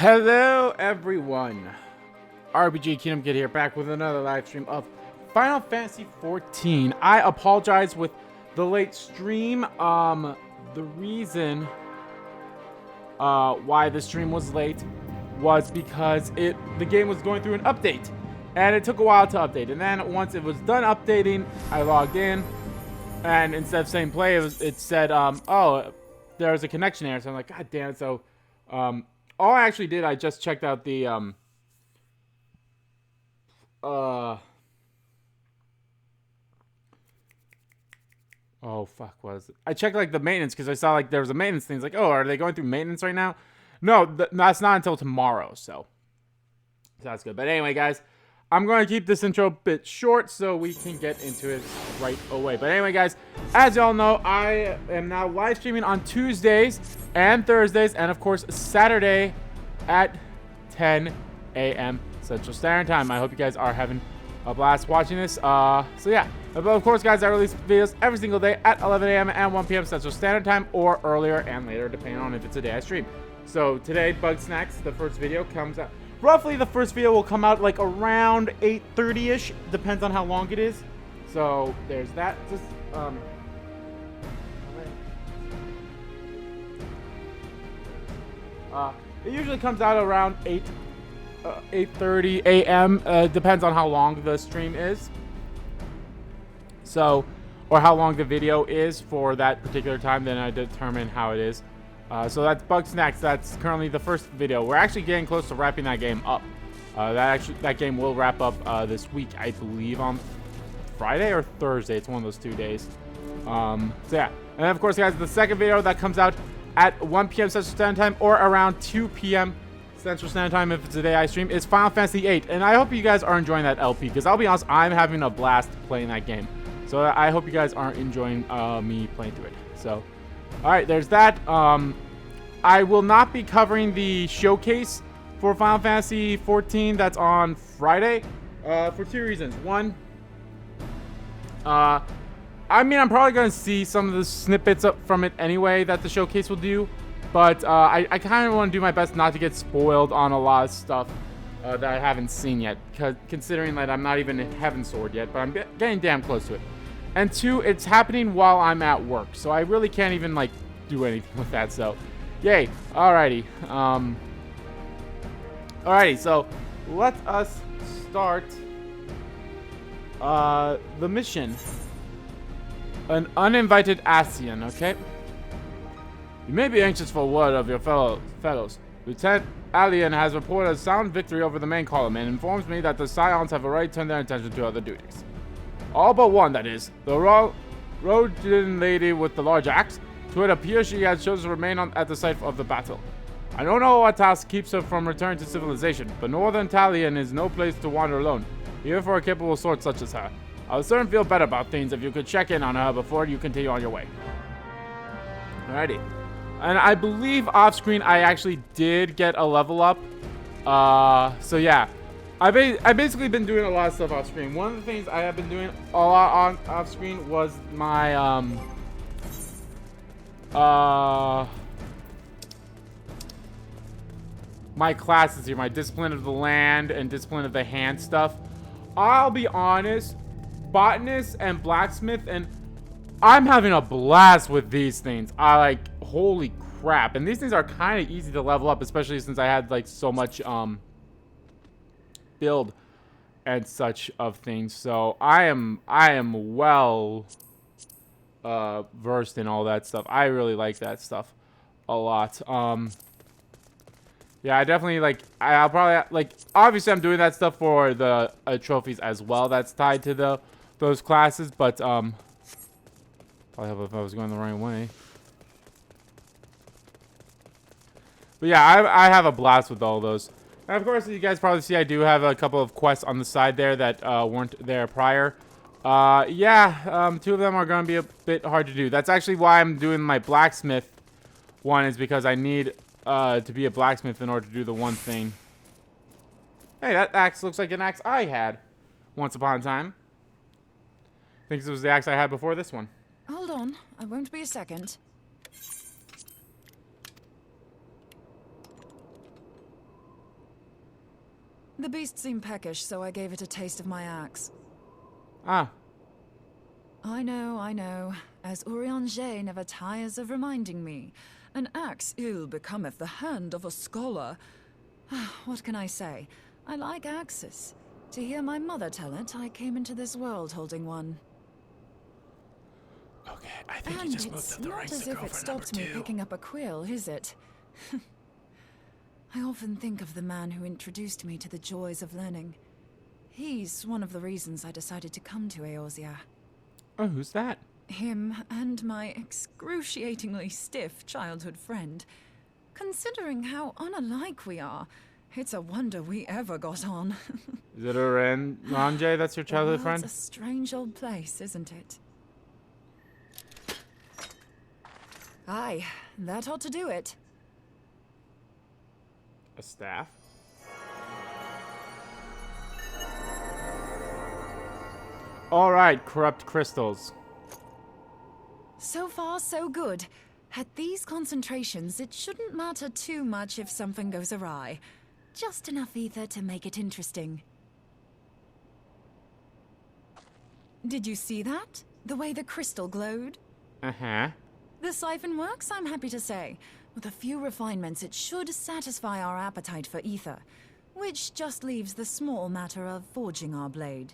Hello everyone, RPG Kingdom Kid here, back with another live stream of Final Fantasy XIV. I apologize with the late stream. The reason why the stream was late was because the game was going through an update, and it took a while to update. And then once it was done updating, I logged in, and instead of saying play, it said oh, there was a connection error. So I'm like, god damn it. So all I actually did, I just checked out the oh fuck, was it? I checked like the maintenance because I saw like there was a maintenance thing. It's like, oh, are they going through maintenance right now? No, that's not until tomorrow, so that's good. But anyway, guys, I'm going to keep this intro a bit short so we can get into it right away. But anyway, guys, as y'all know, I am now live streaming on Tuesdays and Thursdays, and of course Saturday at 10 a.m. Central Standard Time. I hope you guys are having a blast watching this. So yeah, but of course, guys, I release videos every single day at 11 a.m. and 1 p.m. Central Standard Time, or earlier and later, depending on if it's a day I stream. So today, Bug Snacks, the first video comes out. Roughly, the first video will come out like around 8:30ish. Depends on how long it is. So there's that. Just it usually comes out around 8:30 a.m. Depends on how long the stream is. So, or how long the video is for that particular time. Then I determine how it is. So that's Bug Snacks. That's currently the first video. We're actually getting close to wrapping that game up. That game will wrap up this week, I believe, on Friday or Thursday. It's one of those 2 days. So yeah, and of course, guys, the second video that comes out at 1 p.m. Central Standard Time or around 2 p.m. Central Standard Time, if it's the day I stream, is Final Fantasy VIII. And I hope you guys are enjoying that LP, because I'll be honest, I'm having a blast playing that game. So I hope you guys are enjoying me playing through it. So. Alright, there's that. I will not be covering the showcase for Final Fantasy XIV that's on Friday for two reasons. One, I mean, I'm probably going to see some of the snippets from it anyway that the showcase will do, but I kind of want to do my best not to get spoiled on a lot of stuff that I haven't seen yet, considering that I'm not even in Heaven Sword yet, but I'm getting damn close to it. And two, it's happening while I'm at work, so I really can't even, like, do anything with that, so, yay. Alrighty. Alrighty, so, let us start, the mission. An uninvited Asian, okay? You may be anxious for word of your fellows. Lieutenant Alien has reported a sound victory over the main column and informs me that the Scions have already turned their attention to other duties. All but one, that is. The Rhodian lady with the large axe. To it appears she has chosen to remain at the site of the battle. I don't know what task keeps her from returning to civilization, but Northern Talion is no place to wander alone, even for a capable sword such as her. I would certainly feel better about things if you could check in on her before you continue on your way. Alrighty. And I believe off-screen I actually did get a level up. So yeah. I've basically been doing a lot of stuff off screen. One of the things I have been doing a lot off screen was my my classes here, my Discipline of the Land and Discipline of the Hand stuff. I'll be honest, Botanist and Blacksmith, and I'm having a blast with these things. Holy crap. And these things are kind of easy to level up, especially since I had like so much build and such of things. So I am well versed in all that stuff. I really like that stuff a lot. Yeah, I definitely I'll probably obviously I'm doing that stuff for the trophies as well that's tied to those classes, but probably help if I was going the right way. But yeah, I have a blast with all those. And of course, as you guys probably see, I do have a couple of quests on the side there that weren't there prior. Yeah, two of them are going to be a bit hard to do. That's actually why I'm doing my blacksmith one, is because I need to be a blacksmith in order to do the one thing. Hey, that axe looks like an axe I had once upon a time. I think this was the axe I had before this one. Hold on, I won't be a second. The beast seemed peckish, so I gave it a taste of my axe. Ah. I know. As Urianger never tires of reminding me. An axe ill becometh the hand of a scholar. What can I say? I like axes. To hear my mother tell it, I came into this world holding one. Okay, I think And you just moved up the ranks it's to not as if it girlfriend number stopped me 2. picking up a quill, is it? I often think of the man who introduced me to the joys of learning. He's one of the reasons I decided to come to Eorzea. Oh, who's that? Him and my excruciatingly stiff childhood friend. Considering how unalike we are, it's a wonder we ever got on. Is it Ranjay that's your childhood friend? It's a strange old place, isn't it? Aye, that ought to do it. A staff? Alright, corrupt crystals. So far, so good. At these concentrations, it shouldn't matter too much if something goes awry. Just enough ether to make it interesting. Did you see that? The way the crystal glowed? Uh-huh. The siphon works, I'm happy to say. With a few refinements, it should satisfy our appetite for ether, which just leaves the small matter of forging our blade.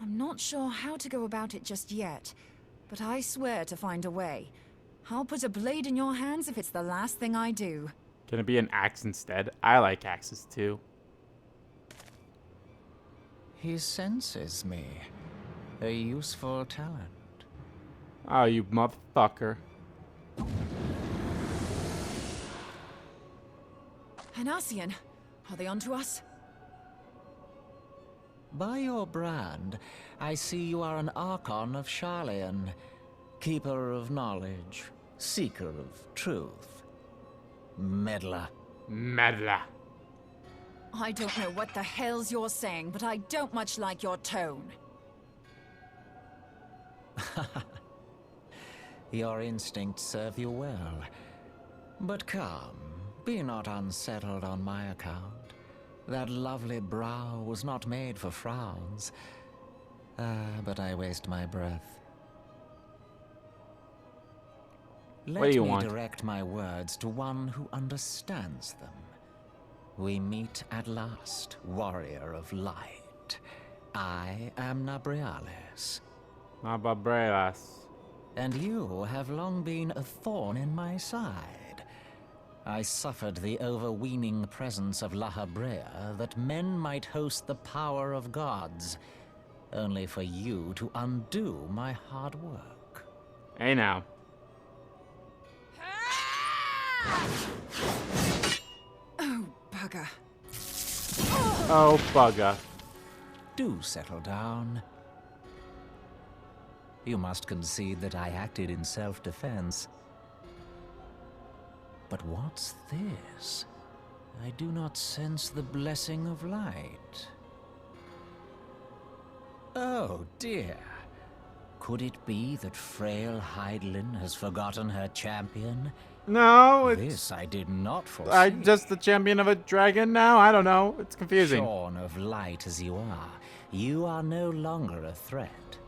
I'm not sure how to go about it just yet, but I swear to find a way. I'll put a blade in your hands if it's the last thing I do. Can it be an axe instead? I like axes too. He senses me. A useful talent. Oh, you motherfucker. Hanassian, are they onto us? By your brand, I see you are an Archon of Sharlayan, keeper of knowledge, seeker of truth. Meddler. Meddler. I don't know what the hell's you're saying, but I don't much like your tone. Your instincts serve you well. But come, be not unsettled on my account. That lovely brow was not made for frowns. But I waste my breath. What do you Let me want? direct my words to one who understands them. We meet at last, warrior of light. I am Nabriales. Mababrelas. And you have long been a thorn in my side. I suffered the overweening presence of La Habrea that men might host the power of gods, only for you to undo my hard work. Hey now. Oh, bugger. Oh, bugger. Do settle down. You must concede that I acted in self-defense. But what's this? I do not sense the blessing of light. Oh dear. Could it be that frail Hydelin has forgotten her champion? No, it's... This I did not foresee. I'm just the champion of a dragon now? I don't know. It's confusing. Shorn of light as you are no longer a threat.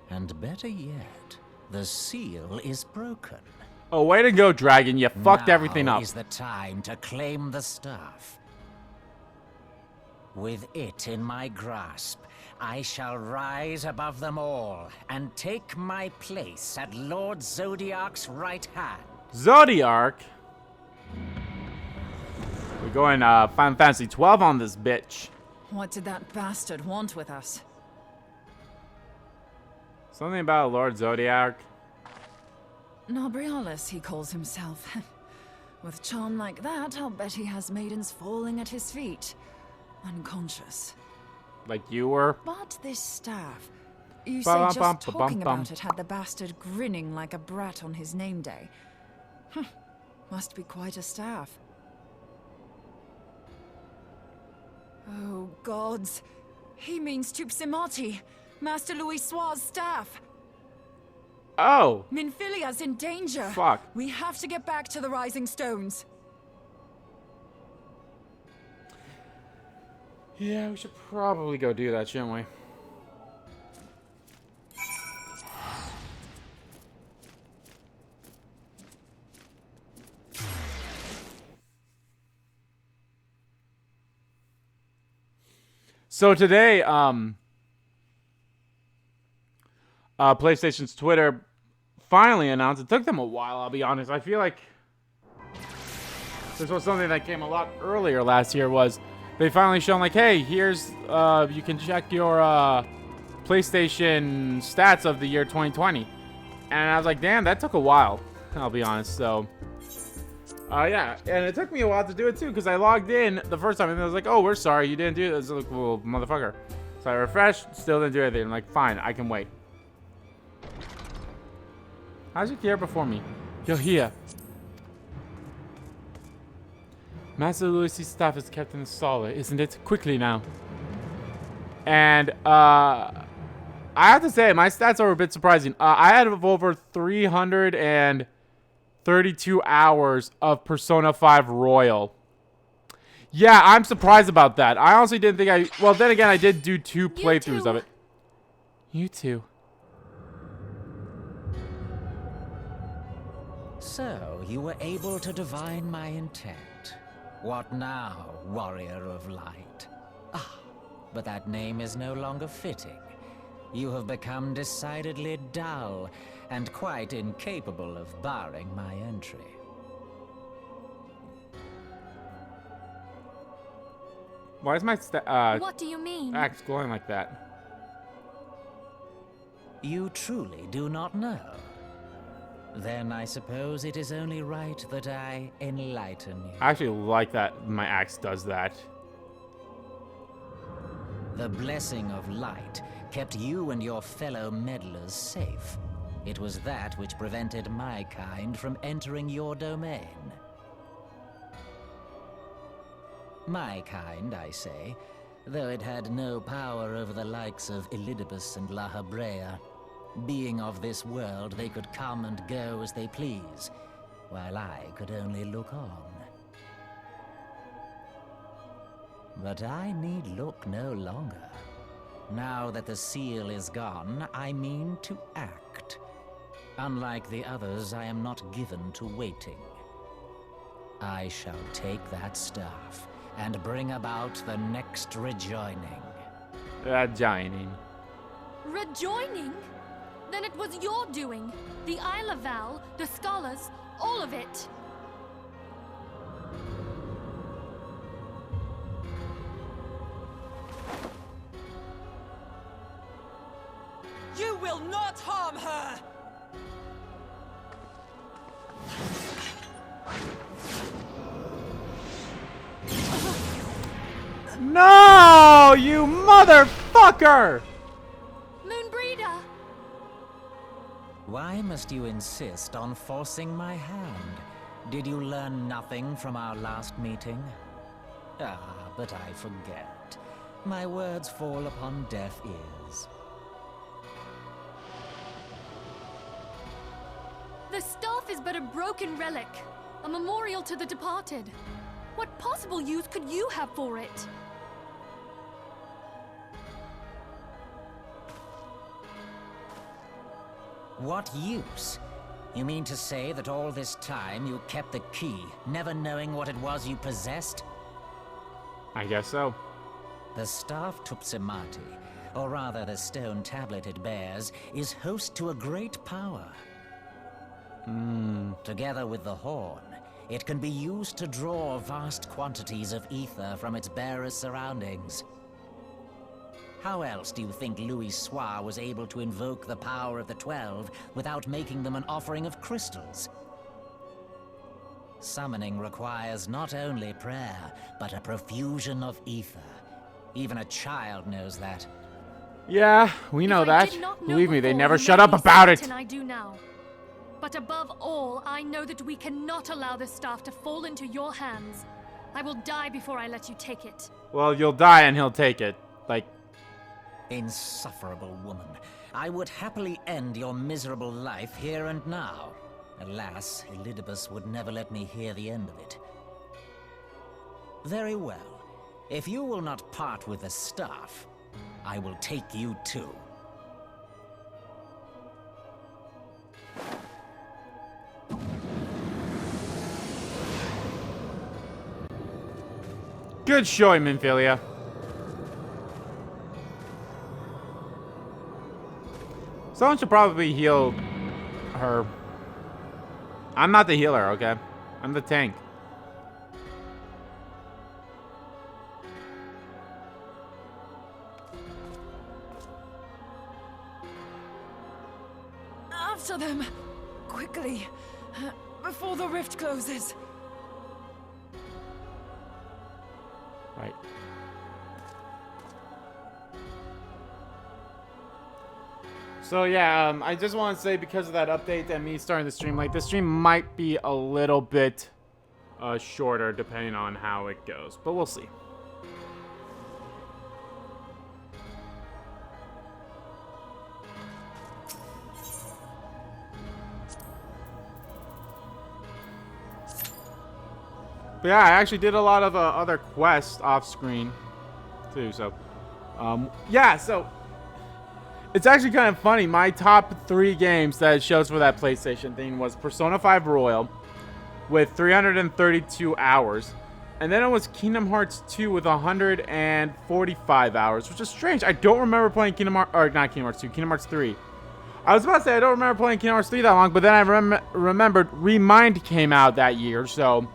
And better yet, the seal is broken. Oh, way to go, dragon. You fucked everything Now up. is the time to claim the staff. With it in my grasp, I shall rise above them all and take my place at Lord Zodiac's right hand. Zodiac? We're going Final Fantasy 12 on this bitch. What did that bastard want with us? Something about Lord Zodiac. Nabrialis, he calls himself. With charm like that, I'll bet he has maidens falling at his feet. Unconscious. Like you were. But this staff... You say just talking Ba-bum-bum-ba-bum-bum. about it had the bastard grinning like a brat on his name day. Must be quite a staff. Oh, gods. He means Tupsimati, Master Louis Soir's staff. Oh. Minfilia's in danger. Fuck. We have to get back to the Rising Stones. Yeah, we should probably go do that, shouldn't we? So today, PlayStation's Twitter finally announced. It took them a while, I'll be honest. I feel like this was something that came a lot earlier last year. Was they finally shown like, hey, here's you can check your PlayStation stats of the year 2020, and I was like, damn, that took a while. I'll be honest. So. Yeah, and it took me a while to do it too, because I logged in the first time and I was like, oh, we're sorry, you didn't do this. Like, well, motherfucker. So I refreshed, still didn't do anything. I'm like, fine, I can wait. How's you here before me? You're here. Master Louis' staff is kept in the solar, isn't it? Quickly now. And, I have to say, my stats are a bit surprising. I had over 332 hours of Persona 5 Royal. Yeah, I'm surprised about that. I honestly didn't think well, then again, I did do 2 playthroughs of it. You too. So, you were able to divine my intent. What now, warrior of light? Ah, but that name is no longer fitting. You have become decidedly dull, and quite incapable of barring my entry. Why is my what do you mean? axe glowing like that? You truly do not know? Then I suppose it is only right that I enlighten you. I actually like that my axe does that. The blessing of light kept you and your fellow meddlers safe. It was that which prevented my kind from entering your domain. My kind, I say, though it had no power over the likes of Elidibus and La Habrea. Being of this world, they could come and go as they please, while I could only look on. But I need look no longer. Now that the seal is gone, I mean to act. Unlike the others, I am not given to waiting. I shall take that staff and bring about the next rejoining. Rejoining. Rejoining? Then it was your doing. The Isle of Val, the scholars, all of it. You will not harm her! No, you motherfucker! Moonbreeder! Why must you insist on forcing my hand? Did you learn nothing from our last meeting? Ah, but I forget. My words fall upon deaf ears. The staff is but a broken relic, a memorial to the departed. What possible use could you have for it? What use? You mean to say that all this time you kept the key, never knowing what it was you possessed? I guess so. The staff Tupsimati, or rather the stone tablet it bears, is host to a great power. Together with the horn, it can be used to draw vast quantities of ether from its bearer's surroundings. How else do you think Louis Soir was able to invoke the power of the 12 without making them an offering of crystals? Summoning requires not only prayer, but a profusion of ether. Even a child knows that. Yeah, we know If I that. did not know Believe me, they before, never you shut made up me about it. certain I do now. But above all, I know that we cannot allow this staff to fall into your hands. I will die before I let you take it. Well, you'll die and he'll take it. Like, Insufferable woman. I would happily end your miserable life here and now. Alas, Elidibus would never let me hear the end of it. Very well. If you will not part with the staff, I will take you too. Good showing, Minfilia. Someone should probably heal her. I'm not the healer, okay? I'm the tank. After them! Quickly! Before the rift closes! Right. So yeah, I just want to say because of that update and me starting the stream late, this stream might be a little bit shorter depending on how it goes, but we'll see. But yeah, I actually did a lot of other quests off screen too. So, yeah. So it's actually kind of funny. My top 3 games that it shows for that PlayStation thing was Persona 5 Royal with 332 hours, and then it was Kingdom Hearts 2 with 145 hours, which is strange. I don't remember playing Kingdom Hearts 2, Kingdom Hearts 3. I was about to say I don't remember playing Kingdom Hearts 3 that long, but then I remembered Remind came out that year, so.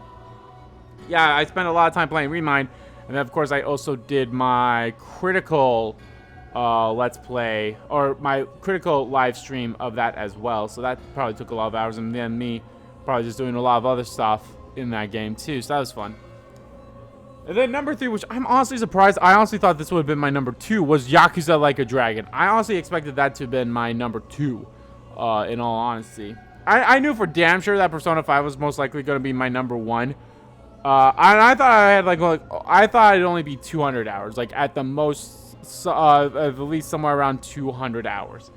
Yeah, I spent a lot of time playing Remind, and then of course I also did my critical Let's Play, or my critical live stream of that as well, so that probably took a lot of hours, and then me probably just doing a lot of other stuff in that game too, so that was fun. And then number 3, which I'm honestly surprised, I honestly thought this would have been my number 2, was Yakuza Like a Dragon. I honestly expected that to have been my number 2, in all honesty. I knew for damn sure that Persona 5 was most likely going to be my number 1. I thought I had I thought it'd only be 200 hours, like at the most, at least somewhere around 200 hours.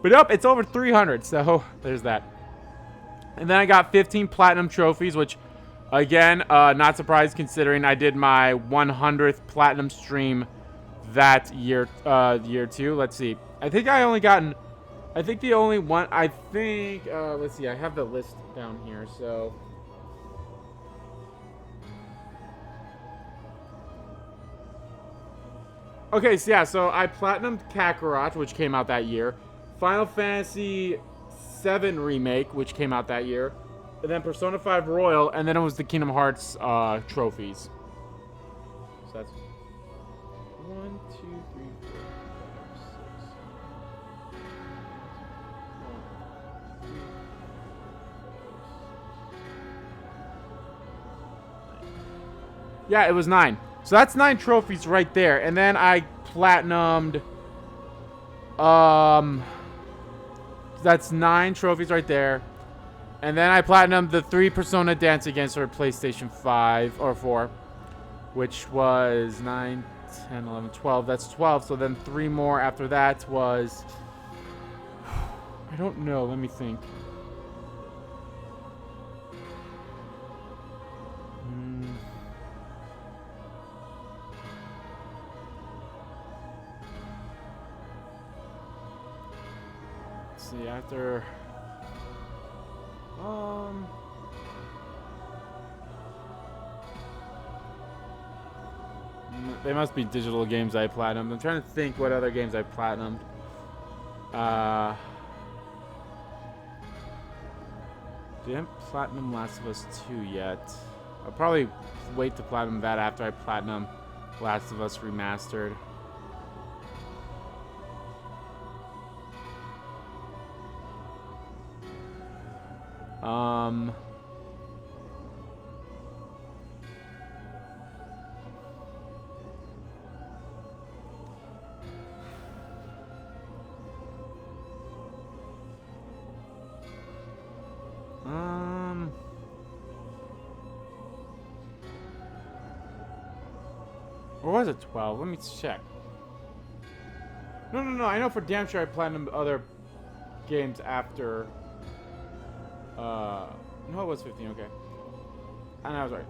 But nope, it's over 300, so there's that. And then I got 15 platinum trophies, which, again, not surprised considering I did my 100th platinum stream that year, year 2. Let's see. I think the only one, let's see, I have the list down here, so. Okay, so yeah, so I platinumed Kakarot, which came out that year. Final Fantasy VII Remake, which came out that year. And then Persona 5 Royal, and then it was the Kingdom Hearts trophies. So that's 1, 2, 3, 4, 5, 6. Yeah, it was 9. So that's 9 trophies right there. And then I platinumed, that's 9 trophies right there. And then I platinumed the 3 Persona Dance Against for PlayStation 5 or 4, which was 9, 10, 11, 12. That's 12. So then 3 more after that was, I don't know. Let me think. See, after they must be digital games I platinumed. I'm trying to think what other games I platinumed. Didn't platinum Last of Us 2 yet. I'll probably wait to platinum that after I platinum Last of Us Remastered. Or was it 12? Let me check. No. I know for damn sure I platinumed other games after. No, it was 15. Okay. And I was right.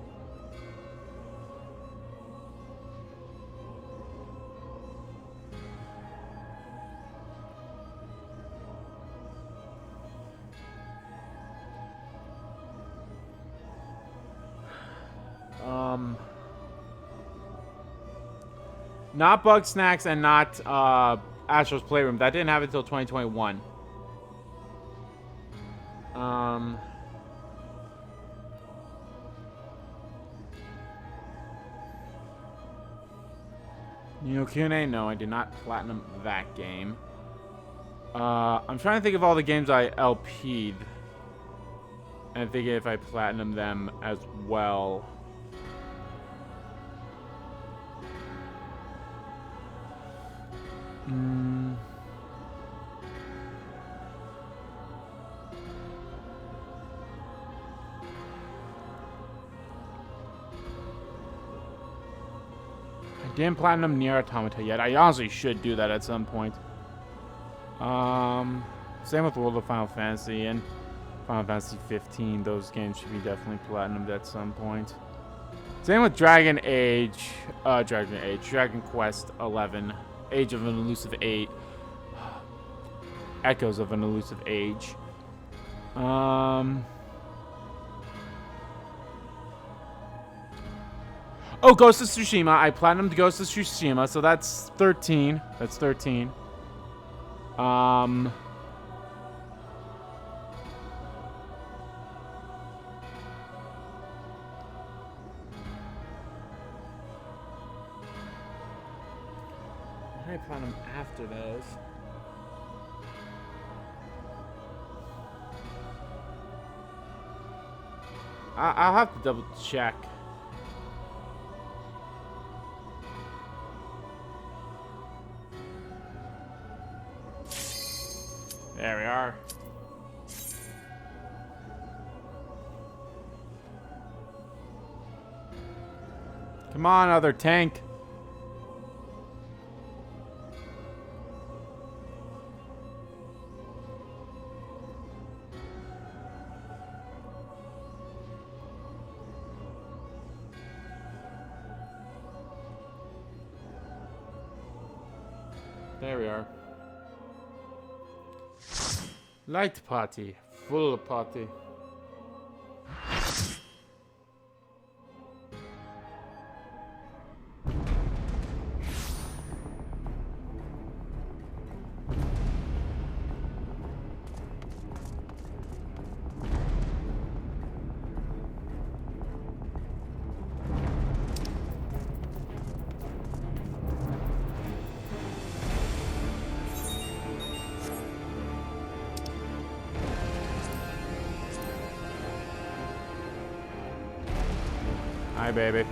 Not Bug Snacks and not Astro's Playroom. That didn't happen until 2021. Neo Kune? No, I did not platinum that game. I'm trying to think of all the games I LP'd. And thinking if I platinum them as well. I didn't platinum Nier Automata yet. I honestly should do that at some point. Same with World of Final Fantasy and Final Fantasy 15. Those games should be definitely platinumed at some point. Same with Dragon Quest 11, Age of an Elusive 8, Echoes of an Elusive Age. Oh, Ghost of Tsushima. I platinumed Ghost of Tsushima, so that's 13. That's 13. I platinum after those. I'll have to double check. There we are. Come on, other tank. There we are. Light party. Full party. Hi, baby.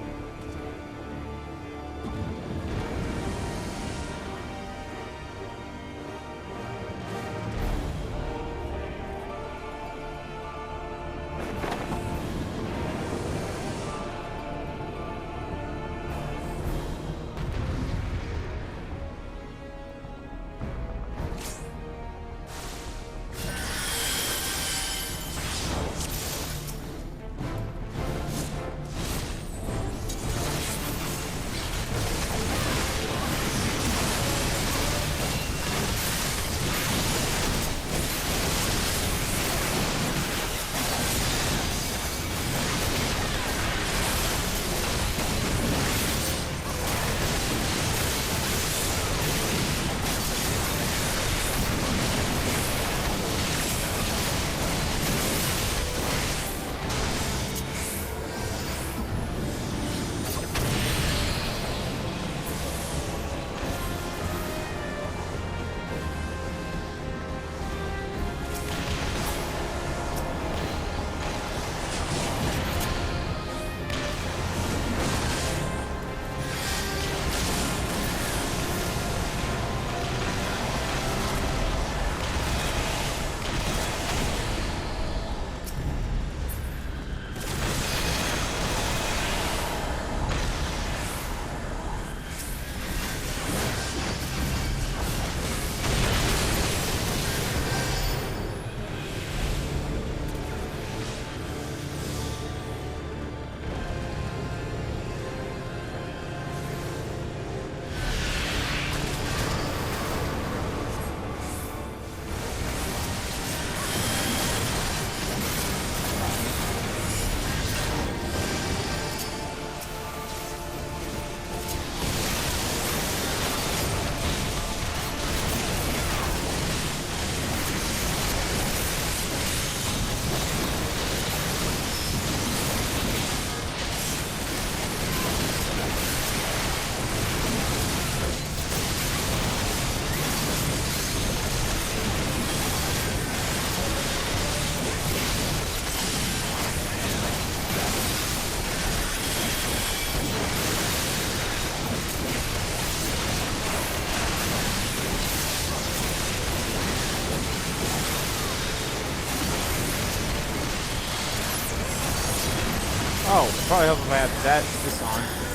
Probably help if I had this on.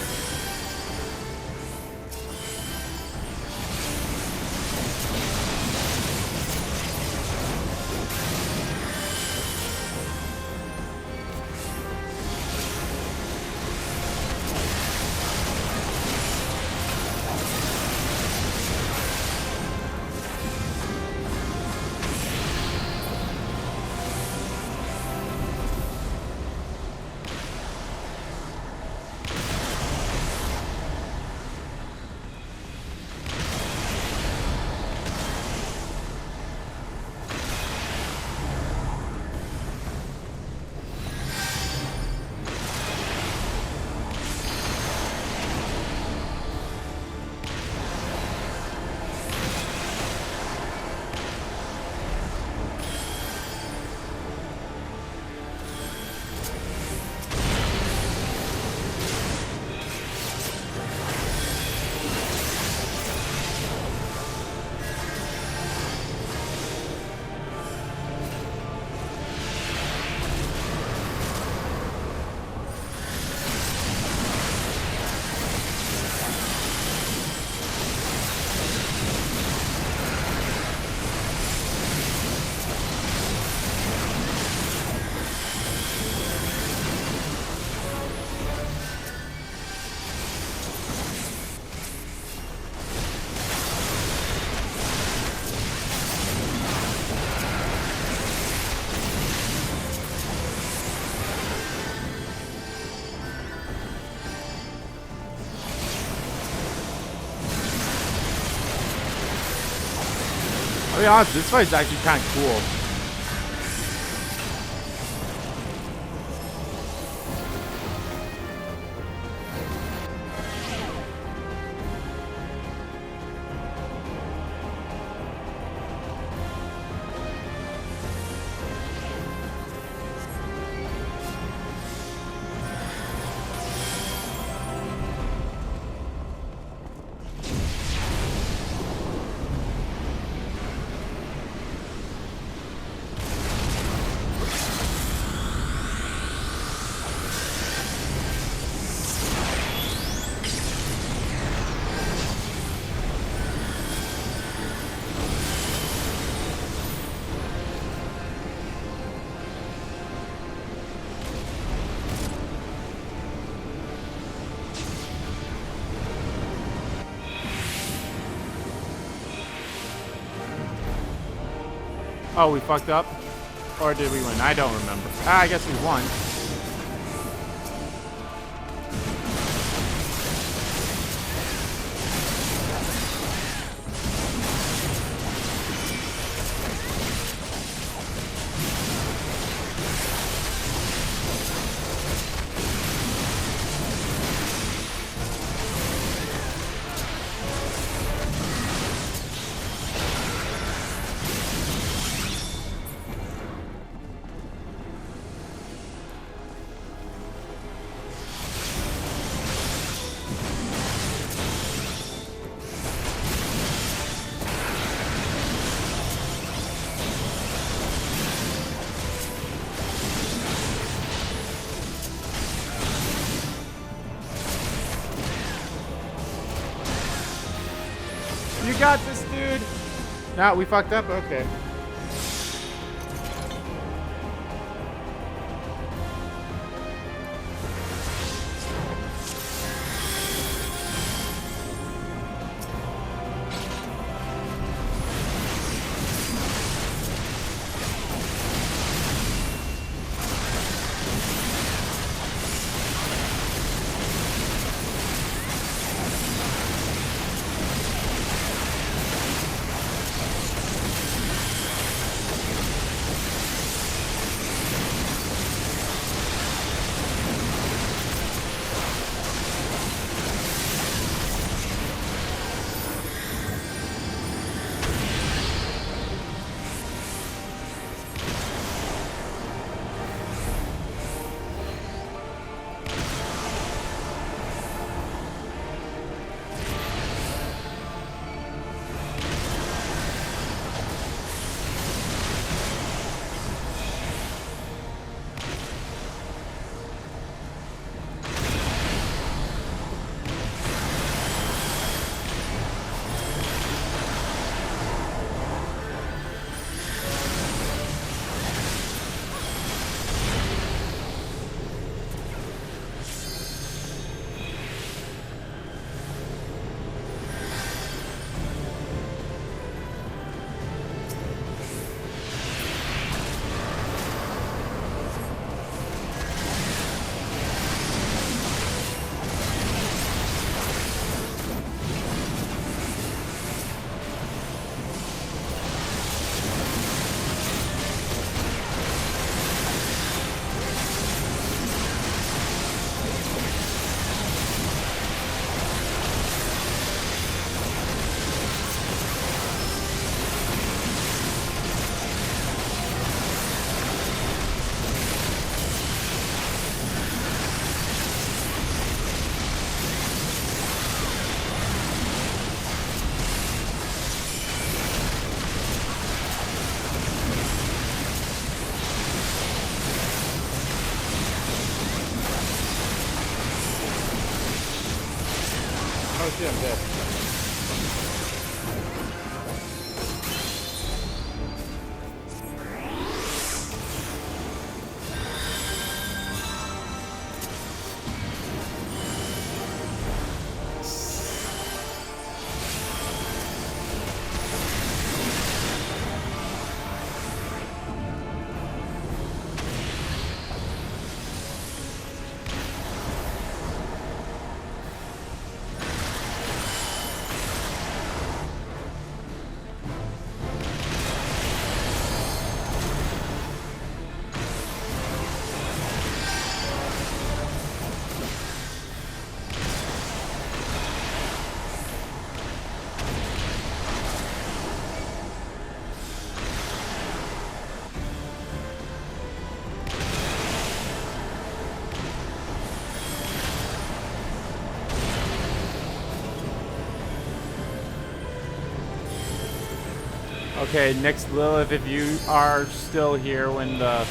I'll be honest, this fight's actually kind of cool. Oh, we fucked up? Or did we win? I don't remember. Ah, I guess we won. You got this, dude. Nah, we fucked up? Okay. Oh shit, I'm dead. Okay, next Lilith, if you are still here when the...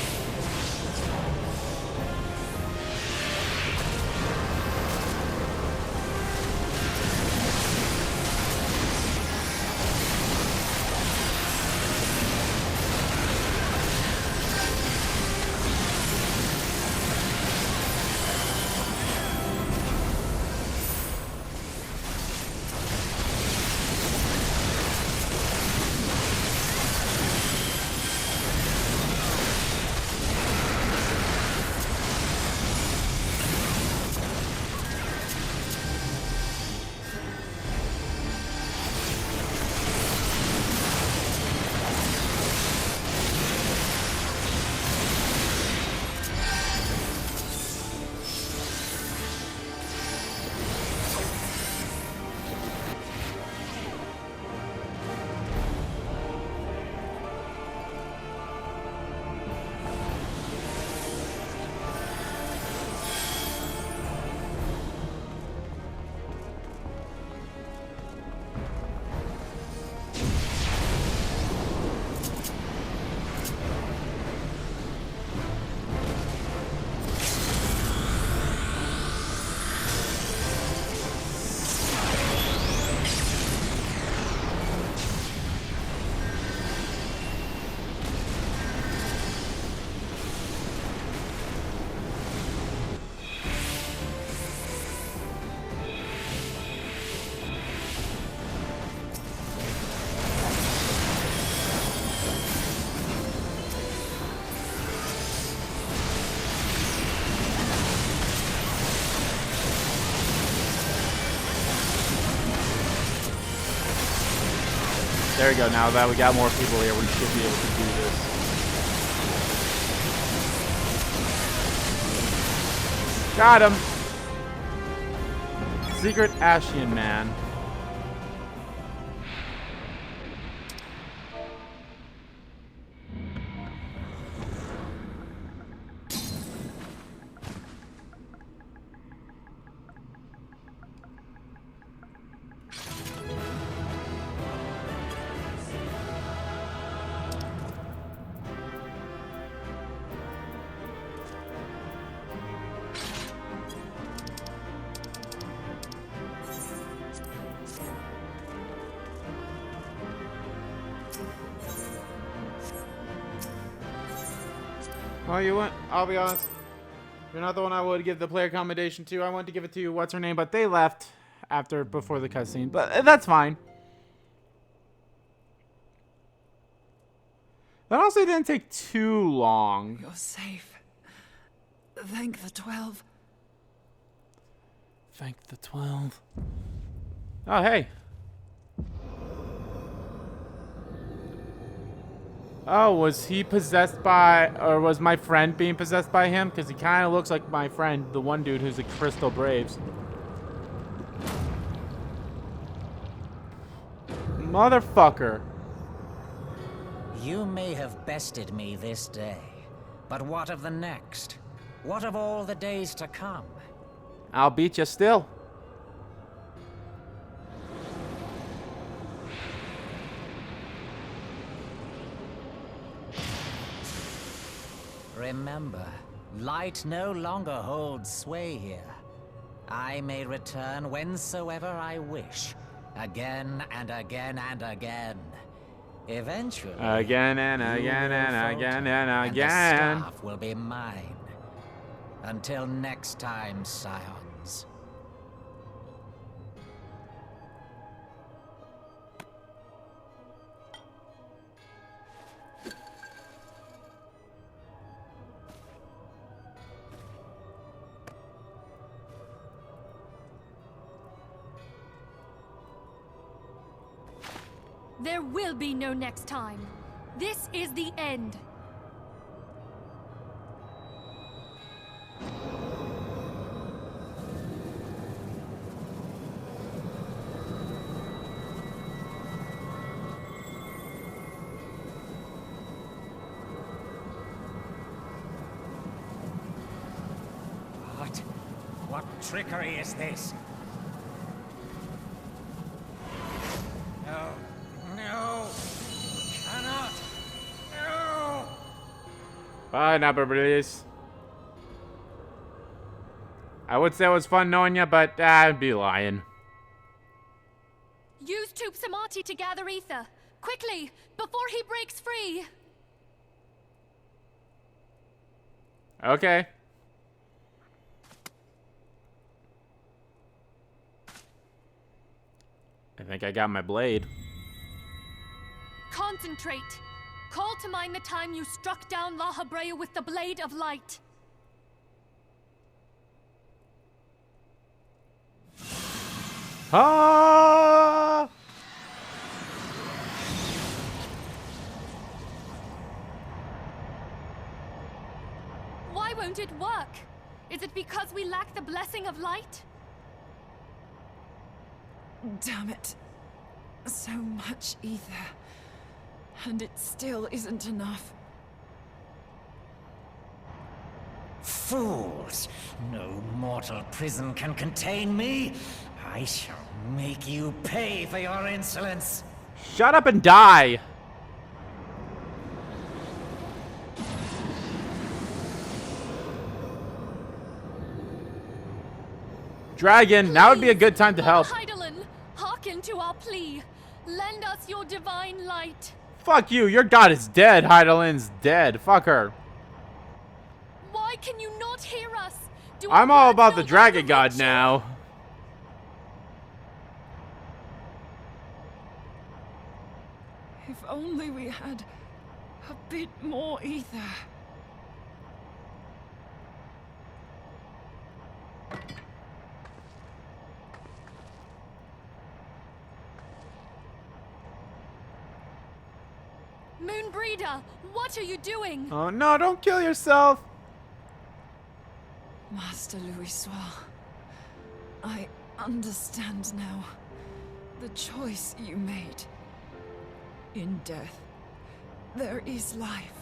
There we go, now that we got more people here, we should be able to do this. Got him! Secret Ashian Man. Well, you want, I'll be honest, you're not the one I would give the player commendation to. I wanted to give it to what's her name, but they left before the cutscene. But that's fine. That also didn't take too long. You're safe. Thank the 12. Thank the 12. Oh, hey. Oh, was he possessed by, or was my friend being possessed by him? Because he kind of looks like my friend, the one dude who's a Crystal Braves. Motherfucker. You may have bested me this day, but what of the next? What of all the days to come? I'll beat you still. Remember, light no longer holds sway here. I may return whensoever I wish, again and again and again. Eventually, Again and you again will and falter, again and and the again. staff will be mine. Until next time, scions. There will be no next time. This is the end. What trickery is this? No. No. Cannot. No. Bye, Napper Breeze. I would say it was fun knowing you, but I'd be lying. Use Tube Samati to gather ether. Quickly, before he breaks free. Okay. I think I got my blade. Concentrate. Call to mind the time you struck down La Habrea with the Blade of Light. Ah! Why won't it work? Is it because we lack the blessing of light? Damn it. So much ether. And it still isn't enough. Fools! No mortal prison can contain me. I shall make you pay for your insolence. Shut up and die! Dragon, now would be a good time to help. Heidelin, hearken to our plea. Lend us your divine light. Fuck you, your god is dead. Heidelin's dead. Fuck her. Why can you not hear us? Do I'm our all words about no the longer dragon god reach you? now. If only we had a bit more ether. Moonbreeder, what are you doing? Oh no, don't kill yourself. Master Louisoix, I understand now the choice you made. In death, there is life.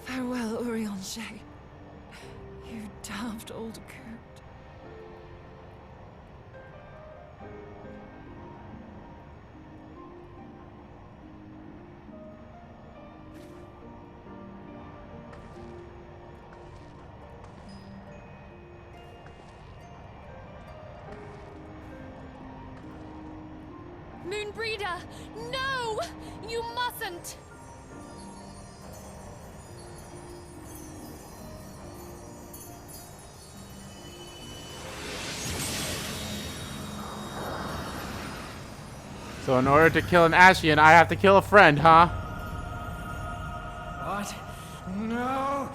Farewell, Urianger. You damned old coot. Moonbreeder, no! You mustn't! So in order to kill an Ashian, I have to kill a friend, huh? What? No!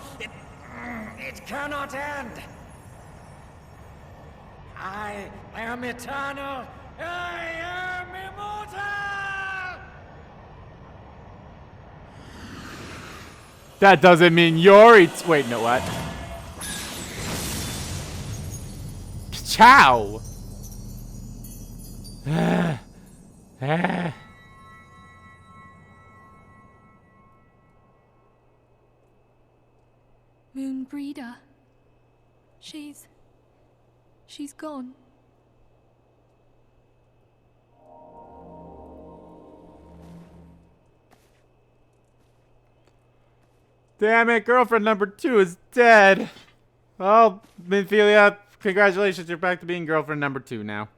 It cannot end! I am eternal! I am immortal! That doesn't mean you're wait, no, what? Chow! Moonbreeder. She's gone. Damn it, girlfriend number 2 is dead. Well, Minfilia, Congratulations, you're back to being girlfriend number 2 now.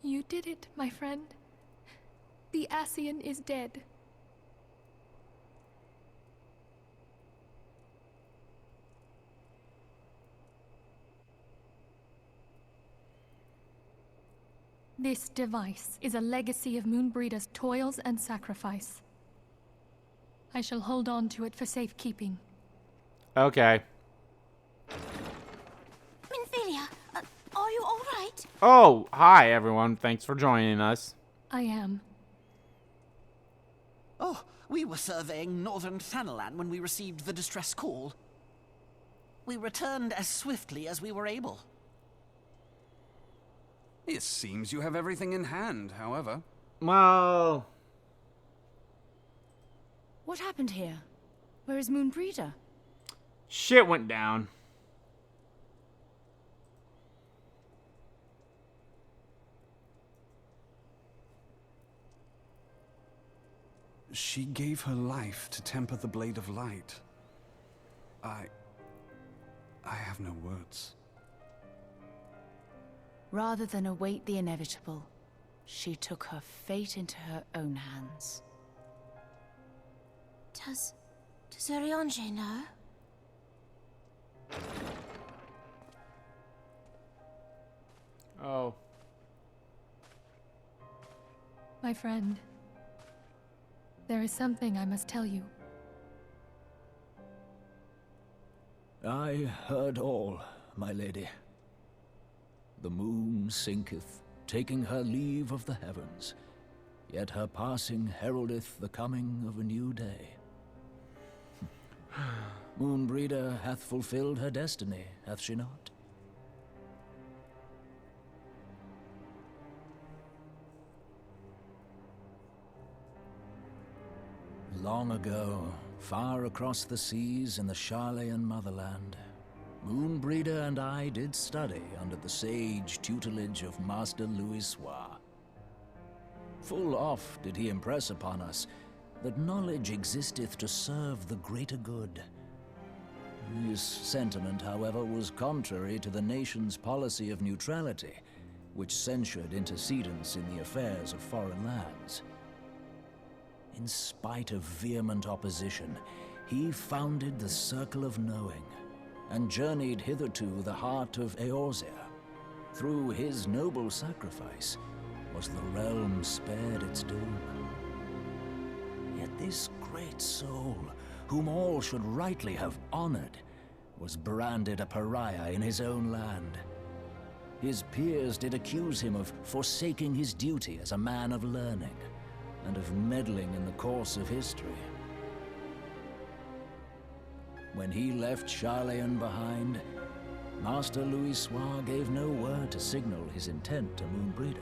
You did it, my friend. The Ascian is dead. This device is a legacy of Moonbreeder's toils and sacrifice. I shall hold on to it for safekeeping. Okay. Minfilia, are you all right? Oh, hi everyone. Thanks for joining us. I am. Oh, we were surveying northern Thanalan when we received the distress call. We returned as swiftly as we were able. It seems you have everything in hand, however. Well... What happened here? Where is Moonbreeder? Shit went down. She gave her life to temper the Blade of Light. I have no words. Rather than await the inevitable, she took her fate into her own hands. Does Urianger know? Oh. My friend, there is something I must tell you. I heard all, my lady. The moon sinketh, taking her leave of the heavens, yet her passing heraldeth the coming of a new day. Moonbreeder hath fulfilled her destiny, hath she not? Long ago, far across the seas in the Sharlayan motherland, Moonbreeder and I did study under the sage tutelage of Master Louisoix. Full oft did he impress upon us that knowledge existeth to serve the greater good. His sentiment, however, was contrary to the nation's policy of neutrality, which censured intercedence in the affairs of foreign lands. In spite of vehement opposition, he founded the Circle of Knowing, and journeyed hither to the heart of Eorzea. Through his noble sacrifice was the realm spared its doom. Yet this great soul, whom all should rightly have honored, was branded a pariah in his own land. His peers did accuse him of forsaking his duty as a man of learning, and of meddling in the course of history. When he left Sharlayan behind, Master Louisoix gave no word to signal his intent to Moonbreeder.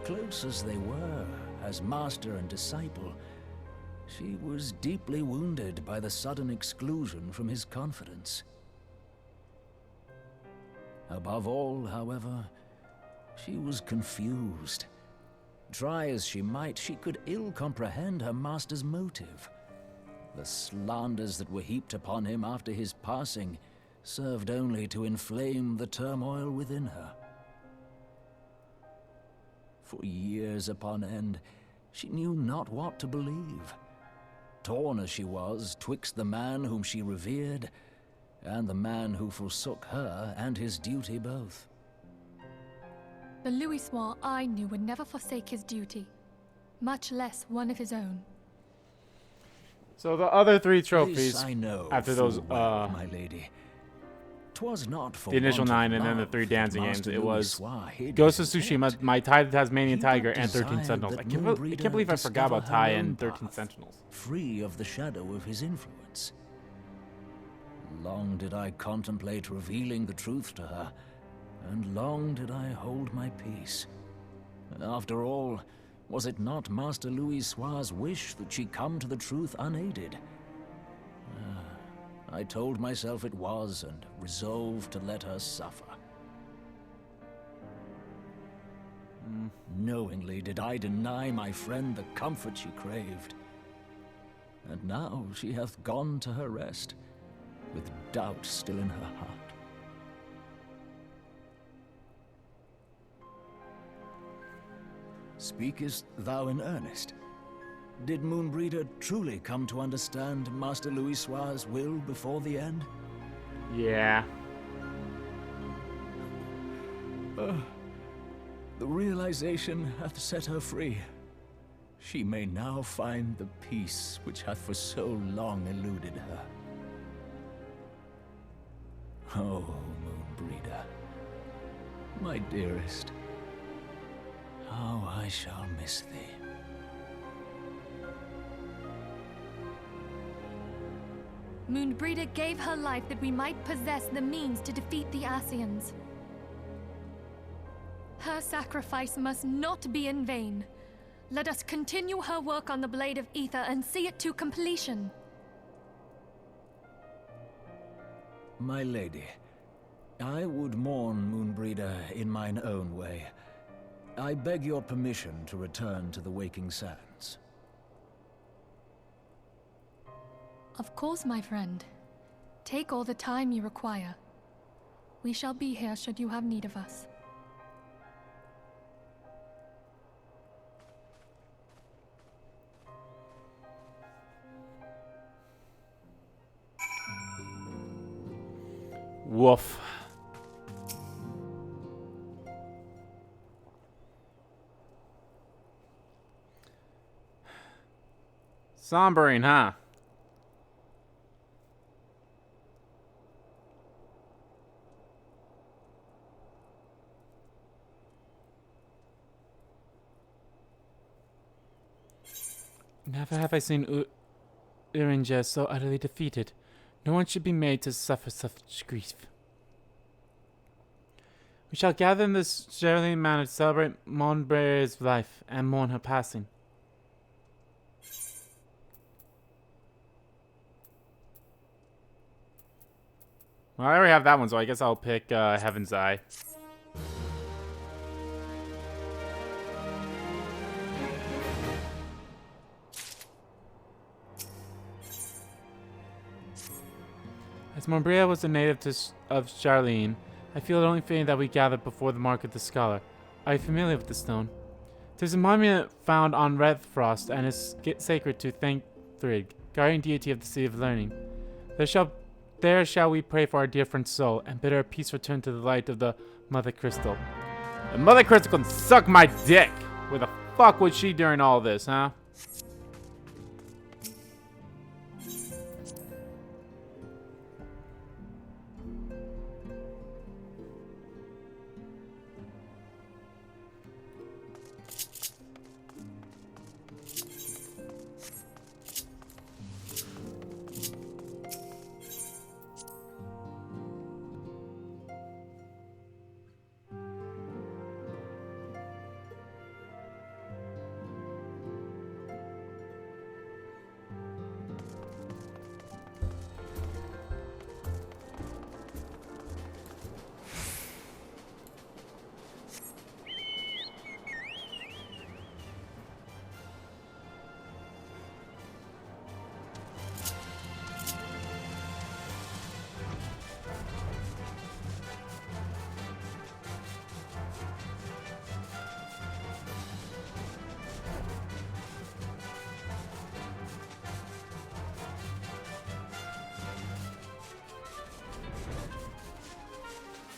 Close as they were, as master and disciple, she was deeply wounded by the sudden exclusion from his confidence. Above all, however, she was confused. Try as she might, she could ill comprehend her master's motive. The slanders that were heaped upon him after his passing served only to inflame the turmoil within her. For years upon end, she knew not what to believe. Torn as she was twixt the man whom she revered and the man who forsook her and his duty both. The Louisoix I knew would never forsake his duty, much less one of his own. So the other 3 trophies, This I know after those, full well, my lady. 'Twas not for the initial want of 9 and then the love 3 that dancing games, Master it was Louisoix hid Ghost of his Tsushima, intent. My Tai the Tasmanian He Tiger, but and 13 desired Sentinels. that I can't Moonbreeder believe I forgot about discover Tai her and own 13 path, Sentinels. free of the shadow of his influence. Long did I contemplate revealing the truth to her, and long did I hold my peace. After all, was it not Master Louisoix's wish that she come to the truth unaided? I told myself it was, and resolved to let her suffer. Knowingly did I deny my friend the comfort she craved. And now she hath gone to her rest, with doubt still in her heart. Speakest thou in earnest? Did Moonbreeder truly come to understand Master Louisoix's will before the end? Yeah. The realization hath set her free. She may now find the peace which hath for so long eluded her. Oh, Moonbreeder, my dearest, how I shall miss thee. Moonbreeder gave her life that we might possess the means to defeat the Ascians. Her sacrifice must not be in vain. Let us continue her work on the Blade of Ether and see it to completion. My lady, I would mourn Moonbreeder in mine own way. I beg your permission to return to the Waking Sands. Of course, my friend. Take all the time you require. We shall be here should you have need of us. Woof. Sombering, huh? Never have I seen Uringer so utterly defeated. No one should be made to suffer such grief. We shall gather in this Geraldine manor to celebrate Moonbreeder's life and mourn her passing. Well, I already have that one, so I guess I'll pick Heaven's Eye. As Moonbreeder was a native of Charlene, I feel it only fitting that we gather before the Mark of the Scholar. Are you familiar with the stone? There's a monument found on Redfrost and is sacred to Thancthrig, guardian deity of the City of Learning. There shall we pray for our dear friend's soul and bid her a peace return to the light of the Mother Crystal. The Mother Crystal can suck my dick! Where the fuck was she during all this, huh?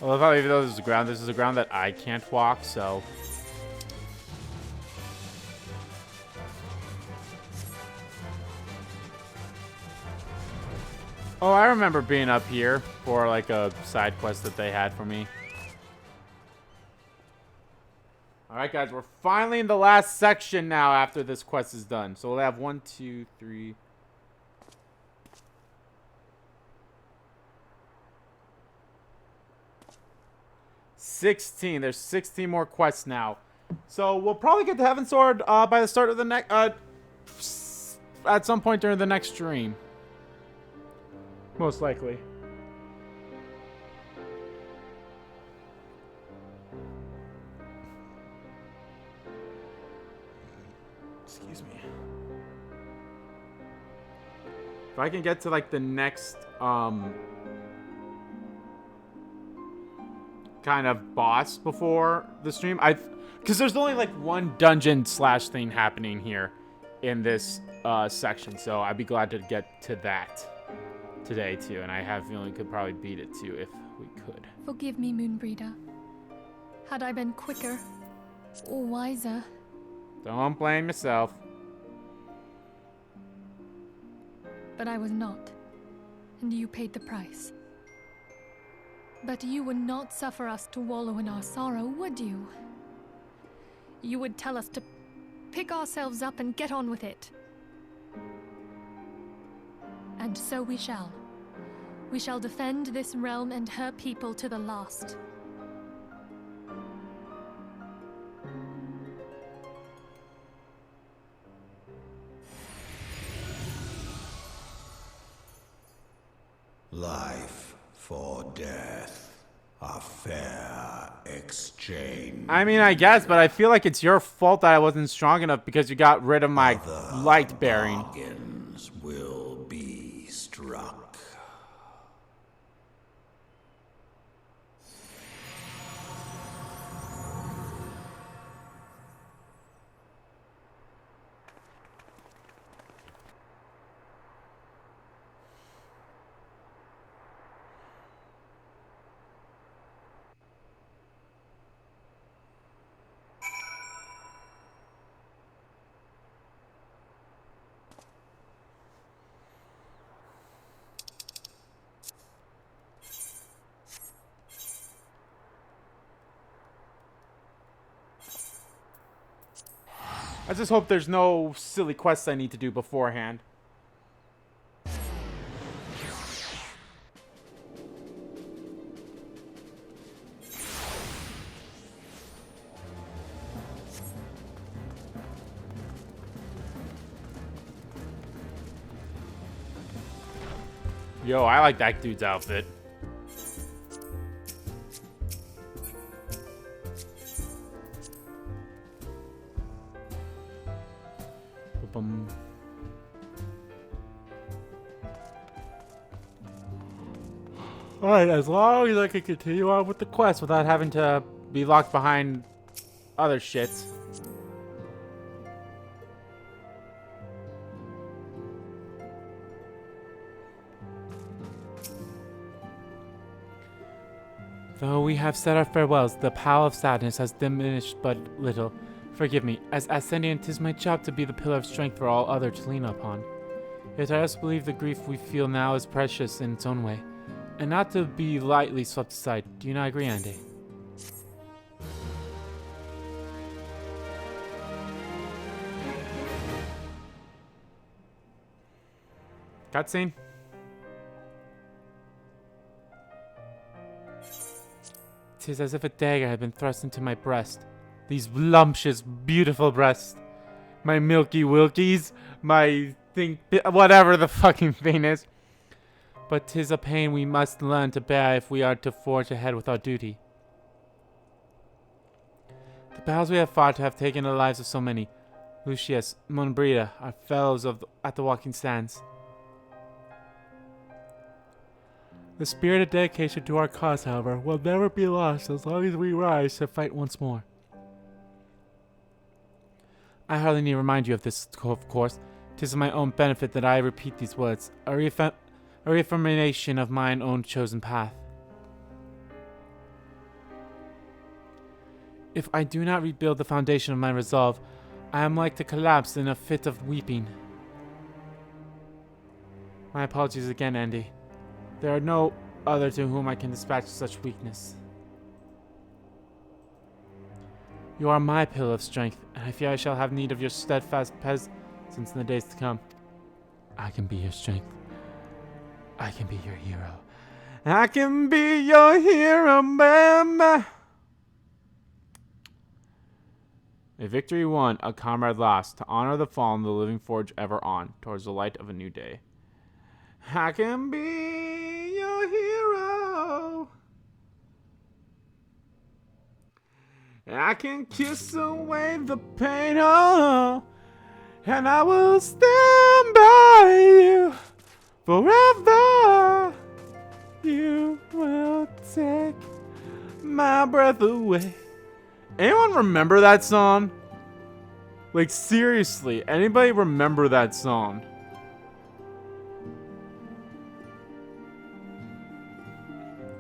I love how even though this is a ground that I can't walk, so... Oh, I remember being up here for like a side quest that they had for me. Alright guys, we're finally in the last section now after this quest is done. So we'll have 1, 2, 3... 16. There's 16 more quests now. So we'll probably get the Heaven Sword by the start of the next at some point during the next stream. Most likely. Excuse me. If I can get to like the next kind of boss before the stream. Because there's only like one dungeon slash thing happening here in this section, so I'd be glad to get to that today too. And I have a feeling we could probably beat it too if we could. Forgive me, Moonbreeder. Had I been quicker or wiser. Don't blame yourself. But I was not, and you paid the price. But you would not suffer us to wallow in our sorrow, would you? You would tell us to pick ourselves up and get on with it. And so we shall. We shall defend this realm and her people to the last. Life for death, a fair exchange. I mean, I guess, but I feel like it's your fault that I wasn't strong enough because you got rid of my light bearing. Bargains will be struck. I just hope there's no silly quests I need to do beforehand. Yo, I like that dude's outfit. Alright, as long as I can continue on with the quest without having to be locked behind other shits. Though we have said our farewells, the pall of sadness has diminished but little. Forgive me, as Ascendiant, 'tis my job to be the pillar of strength for all others to lean upon. Yet I also believe the grief we feel now is precious in its own way, and not to be lightly swept aside. Do you not agree, Andy? Cutscene. 'Tis as if a dagger had been thrust into my breast. These voluptuous, beautiful breasts. My milky wilkies. My thing, whatever the fucking thing is. But 'tis a pain we must learn to bear if we are to forge ahead with our duty. The battles we have fought have taken the lives of so many. Lucius, Moonbreeder, our fellows at the Walking Sands. The spirit of dedication to our cause, however, will never be lost as long as we rise to fight once more. I hardly need to remind you of this, of course. 'Tis of my own benefit that I repeat these words, a reaffirmation of mine own chosen path. If I do not rebuild the foundation of my resolve, I am like to collapse in a fit of weeping. My apologies again, Andy. There are no other to whom I can dispatch such weakness. You are my pillar of strength, and I fear I shall have need of your steadfast presence in the days to come. I can be your strength. I can be your hero. I can be your hero, mama. A victory won, a comrade lost. To honor the fallen, the living forge ever on, towards the light of a new day. I can be your hero. I can kiss away the pain, oh, and I will stand by you forever. You will take my breath away. Anyone remember that song? Like, seriously, anybody remember that song?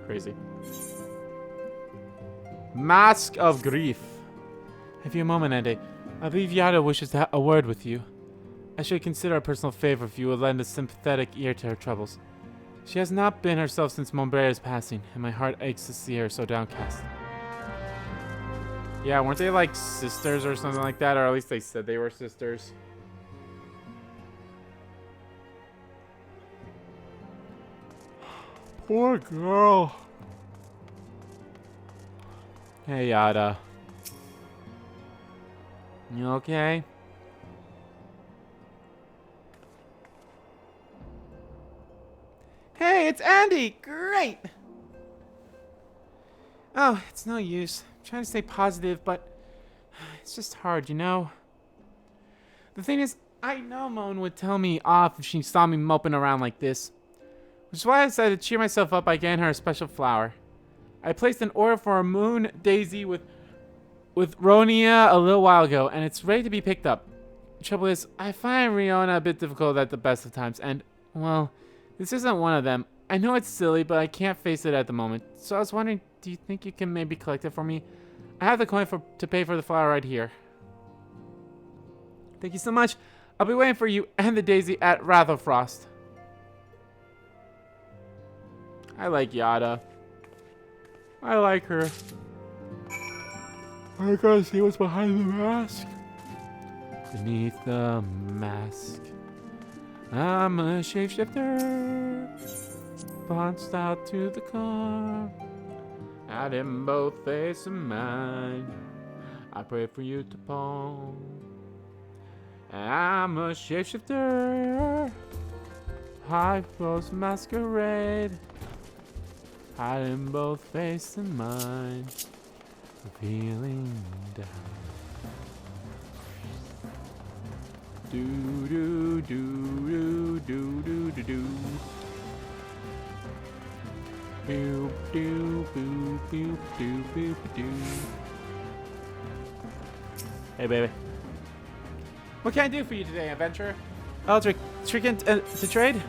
Crazy. Mask of Grief. Have you a moment, Andy? I believe Yada wishes to have a word with you. I should consider a personal favor if you would lend a sympathetic ear to her troubles. She has not been herself since Montbrier's passing, and my heart aches to see her so downcast. Yeah, weren't they like sisters or something like that? Or at least they said they were sisters. Poor girl. Hey, Yada. You okay? Hey, it's Andy! Great! Oh, it's no use. I'm trying to stay positive, but it's just hard, you know? The thing is, I know Moan would tell me off if she saw me moping around like this. Which is why I decided to cheer myself up by getting her a special flower. I placed an order for a moon daisy with Ronia a little while ago, and it's ready to be picked up. The trouble is, I find Riona a bit difficult at the best of times, and, well, this isn't one of them. I know it's silly, but I can't face it at the moment. So I was wondering, do you think you can maybe collect it for me? I have the coin to pay for the flower right here. Thank you so much. I'll be waiting for you and the daisy at Wrath of Frost. I like Yada. I like her. I gotta see what's behind the mask. Beneath the mask, I'm a shapeshifter. Launched out to the car. At him both face and mine. I pray for you to palm. I'm a shapeshifter. High close masquerade. Hiding both face and mind. Feeling down. Do do do do do do do do. Boop do boop boop do boop do. Hey baby. What can I do for you today, adventurer? Eldrick, to trade?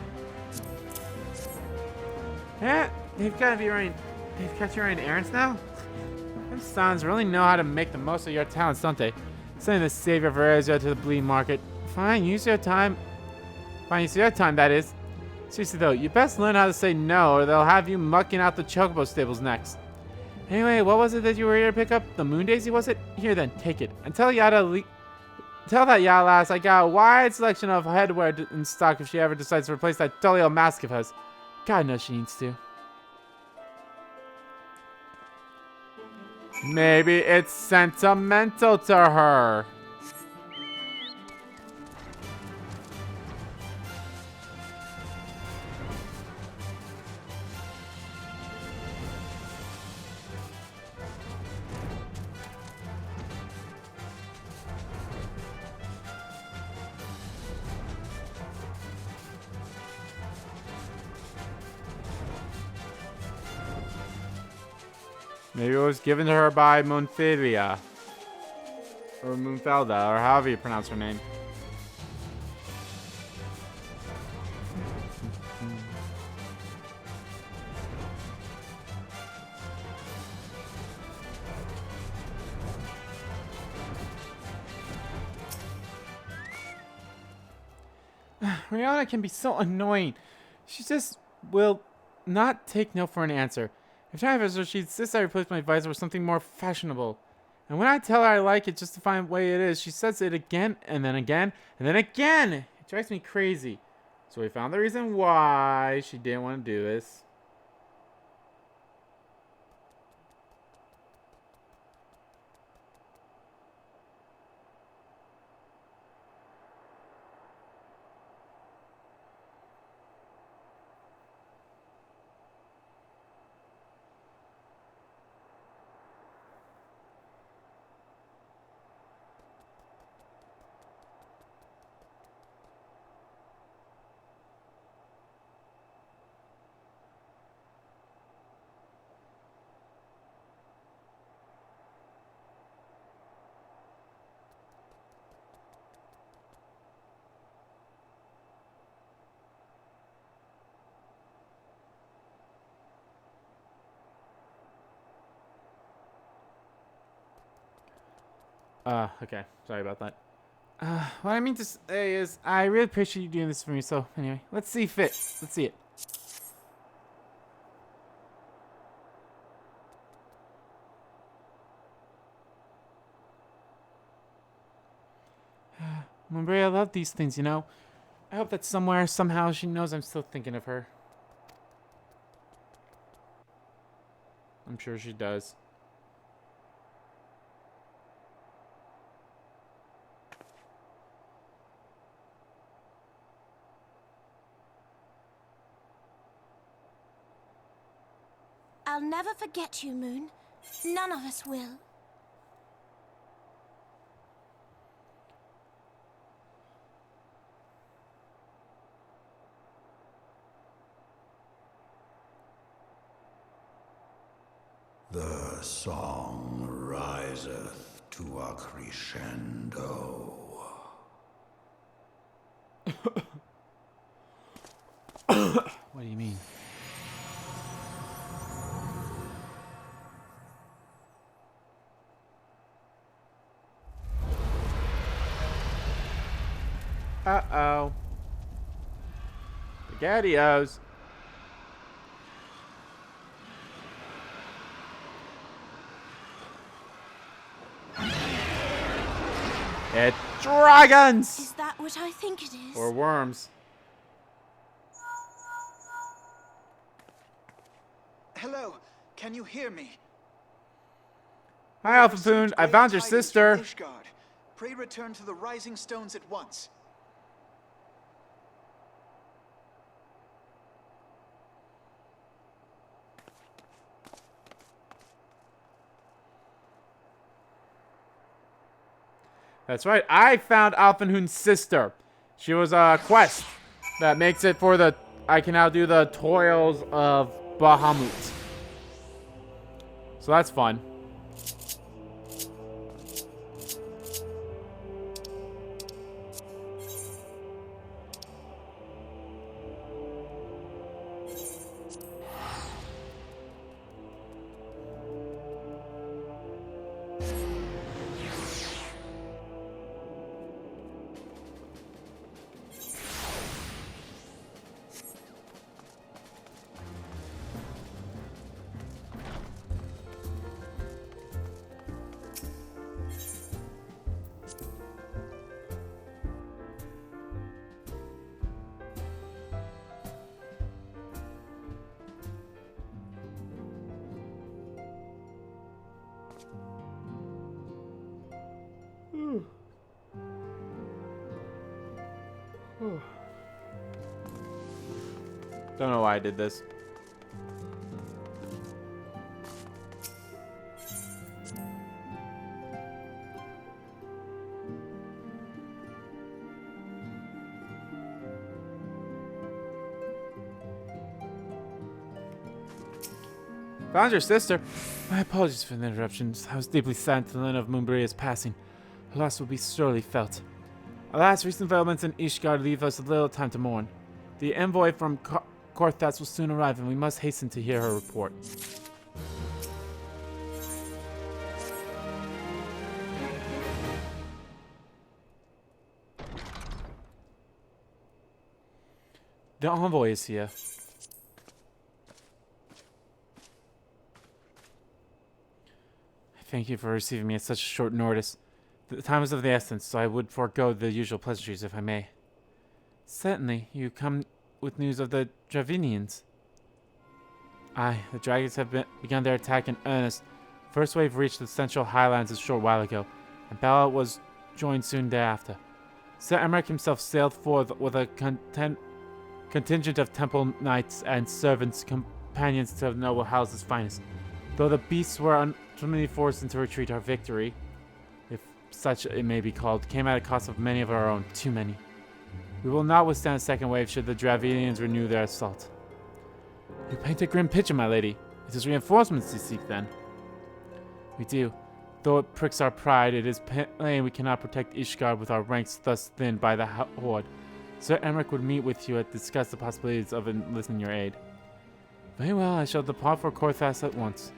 Yeah, they've got you running errands now? Those sons really know how to make the most of your talents, don't they? Sending the savior of Erezia to the bleed market. Fine, use your time. Fine, use your time, that is. Seriously though, you best learn how to say no, or they'll have you mucking out the chocobo stables next. Anyway, what was it that you were here to pick up? The moon daisy, was it? Here then, take it. And tell that Yada lass I got a wide selection of headwear in stock if she ever decides to replace that dolly old mask of hers. God knows she needs to. Maybe it's sentimental to her. Maybe it was given to her by Monfilia. Or Moonfelda, or however you pronounce her name. Rihanna can be so annoying. She just will not take no for an answer. Every time I visit her, she insists I replace my visor with something more fashionable. And when I tell her I like it just to find the way it is, she says it again, and then again, and then again. It drives me crazy. So we found the reason why she didn't want to do this. Okay. Sorry about that. What I mean to say is, I really appreciate you doing this for me, so anyway, let's see fit. Let's see it. Maria, I love these things, you know? I hope that somewhere, somehow, she knows I'm still thinking of her. I'm sure she does. I'll never forget you, Moon. None of us will. The song riseth to a crescendo. What do you mean? Uh-oh. SpaghettiOs. It's dragons! Is that what I think it is? Or worms. Hello, can you hear me? Hi, Alpha Poon. I found your sister. Ishgard. Pray return to the Rising Stones at once. That's right. I found Alphenhoon's sister. She was a quest that makes it for the... I can now do the Toils of Bahamut. So that's fun. Don't know why I did this. Found your sister. My apologies for the interruptions. I was deeply saddened to learn of Moonbria's passing. Her loss will be sorely felt. Alas, recent developments in Ishgard leave us little time to mourn. The envoy from Korthas will soon arrive, and we must hasten to hear her report. The envoy is here. Thank you for receiving me at such short notice. The time is of the essence, so I would forego the usual pleasantries if I may. Certainly, you come with news of the Dravinians. Aye, the dragons have begun their attack in earnest. First wave reached the central highlands a short while ago, and Bala was joined soon thereafter. Sir Emmerich himself sailed forth with a contingent of temple knights and servants, companions to the noble house's finest. Though the beasts were ultimately forced into retreat, our victory, if such it may be called, came at a cost of many of our own, too many. We will not withstand a second wave should the Dravinians renew their assault. You paint a grim picture, my lady. It is reinforcements you seek, then. We do. Though it pricks our pride, it is plain we cannot protect Ishgard with our ranks thus thinned by the horde. Sir Emmerich would meet with you and discuss the possibilities of enlisting your aid. Very well, I shall depart for Korthas at once.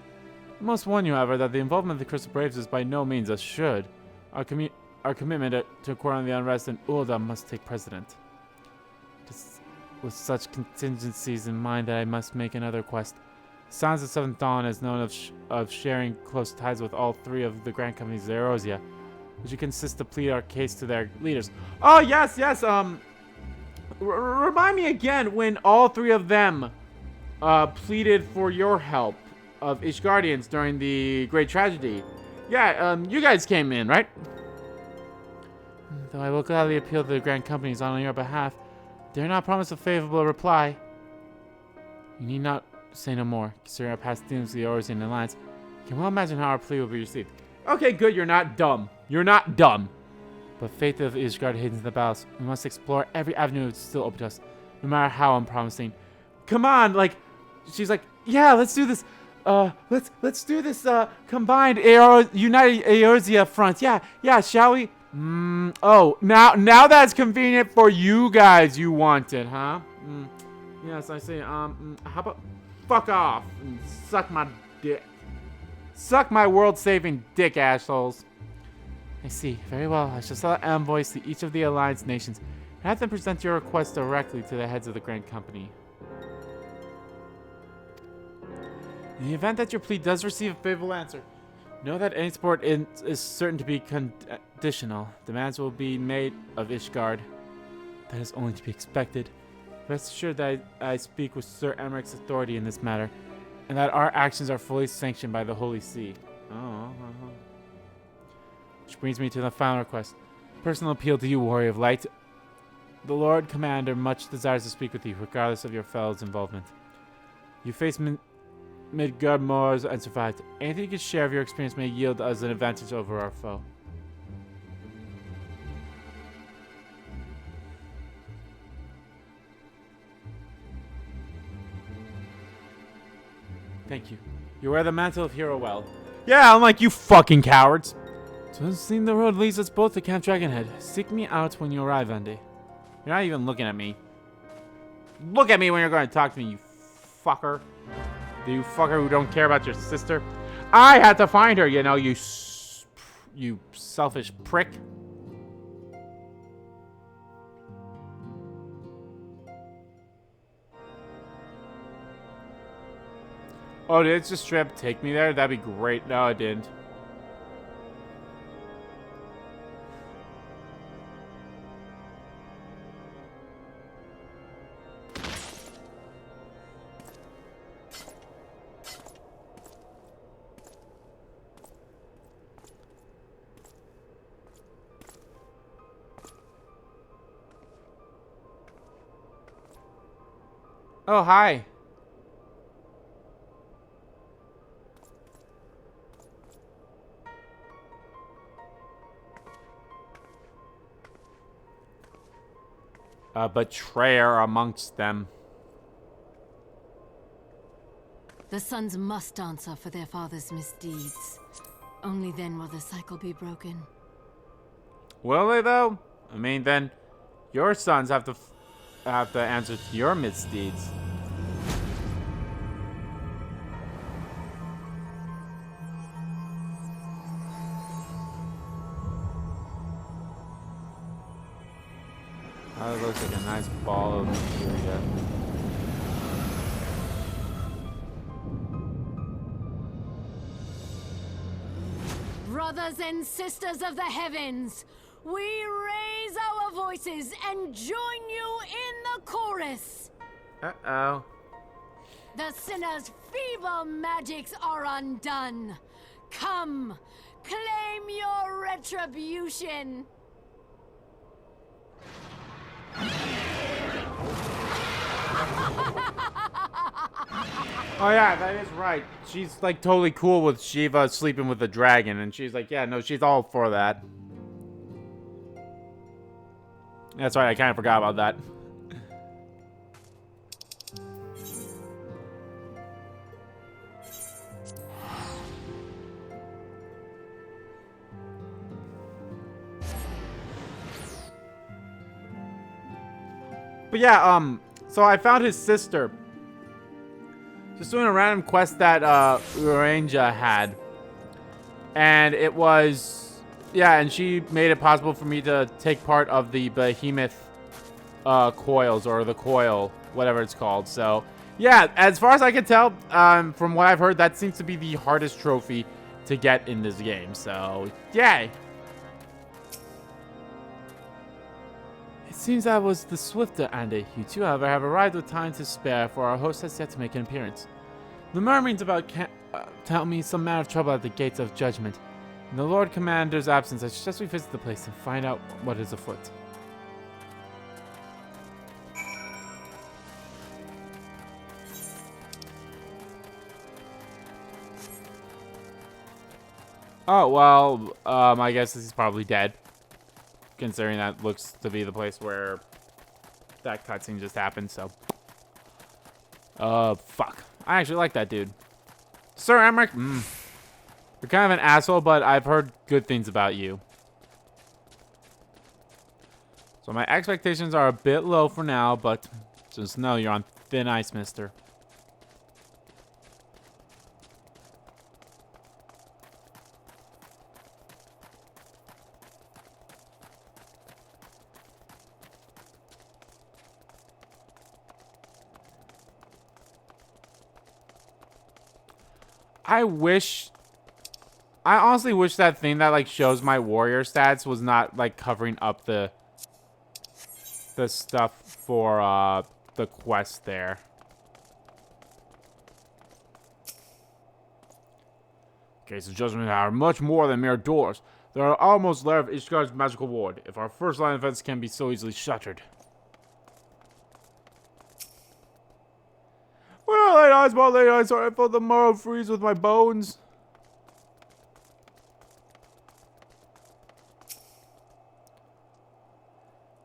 I must warn you, however, that the involvement of the Crystal Braves is by no means assured. Our commitment to quell the unrest in Ulda must take precedent. Just with such contingencies in mind that I must make another quest. Sons of Seventh Dawn is known of sharing close ties with all three of the Grand Companies of Eorzea. Would you consist to plead our case to their leaders? Oh, yes, yes, remind me again when all three of them pleaded for your help of Ishgardians during the Great Tragedy. Yeah, you guys came in, right? Though I will gladly appeal to the Grand Companies on your behalf, dare not promise a favorable reply. You need not say no more, considering our past dealings with the Eorzean Alliance. You can well imagine how our plea will be received. Okay, good, you're not dumb. You're not dumb. But fate of Ishgard hidden in the battles. We must explore every avenue that's still open to us, no matter how unpromising. Come on, like, she's like, yeah, let's do this. Let's do this combined United Eorzea front. Yeah, shall we? Oh, now that's convenient for you guys. You want it, huh? Yes, I see. How about fuck off and suck my dick? Suck my world-saving dick, assholes. I see. Very well. I shall send envoys to each of the Alliance nations and have them present your request directly to the heads of the Grand Company. In the event that your plea does receive a favorable answer, know that any support is certain to be conditional. Demands will be made of Ishgard. That is only to be expected. Rest assured that I speak with Sir Emeric's authority in this matter, and that our actions are fully sanctioned by the Holy See. Which brings me to the final request. Personal appeal to you, Warrior of Light. The Lord Commander much desires to speak with you, regardless of your fellow's involvement. You faced Midgard Moors and survived. Anything you can share of your experience may yield us an advantage over our foe. Thank you. You wear the mantle of hero well. Yeah, I'm like, you fucking cowards. So it seems the road leads us both to Camp Dragonhead. Seek me out when you arrive, Andy. You're not even looking at me. Look at me when you're going to talk to me, you fucker. You fucker who don't care about your sister. I had to find her, you know, you selfish prick. Oh, did it just straight up take me there? That'd be great. No, it didn't. Oh, hi. A betrayer amongst them. The sons must answer for their father's misdeeds. Only then will the cycle be broken. Will they, though? I mean, then your sons have to answer to your misdeeds. That looks like a nice ball of materia. Brothers and sisters of the heavens, we raise our voices and join you in the chorus. Uh-oh. The sinner's feeble magics are undone. Come, claim your retribution. Oh yeah, that is right. She's like totally cool with Shiva sleeping with the dragon, and she's like, yeah, no, she's all for that. That's right, I kind of forgot about that. But yeah, so I found his sister. Just doing a random quest that Uranja had. And it was yeah, and she made it possible for me to take part of the behemoth coils, or the coil, whatever it's called. So, yeah, as far as I can tell, from what I've heard, that seems to be the hardest trophy to get in this game. So, yay! It seems I was the swifter, Andy. You two, however, have arrived with time to spare, for our host has yet to make an appearance. The murmurings about tell me some man of trouble at the gates of judgment. In the Lord Commander's absence, I suggest we visit the place and find out what is afoot. Oh, well, I guess he's probably dead. Considering that looks to be the place where that cutscene just happened, so. Fuck. I actually like that dude. Sir Emmerich, you're kind of an asshole, but I've heard good things about you. So my expectations are a bit low for now, but just know you're on thin ice, mister. I honestly wish that thing that like shows my warrior stats was not like covering up the stuff for the quest there. Gates of Judgment are much more than mere doors. They are almost lair of Ishgar's magical ward, if our first line of defense can be so easily shattered. When I laid eyes upon late eyes, I felt the marrow freeze with my bones.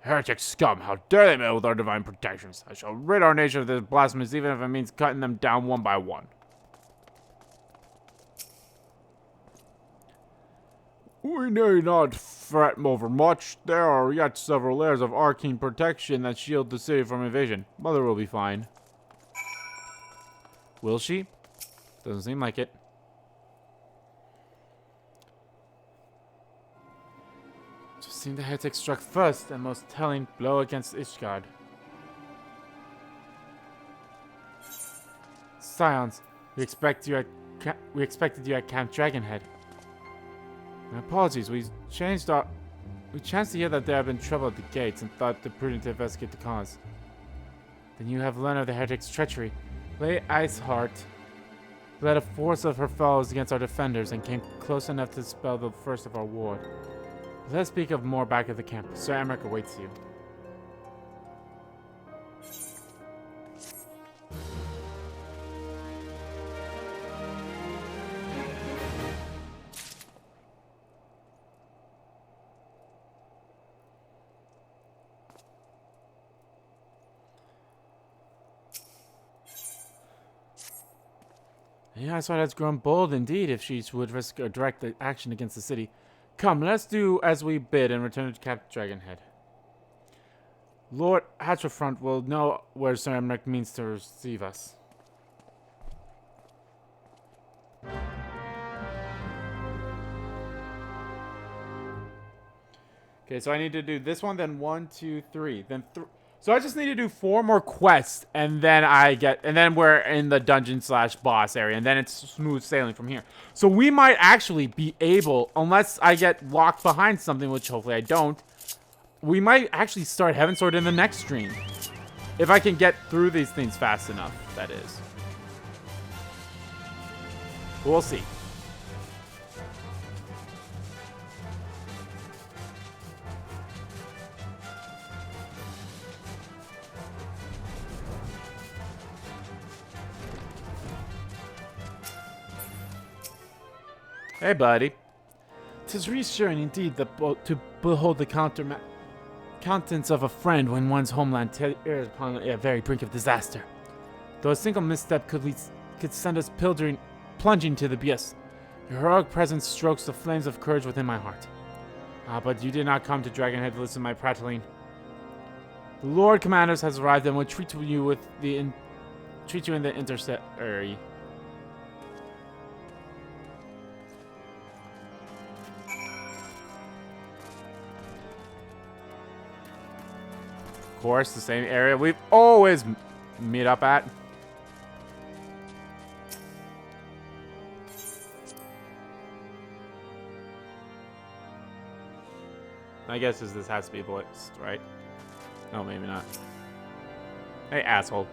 Heretic scum, how dare they meddle with our divine protections? I shall rid our nation of this blasphemous, even if it means cutting them down one by one. We need not fret over much. There are yet several layers of arcane protection that shield the city from invasion. Mother will be fine. Will she? Doesn't seem like it. Just seemed the heretic struck first, and most telling blow against Ishgard. Scions, we expected you at Camp Dragonhead. My apologies, we chanced to hear that there had been trouble at the gates and thought it prudent to investigate the cause. Then you have learned of the heretic's treachery. Lady Iceheart led a force of her fellows against our defenders and came close enough to dispel the first of our ward. But let's speak of more back at the camp. Sir Emmerich awaits you. The Iceheart has grown bold indeed if she would risk a direct action against the city. Come, let's do as we bid and return to Camp Dragonhead. Lord Hatchefront will know where Sir Emmerich means to receive us. Okay, so I need to do this one, then 1, 2, 3, then 3. So I just need to do 4 more quests, and then we're in the dungeon/boss area, and then it's smooth sailing from here. So we might actually be able, unless I get locked behind something, which hopefully I don't, we might actually start Heavensward in the next stream. If I can get through these things fast enough, that is. We'll see. Hey, buddy. 'Tis reassuring indeed to behold the countenance of a friend when one's homeland tears upon a very brink of disaster. Though a single misstep could send us plunging to the abyss, your heroic presence strokes the flames of courage within my heart. Ah, but you did not come to Dragonhead to listen to my prattling. The Lord Commanders has arrived and will treat you in the intercessory. Of course, the same area we've always meet up at. My guess is this has to be voiced, right? No, maybe not. Hey, asshole.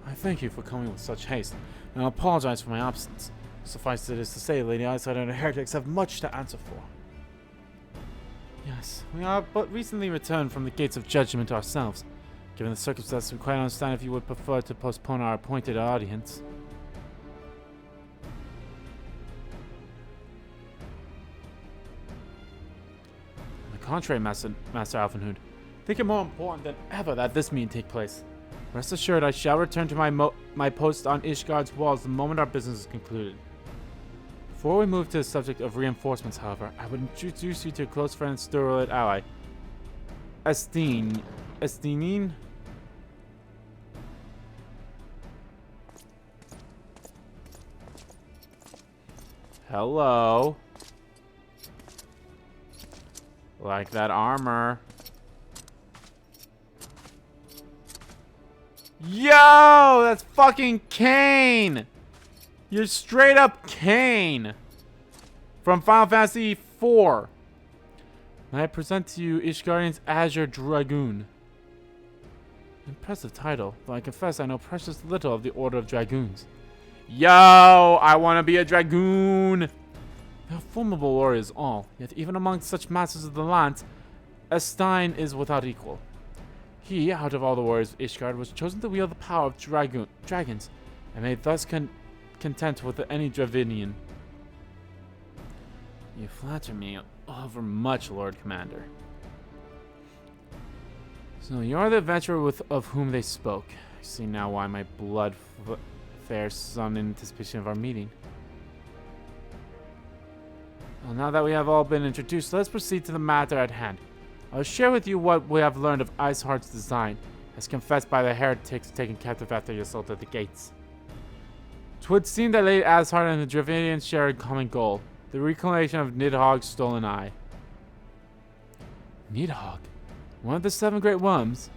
I thank you for coming with such haste, and I apologize for my absence. Suffice it is to say, Lady Eyesight and the heretics have much to answer for. Yes, we are but recently returned from the gates of judgment ourselves. Given the circumstances, we quite understand if you would prefer to postpone our appointed audience. On the contrary, Master Alfenhood, I think it more important than ever that this meeting take place. Rest assured, I shall return to my post on Ishgard's walls the moment our business is concluded. Before we move to the subject of reinforcements, however, I would introduce you to a close friend and sturdy ally, Estinine. Hello. Like that armor. Yo, that's fucking Kane. You're straight up Kane from Final Fantasy IV. I present to you Ishgardian's Azure Dragoon. Impressive title, though I confess I know precious little of the Order of Dragoons. Yo, I want to be a Dragoon. They're formidable warriors all, yet even among such masters of the lands, Estein is without equal. He, out of all the warriors of Ishgard, was chosen to wield the power of dragons, and may thus content with any Dravinian. You flatter me overmuch, Lord Commander. So you're the adventurer of whom they spoke. I see now why my blood fares sun in anticipation of our meeting. Well, now that we have all been introduced, let's proceed to the matter at hand. I'll share with you what we have learned of Iceheart's design, as confessed by the heretics taken captive after the assault at the gates. 'Twould seem that Lady Ashart and the Dravinians share a common goal, the reclamation of Nidhogg's stolen eye. Nidhogg? One of the 7 great worms?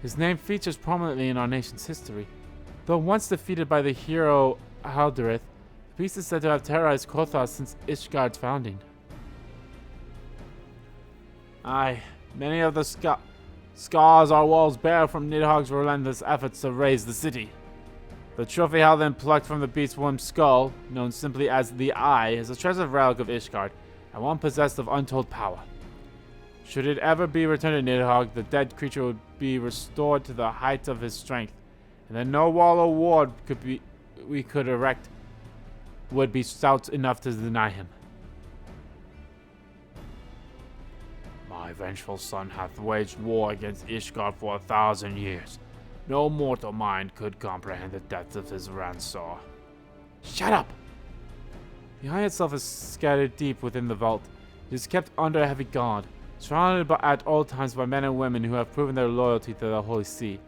His name features prominently in our nation's history. Though once defeated by the hero Halderith, the beast is said to have terrorized Kothos since Ishgard's founding. Aye, many of the scars our walls bear from Nidhogg's relentless efforts to raise the city. The trophy Halden plucked from the beast's worm's skull, known simply as the Eye, is a treasured relic of Ishgard, and one possessed of untold power. Should it ever be returned to Nidhogg, the dead creature would be restored to the height of his strength, and then no wall or ward we could erect would be stout enough to deny him. My vengeful son hath waged war against Ishgard for 1,000 years. No mortal mind could comprehend the depth of his ransaw. Shut up! The eye itself is scattered deep within the vault. It is kept under a heavy guard, surrounded at all times by men and women who have proven their loyalty to the Holy See.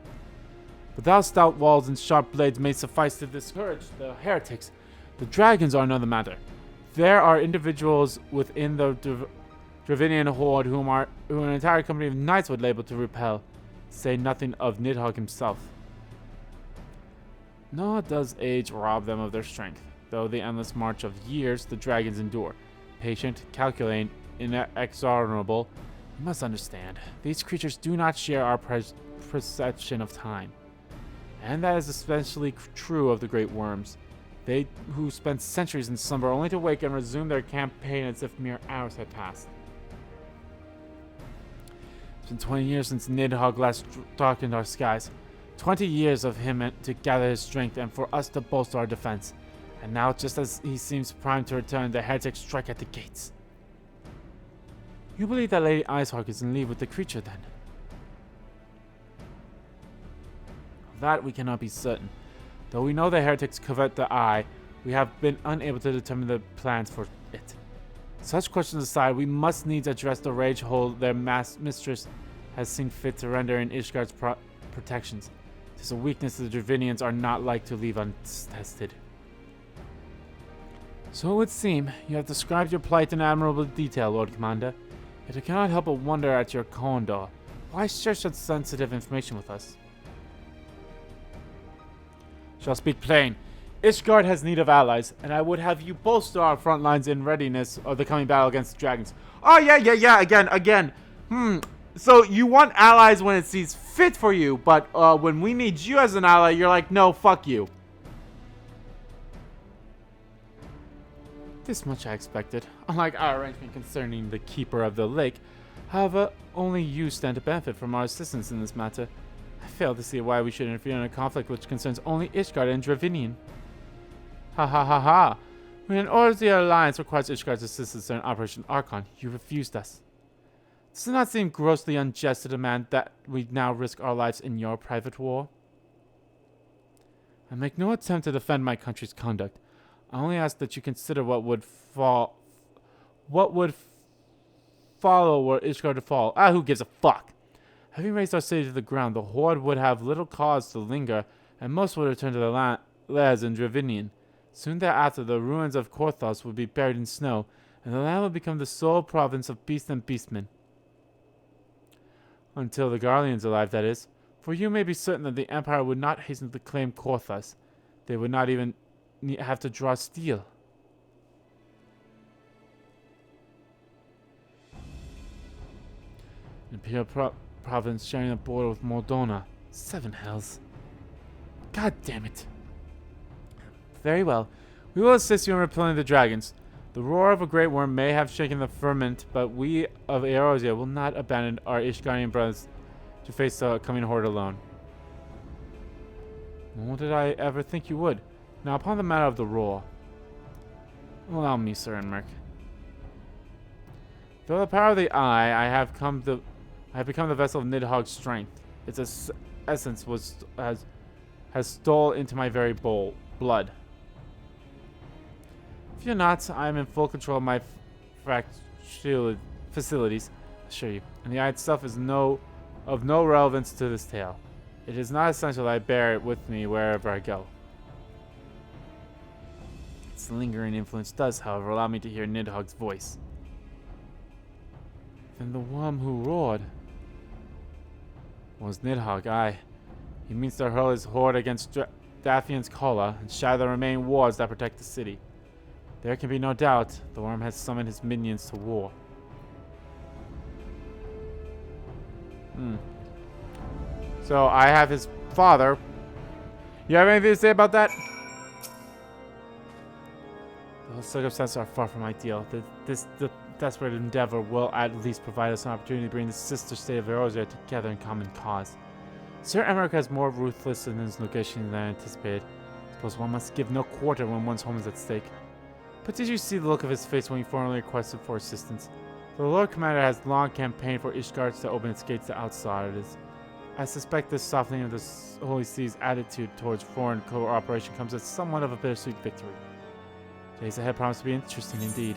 Without stout walls and sharp blades may suffice to discourage the heretics, the dragons are another matter. There are individuals within the Dravinian horde who an entire company of knights would label to repel, say nothing of Nidhogg himself. Nor does age rob them of their strength, though the endless march of years the dragons endure. Patient, calculating, inexorable. You must understand, these creatures do not share our perception of time. And that is especially true of the great worms. They who spend centuries in slumber only to wake and resume their campaign as if mere hours had passed. It's been 20 years since Nidhogg last darkened our skies. 20 years of him to gather his strength and for us to bolster our defense. And now, just as he seems primed to return, the heretics strike at the gates. You believe that Lady Icehawk is in league with the creature, then? Of that we cannot be certain. Though we know the heretics covet the eye, we have been unable to determine the plans for it. Such questions aside, we must needs address the rage hold their mistress has seen fit to render in Ishgard's protections. It is a weakness the Dravinians are not like to leave untested. So it would seem you have described your plight in admirable detail, Lord Commander. Yet I cannot help but wonder at your condor. Why share such sensitive information with us? Shall speak plain. Ishgard has need of allies, and I would have you bolster our front lines in readiness of the coming battle against the dragons. Oh, yeah, again. So you want allies when it sees fit for you, but when we need you as an ally, you're like, no, fuck you. This much I expected. Unlike our arrangement concerning the Keeper of the Lake, however, only you stand to benefit from our assistance in this matter. I fail to see why we should interfere in a conflict which concerns only Ishgard and Dravinian. Ha. When in order the alliance requires Ishgard's assistance in Operation Archon, you refused us. Does it not seem grossly unjust to demand that we now risk our lives in your private war? I make no attempt to defend my country's conduct. I only ask that you consider what would follow were Ishgard to fall. Who gives a fuck? Having razed our city to the ground, the Horde would have little cause to linger, and most would return to their lairs in Dravinian. Soon thereafter, the ruins of Korthos would be buried in snow, and the land would become the sole province of beast and beastmen. Until the Garleans arrived, that is. For you may be certain that the Empire would not hasten to claim Korthos. They would not even have to draw steel. An Imperial province sharing a border with Mordona. 7 hells. God damn it. Very well. We will assist you in repelling the dragons. The roar of a great worm may have shaken the firmament, but we of Eorzea will not abandon our Ishgardian brothers to face the coming horde alone. Nor did I ever think you would. Now, upon the matter of the roar, allow me, Sir Enmerk. Through the power of the eye, I have become the vessel of Nidhogg's strength. Its essence has stole into my very blood. Fear not, I am in full control of my facilities, I assure you, and the eye itself is of no relevance to this tale. It is not essential that I bear it with me wherever I go. Its lingering influence does, however, allow me to hear Nidhogg's voice. Then the worm who roared was Nidhogg, aye. He means to hurl his horde against Dathian's Kala and shatter the remaining wards that protect the city. There can be no doubt the worm has summoned his minions to war. So I have his father. You have anything to say about that? The circumstances are far from ideal. The desperate endeavor will at least provide us an opportunity to bring the sister state of Eorzea together in common cause. Sir Emmerich has more ruthless in his negotiating than I anticipated. I suppose one must give no quarter when one's home is at stake. But did you see the look of his face when he formally requested for assistance? The Lord Commander has long campaigned for Ishgard to open its gates to outsiders. I suspect this softening of the Holy Sea's attitude towards foreign cooperation comes as somewhat of a bittersweet victory. Days ahead promise to be interesting indeed.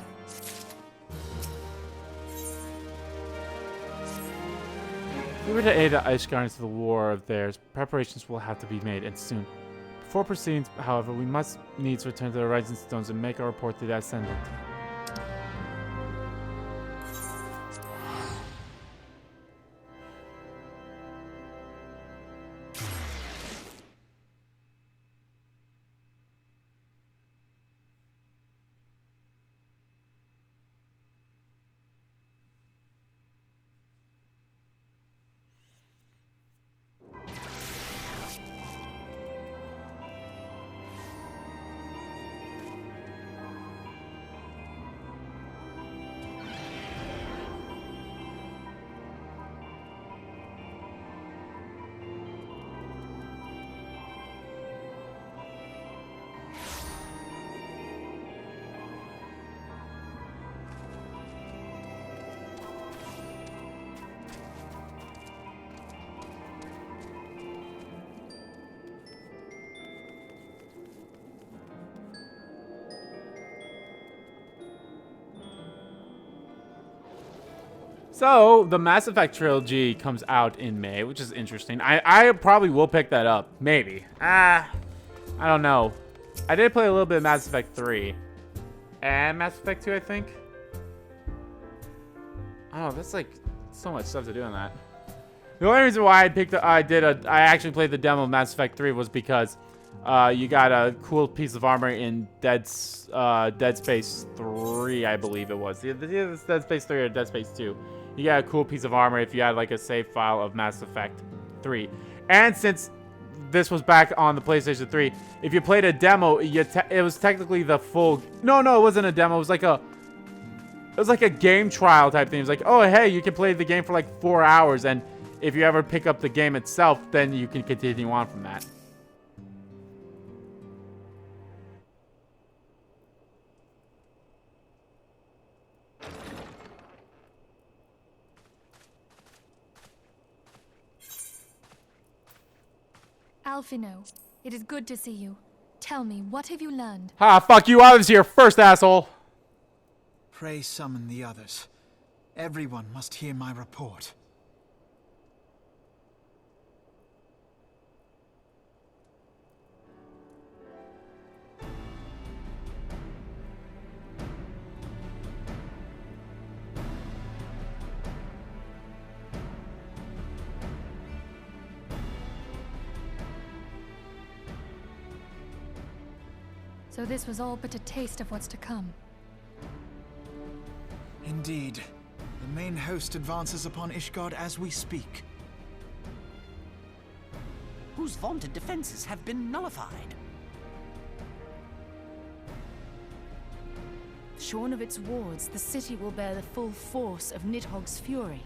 If we were to aid the Ishgardians to the war of theirs, preparations will have to be made, and soon. Before proceeding, however, we must needs return to the Rising Stones and make our report to the Ascendant. So, the Mass Effect trilogy comes out in May, which is interesting. I probably will pick that up. Maybe. I don't know. I did play a little bit of Mass Effect 3. and Mass Effect 2, I think. Oh, that's like so much stuff to do on that. The only reason why I actually played the demo of Mass Effect 3 was because you got a cool piece of armor in Dead Space 3, I believe it was. Either it's Dead Space 3 or Dead Space 2. You got a cool piece of armor if you had like a save file of Mass Effect 3. And since this was back on the PlayStation 3, if you played a demo, it was technically the full... No, it wasn't a demo. It was like a game trial type thing. It was like, oh, hey, you can play the game for like 4 hours, and if you ever pick up the game itself, then you can continue on from that. Alphino, it is good to see you. Tell me, what have you learned? Ha, fuck you. I was here first, asshole. Pray summon the others. Everyone must hear my report. So this was all but a taste of what's to come. Indeed. The main host advances upon Ishgard as we speak. Whose vaunted defenses have been nullified. Shorn of its wards, the city will bear the full force of Nidhogg's fury.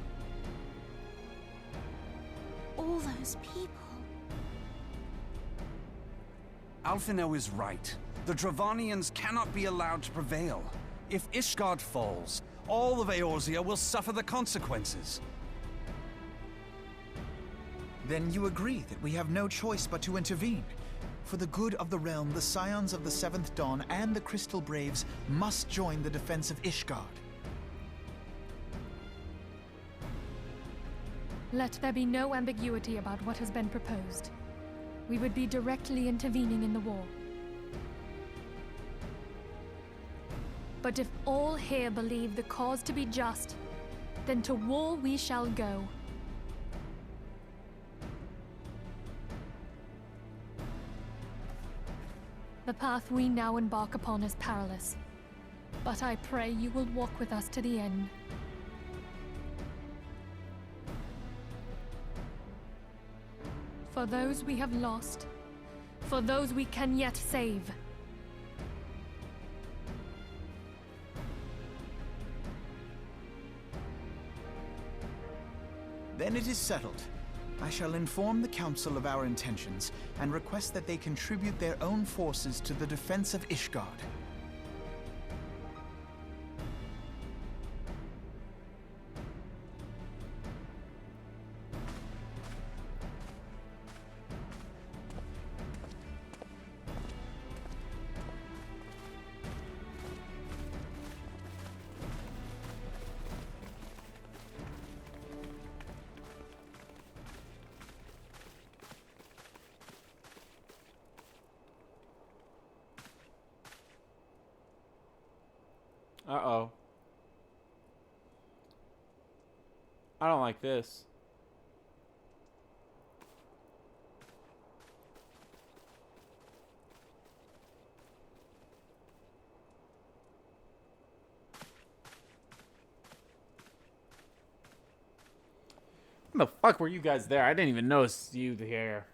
All those people. Alphino is right. The Dravanians cannot be allowed to prevail. If Ishgard falls, all of Eorzea will suffer the consequences. Then you agree that we have no choice but to intervene. For the good of the realm, the Scions of the Seventh Dawn and the Crystal Braves must join the defense of Ishgard. Let there be no ambiguity about what has been proposed. We would be directly intervening in the war. But if all here believe the cause to be just, then to war we shall go. The path we now embark upon is perilous, but I pray you will walk with us to the end. For those we have lost, for those we can yet save. Then it is settled. I shall inform the Council of our intentions and request that they contribute their own forces to the defense of Ishgard. Uh-oh. I don't like this. When the fuck were you guys there? I didn't even notice you here.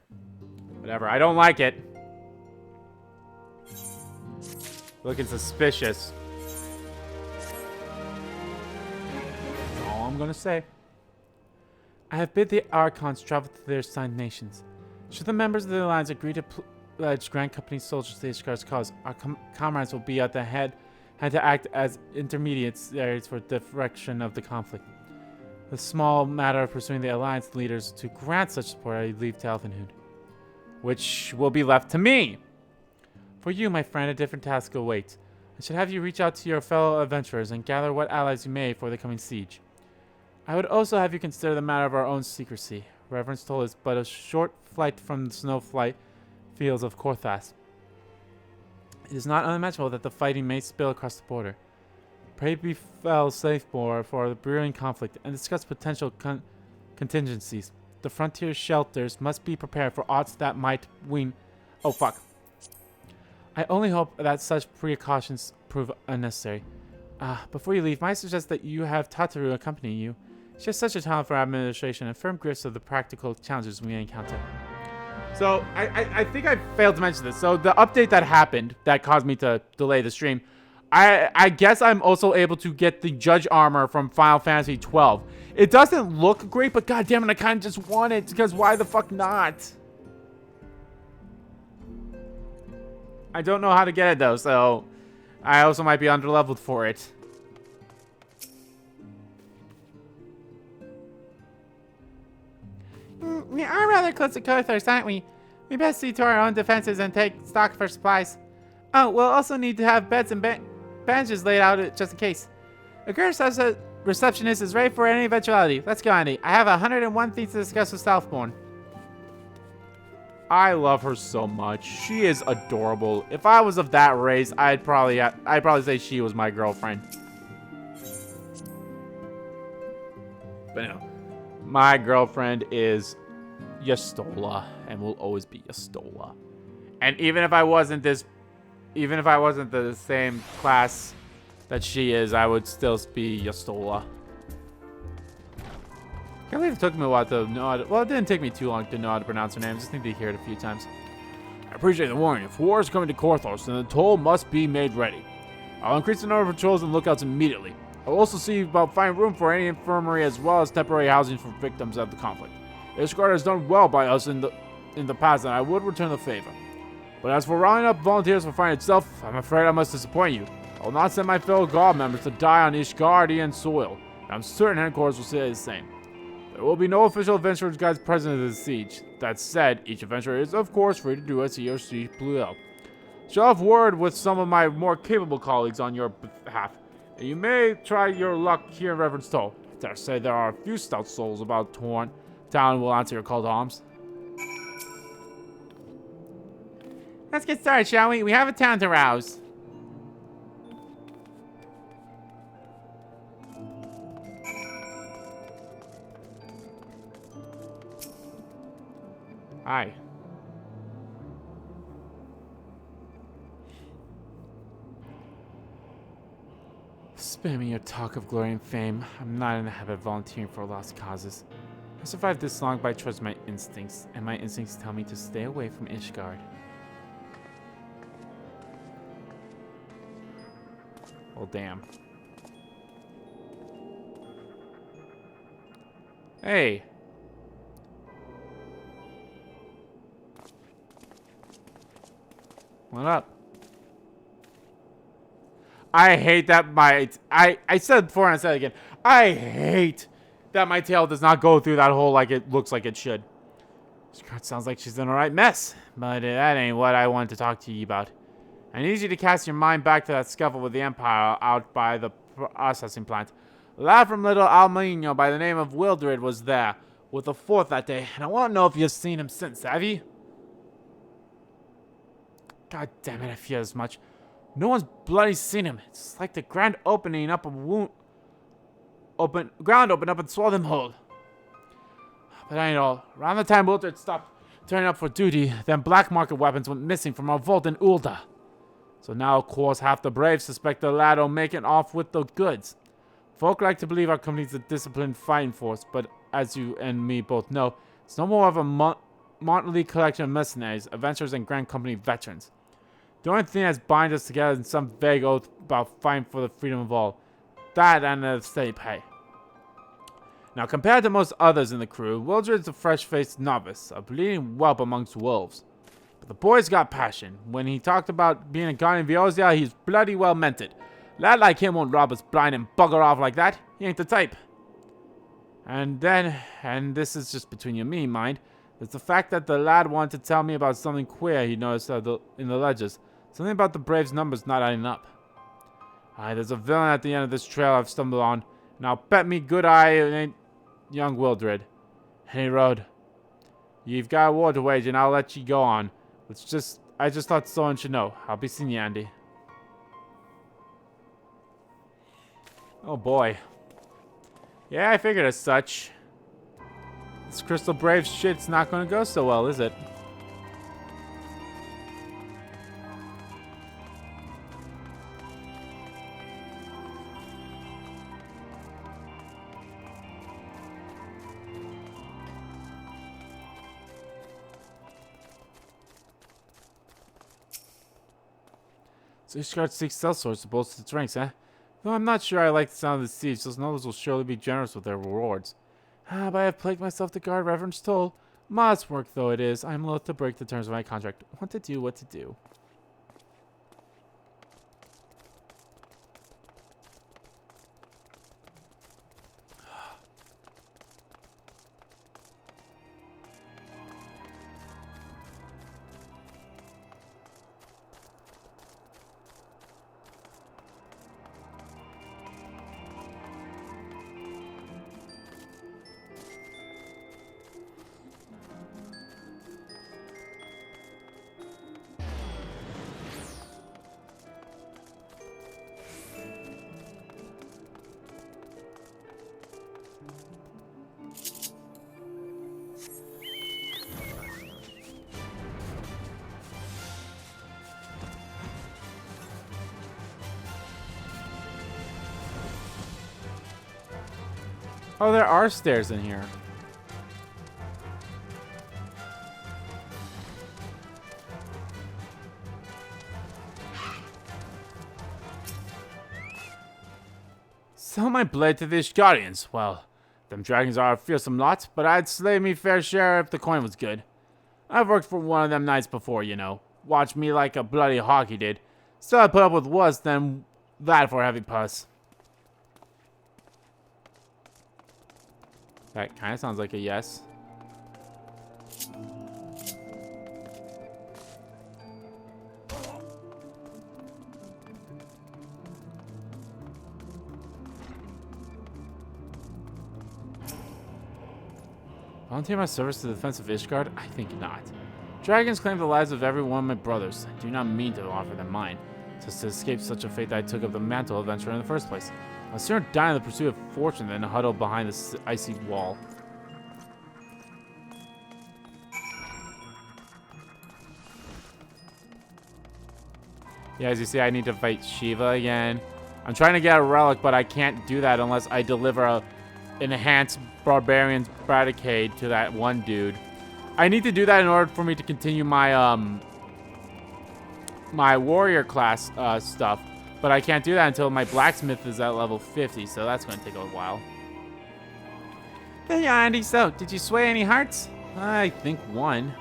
Whatever, I don't like it. Looking suspicious. I'm gonna say. I have bid the Archons travel to their assigned nations. Should the members of the Alliance agree to pledge Grand Company's soldiers to Ishgard's cause, our comrades will be at the head to act as intermediaries for the direction of the conflict. The small matter of pursuing the Alliance leaders to grant such support I leave to Elfinhood, which will be left to me. For you, my friend, a different task awaits. I should have you reach out to your fellow adventurers and gather what allies you may for the coming siege. I would also have you consider the matter of our own secrecy. Reverence told us but a short flight from the snow flight fields of Korthas. It is not unimaginable that the fighting may spill across the border. Pray befell Safebor for the brewing conflict and discuss potential contingencies. The frontier shelters must be prepared for odds that might win. Oh, fuck. I only hope that such precautions prove unnecessary. Before you leave, might I suggest that you have Tataru accompany you? She has such a talent for administration and firm grasp of the practical challenges we may encounter. So, I think I failed to mention this. So, the update that happened that caused me to delay the stream, I guess I'm also able to get the Judge armor from Final Fantasy XII. It doesn't look great, but goddammit, I kind of just want it, because why the fuck not? I don't know how to get it, though, so I also might be underleveled for it. We are rather close to Kothos, aren't we? We best see to our own defenses and take stock for supplies. Oh, we'll also need to have beds and bandages laid out just in case. A girl says a receptionist is ready for any eventuality. Let's go, Andy. I have 101 things to discuss with Southbourne. I love her so much. She is adorable. If I was of that race, I'd probably say she was my girlfriend. But no, my girlfriend is Yastola and will always be Yastola. And even if I wasn't the same class that she is, I would still be Yastola. I can't believe it took me a while to know how to, well, it didn't take me too long to know how to pronounce her name. I just need to hear it a few times. I appreciate the warning. If war is coming to Korthos, then the toll must be made ready. I'll increase the number of patrols and lookouts immediately. I'll also see about finding room for any infirmary as well as temporary housing for victims of the conflict. Ishgard has done well by us in the past, and I would return the favor. But as for rounding up volunteers for fighting itself, I'm afraid I must disappoint you. I will not send my fellow guard members to die on Ishgardian soil, and I'm certain headquarters will say the same. There will be no official adventurers guides present at the siege. That said, each adventurer is, of course, free to do as he or she pleases. Shall have word with some of my more capable colleagues on your behalf. And you may try your luck here in Reverend's Toll. I dare say there are a few stout souls about town who will answer your call to arms. Let's get started, shall we? We have a town to rouse. Hi. Spare me your talk of glory and fame. I'm not in the habit of volunteering for lost causes. I survived this long by trust my instincts, and my instincts tell me to stay away from Ishgard. Well, damn. Hey. What up? I hate that I said before and I said it again. I hate that my tail does not go through that hole like it looks like it should. Skirt sounds like she's in a right mess, but that ain't what I wanted to talk to you about. I need you to cast your mind back to that scuffle with the Empire out by the processing plant. A lad from Little Almino by the name of Wildred was there with the Fourth that day, and I want to know if you've seen him since, have you? God damn it, I fear as much. No one's bloody seen him. It's like the grand opening up of ground opened up and swallowed him whole. But I ain't all. Around the time Wildred stopped turning up for duty, then black market weapons went missing from our vault in Ulda. So now, of course, half the brave suspect the lad'll making off with the goods. Folk like to believe our company's a disciplined fighting force, but as you and me both know, it's no more of a motley collection of mercenaries, adventurers, and Grand Company veterans. The only thing that's bind us together is some vague oath about fighting for the freedom of all. That and a steady pay. Now, compared to most others in the crew, Wildred's a fresh-faced novice, a bleeding whelp amongst wolves. But the boy's got passion. When he talked about being a guardian of Eorzea, he's bloody well meant it. Lad like him won't rob us blind and bugger off like that. He ain't the type. And then, and this is just between you and me, mind, there's the fact that the lad wanted to tell me about something queer he noticed in the ledgers. Something about the Braves' numbers not adding up. Aye, there's a villain at the end of this trail I've stumbled on, and I'll bet me good eye it ain't young Wildred. And he wrote, "You've got a war to wage, and I'll let you go on. It's just I just thought someone should know. I'll be seeing you, Andy. Oh boy. Yeah, I figured as such. This Crystal Brave shit's not gonna go so well, is it? So Ishgard seeks sellswords to bolster its ranks, eh? Though I'm not sure I like the sound of the siege, those nobles will surely be generous with their rewards. But I have plagued myself to guard Reverend's toll. Modest work though it is, I am loath to break the terms of my contract. What to do, what to do. Oh, there are stairs in here. Sell my blade to these guardians. Well, them dragons are a fearsome lot, but I'd slay me fair share if the coin was good. I've worked for one of them knights before, you know. Watch me like a bloody hawk he did. Still I'd put up with worse than that for a heavy purse. That kind of sounds like a yes. Volunteer my service to the defense of Ishgard? I think not. Dragons claim the lives of every one of my brothers. I do not mean to offer them mine. Just to escape such a fate that I took up the mantle adventure in the first place. I'll sooner die in the pursuit of fortune than huddle behind this icy wall. Yeah, as you see, I need to fight Shiva again. I'm trying to get a relic, but I can't do that unless I deliver a enhanced Barbarian's Barricade to that one dude. I need to do that in order for me to continue my my warrior class stuff. But I can't do that until my blacksmith is at level 50, so that's going to take a while. Hey, Andy, so, did you sway any hearts? I think one.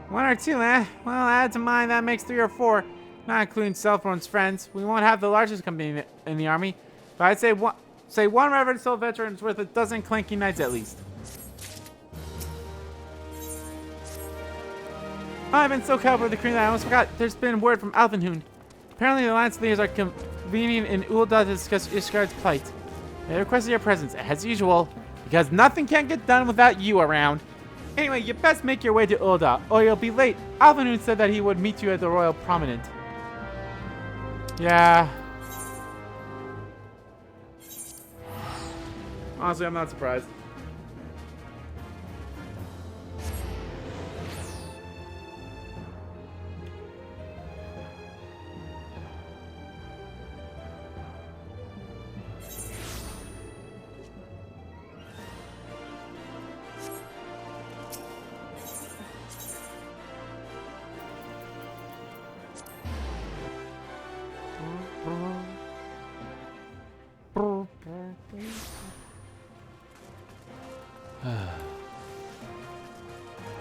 One or two, eh? Well, add to mine, that makes 3 or 4. Not including Selfborn's friends. We won't have the largest company in the army, but I'd say one Reverend Soul veteran's worth a dozen clanky knights at least. Oh, I've been so cowed with the cream that I almost forgot. There's been word from Alvenhoon. Apparently, the alliance leaders are convening in Ul'dah to discuss Ishgard's plight. They requested your presence, as usual, because nothing can get done without you around. Anyway, you best make your way to Ul'dah, or you'll be late. Alvenhoon said that he would meet you at the Royal Promenade. Yeah. Honestly, I'm not surprised.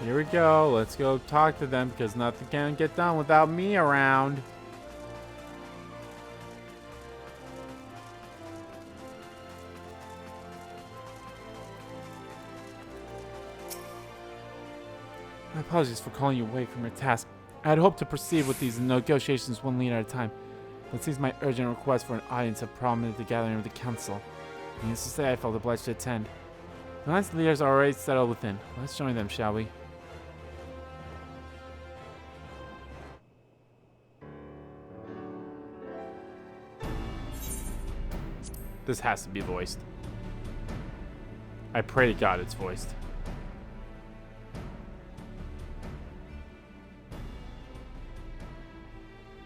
Here we go. Let's go talk to them because nothing can get done without me around. My apologies for calling you away from your task. I had hoped to proceed with these negotiations one lead at a time. But since my urgent request for an audience have prompted the gathering of the council, needless to say, I felt obliged to attend. The alliance leaders are already settled within. Let's join them, shall we? This has to be voiced. I pray to God it's voiced.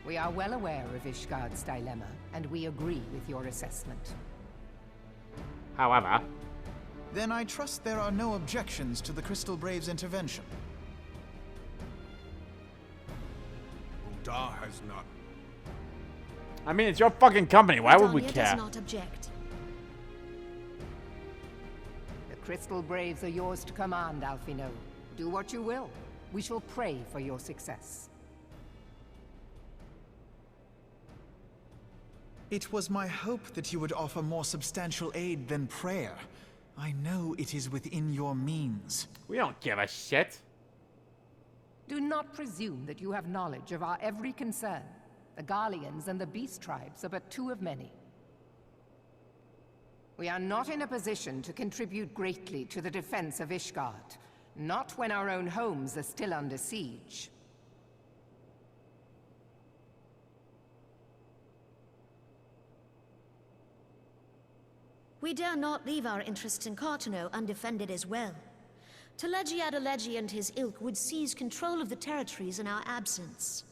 We are well aware of Ishgard's dilemma, and we agree with your assessment. However... Then I trust there are no objections to the Crystal Braves' intervention. Ul'dah has not. I mean, it's your fucking company. Why would we Ul'dah care? does not object. The Crystal Braves are yours to command, Alphino. Do what you will. We shall pray for your success. It was my hope that you would offer more substantial aid than prayer. I know it is within your means. We don't give a shit. Do not presume that you have knowledge of our every concern. The Garleans and the Beast Tribes are but two of many. We are not in a position to contribute greatly to the defense of Ishgard. Not when our own homes are still under siege. We dare not leave our interests in Cartano undefended as well. Telegi Adalegi and his ilk would seize control of the territories in our absence.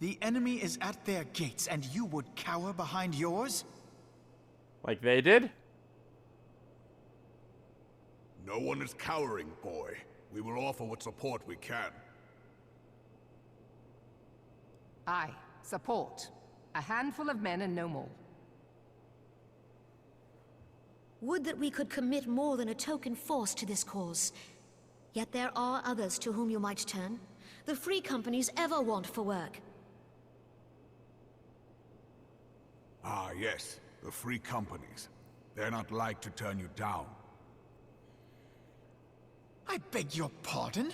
The enemy is at their gates, and you would cower behind yours? Like they did? No one is cowering, boy. We will offer what support we can. Aye, support. A handful of men and no more. Would that we could commit more than a token force to this cause. Yet there are others to whom you might turn. The free companies ever want for work. Ah, yes. The free companies. They're not like to turn you down. I beg your pardon?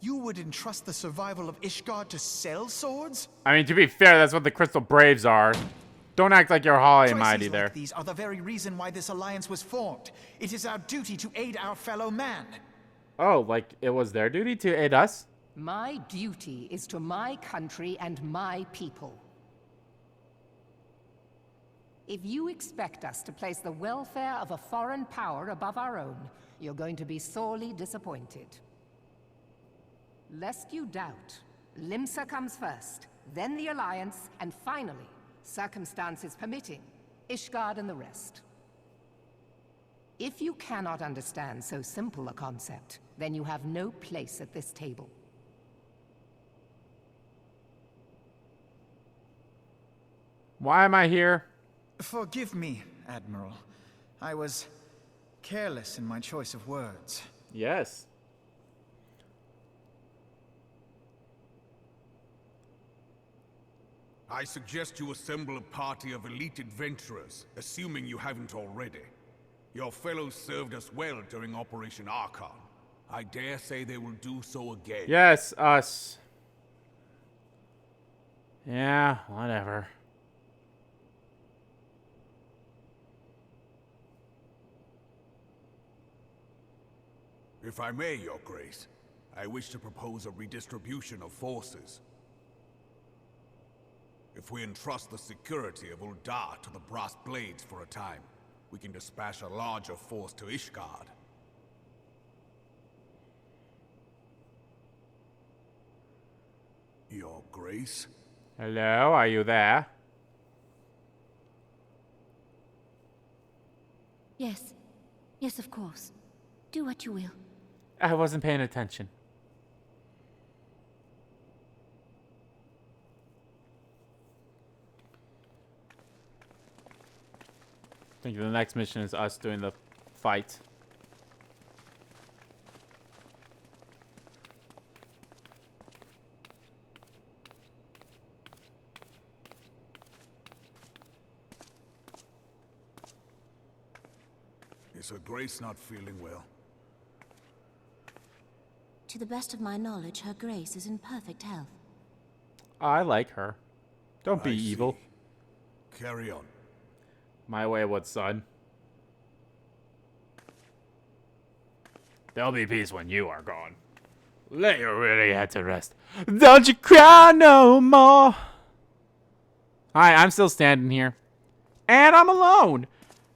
You would entrust the survival of Ishgard to sell swords? I mean, to be fair, that's what the Crystal Braves are. Don't act like you're high and mighty there. Like these are the very reason why this alliance was formed. It is our duty to aid our fellow man. Oh, like it was their duty to aid us? My duty is to my country and my people. If you expect us to place the welfare of a foreign power above our own, you're going to be sorely disappointed. Lest you doubt, Limsa comes first, then the Alliance, and finally, circumstances permitting, Ishgard and the rest. If you cannot understand so simple a concept, then you have no place at this table. Why am I here? Forgive me, Admiral. I was careless in my choice of words. Yes. I suggest you assemble a party of elite adventurers, assuming you haven't already. Your fellows served us well during Operation Archon. I dare say they will do so again. Yes, us. Yeah, whatever. If I may, Your Grace, I wish to propose a redistribution of forces. If we entrust the security of Ul'dah to the Brass Blades for a time, we can dispatch a larger force to Ishgard. Your Grace? Hello, are you there? Yes. Yes, of course. Do what you will. I wasn't paying attention. I think the next mission is us doing the fight. Is Her Grace not feeling well? To the best of my knowledge, Her Grace is in perfect health. I like her. Don't be I see. evil. Carry on. My wayward son. There'll be peace when you are gone. Lay your really head to rest. Don't you cry no more. Hi, I'm still standing here. And I'm alone.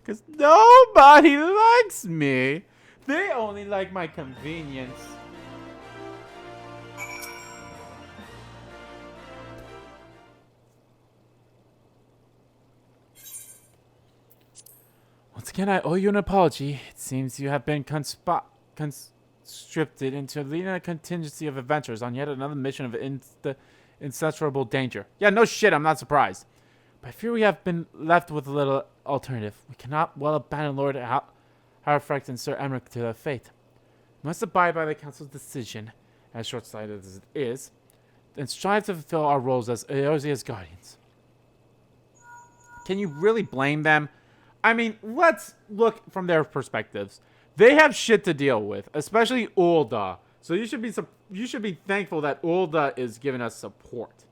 Because nobody likes me. They only like my convenience. Once again, I owe you an apology. It seems you have been conscripted into leading a contingency of adventurers on yet another mission of insuperable danger. Yeah, no shit, I'm not surprised. But I fear we have been left with little alternative. We cannot well abandon Lord Harfrecht and Sir Emmerich to their fate. We must abide by the council's decision, as short-sighted as it is, and strive to fulfill our roles as Eorzea's guardians. Can you really blame them? I mean, let's look from their perspectives. They have shit to deal with, especially Ulda. So you should be thankful that Ulda is giving us support.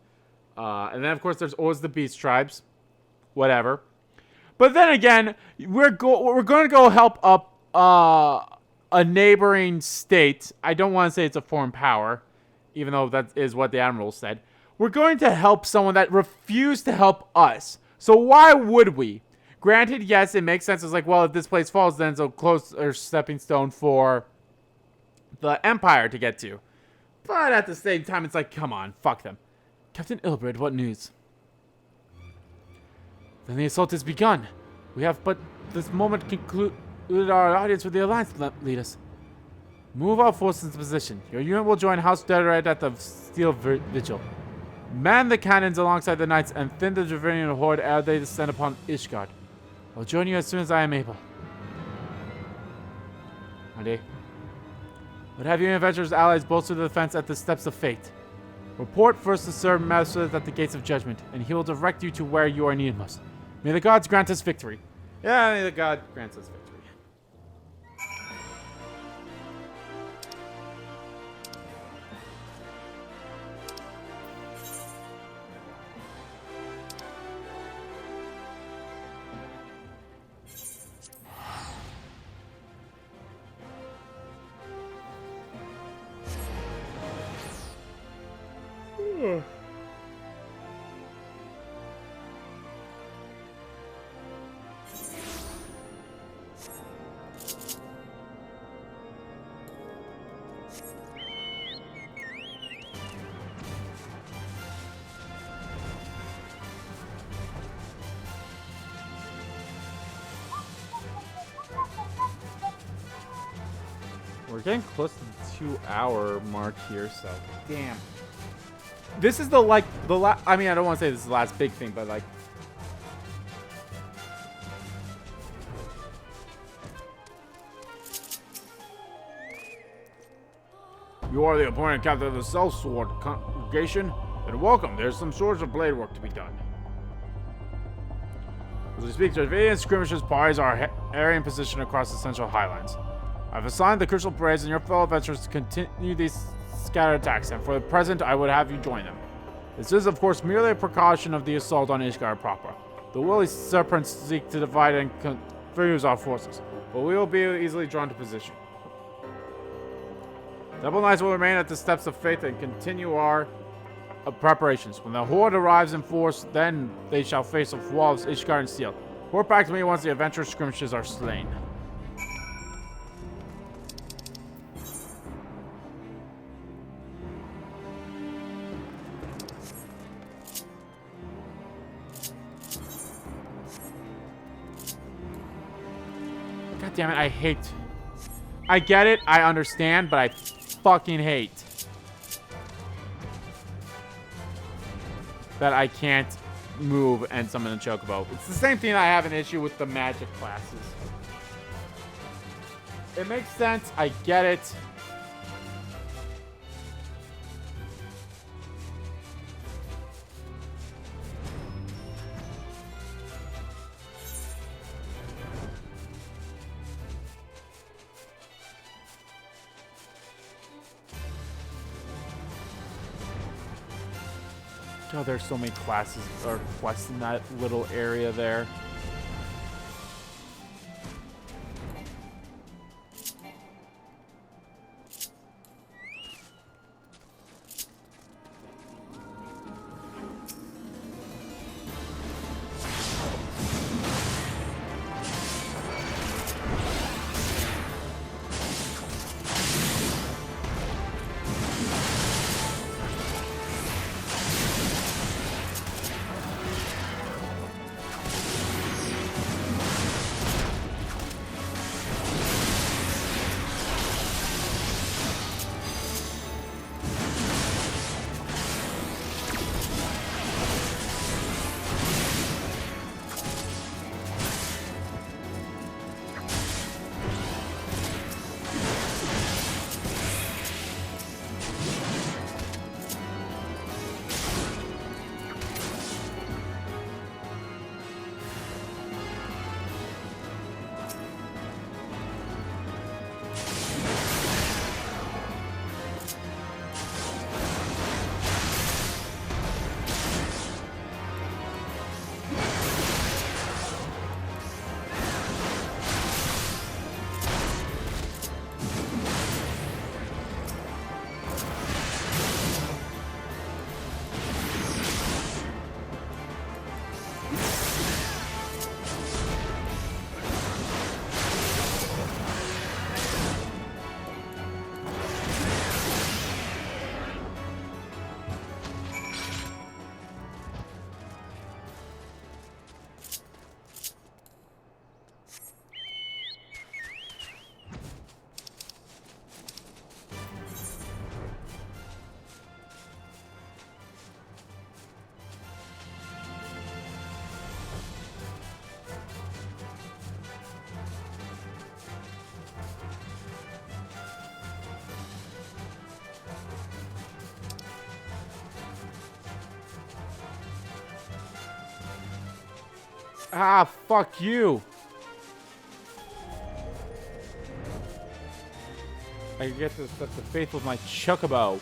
And then of course there's always the Beast tribes, whatever. But then again, we're going to go help up a neighboring state. I don't want to say it's a foreign power, even though that is what the admiral said. We're going to help someone that refused to help us. So why would we? Granted, yes, it makes sense. It's like, well, if this place falls, then it's a closer stepping stone for the Empire to get to. But at the same time, it's like, come on, fuck them. Captain Ilbred, what news? Then the assault has begun. We have but this moment concluded our audience with the Alliance leaders. Move our forces into position. Your unit will join House Dedoret at the Steel Vigil. Man the cannons alongside the knights and thin the Dravernian horde ere they descend upon Ishgard. I'll join you as soon as I am able. Ready? Would have your adventurers' allies bolster the defense at the steps of fate. Report first to Sir Master at the gates of judgment, and he will direct you to where you are needed most. May the gods grant us victory. Yeah, may the god grant us victory. We're getting close to the 2-hour mark here, so damn. This is the last. I mean, I don't want to say this is the last big thing, but like, you are the appointed captain of the Sellsword congregation. Then welcome. There's some sorts of blade work to be done. As we speak, Dravidian skirmishers parties are airing position across the Central Highlands. I've assigned the Crystal Parades and your fellow adventurers to continue these scattered attacks, and for the present, I would have you join them. This is, of course, merely a precaution of the assault on Ishgard proper. The woolly serpents seek to divide and confuse our forces, but we will be easily drawn to position. Double Knights will remain at the steps of faith and continue our preparations. When the horde arrives in force, then they shall face a wall of Ishgard and steel. Report back to me once the adventurous skirmishes are slain. God damn it, I hate. I get it, I understand, but I fucking hate that I can't move and summon a chocobo. It's the same thing I have an issue with the magic classes. It makes sense, I get it. God, there's so many classes or quests in that little area there. Ah, fuck you. I get to set the faith with my chocobo.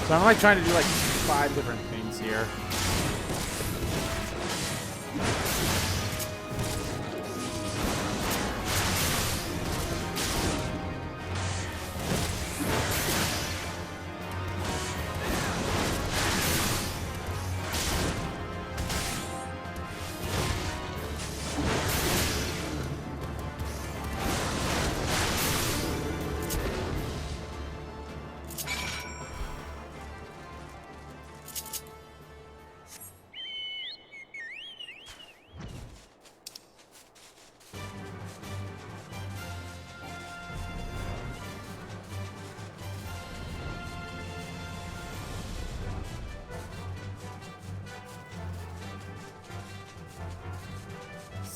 So I'm like trying to do like 5 different things here.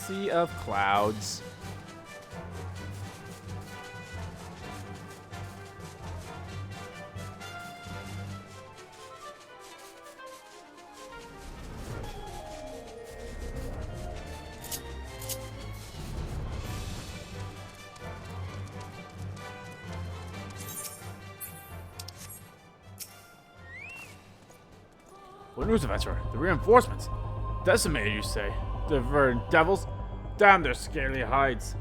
Sea of clouds. What news, adventurer? The reinforcements. Decimated, you say? The verdant devils? Damn their scaly hides.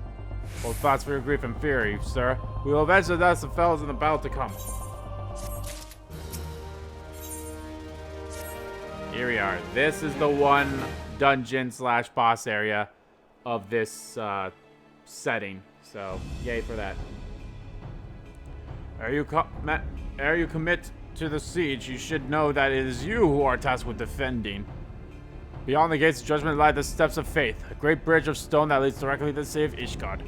Hold fast for your grief and fury, sir. We will avenge the deaths of fellows in the battle to come. Here we are. This is the one dungeon / boss area of this setting. So, yay for that. Ere you commit to the siege, you should know that it is you who are tasked with defending. Beyond the gates of judgment lie the steps of faith, a great bridge of stone that leads directly to the city of Ishgard.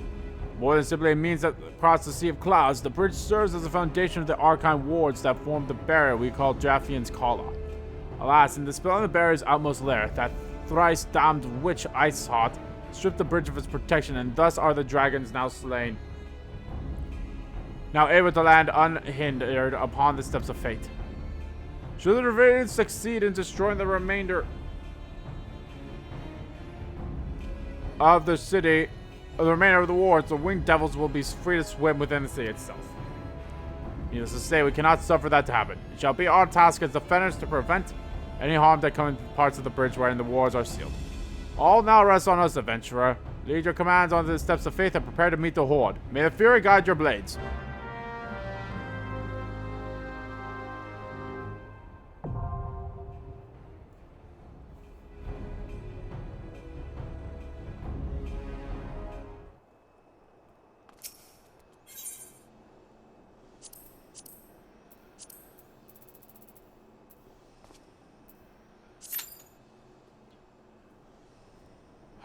More than simply a means that across the sea of clouds, the bridge serves as the foundation of the arcane wards that form the barrier we call Jaffian's Kala. Alas, in dispelling the barrier's outmost lair, that thrice damned witch Ice Hot stripped the bridge of its protection, and thus are the dragons now slain. Now able to land unhindered upon the steps of fate. Should the Dravidians succeed in destroying the remainder of the city, the remainder of the wards, the winged devils will be free to swim within the city itself. Needless to say, we cannot suffer that to happen. It shall be our task as defenders to prevent any harm that comes to parts of the bridge wherein the wards are sealed. All now rests on us, adventurer. Lead your commands onto the steps of faith and prepare to meet the horde. May the fury guide your blades.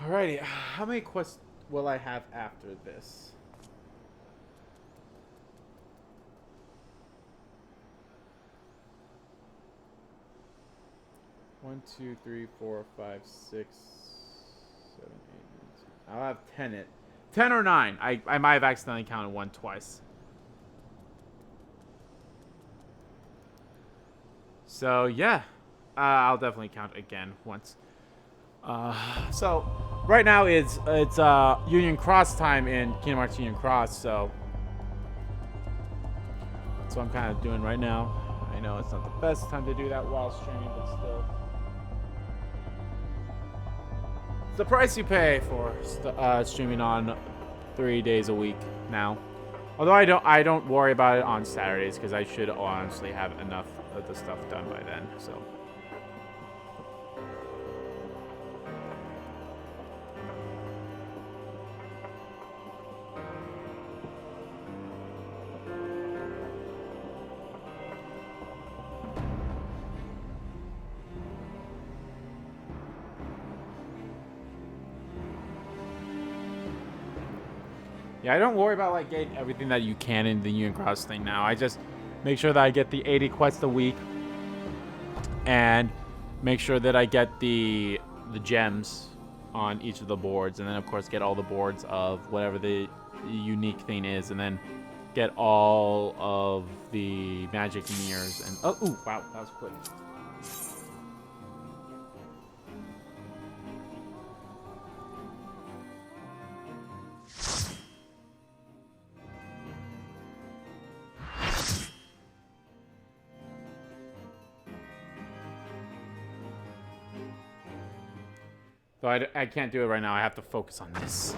Alrighty, how many quests will I have after this? One, 2, 3, 4, 5, 6, 7, 8, 9, 10. I'll have 10 10 or 9. I might have accidentally counted one twice. So yeah, I'll definitely count again once. So right now it's Union Cross time in Kingdom Hearts Union Cross, so that's what I'm kind of doing right now. I know it's not the best time to do that while streaming, but still. It's the price you pay for streaming on 3 days a week now. Although I don't worry about it on Saturdays because I should honestly have enough of the stuff done by then. So. Yeah, I don't worry about like getting everything that you can in the Union Cross thing now. I just make sure that I get the 80 quests a week and make sure that I get the gems on each of the boards, and then of course get all the boards of whatever the unique thing is, and then get all of the magic mirrors and ooh, wow, that was quick. So I can't do it right now. I have to focus on this.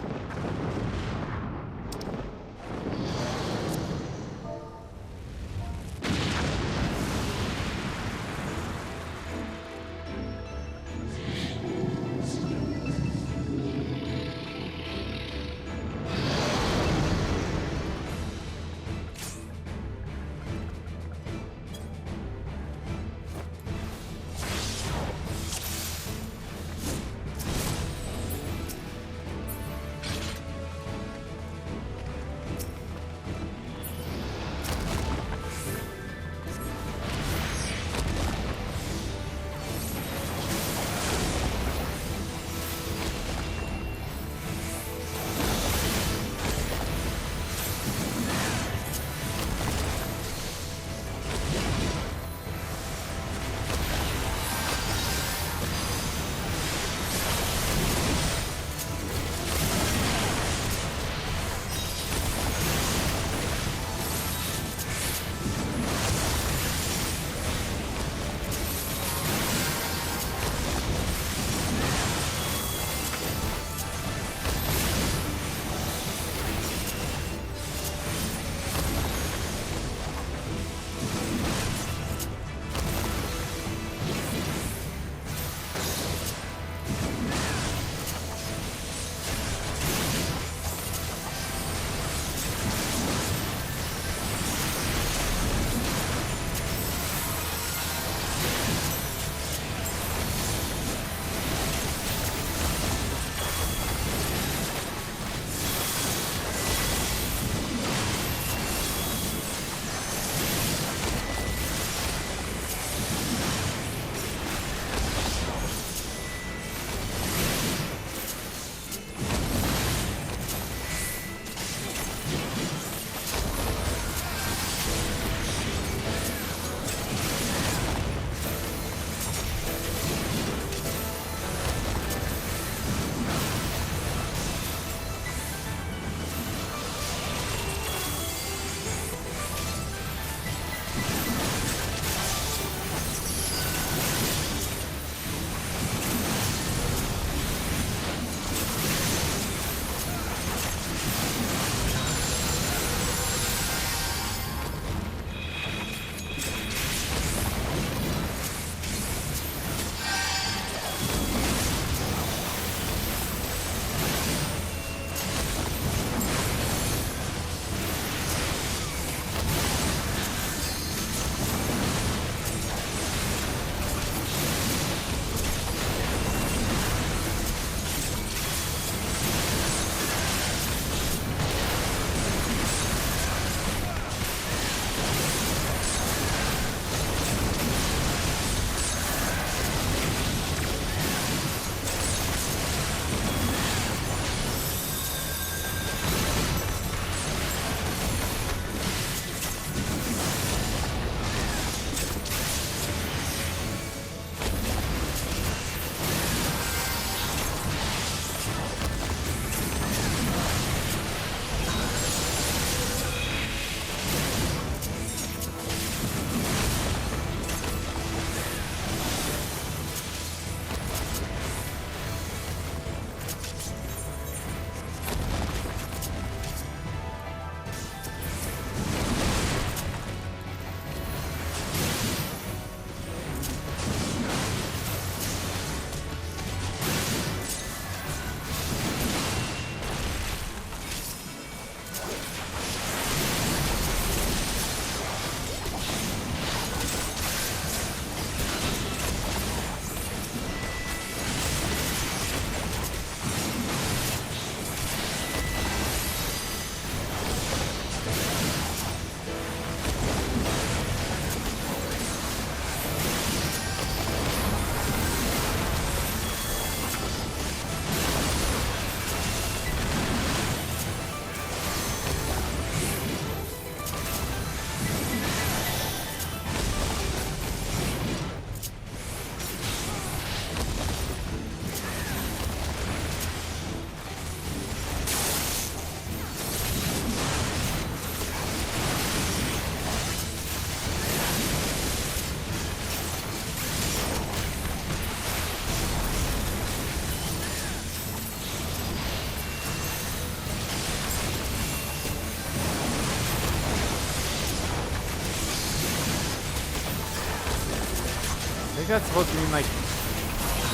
think that's supposed to mean like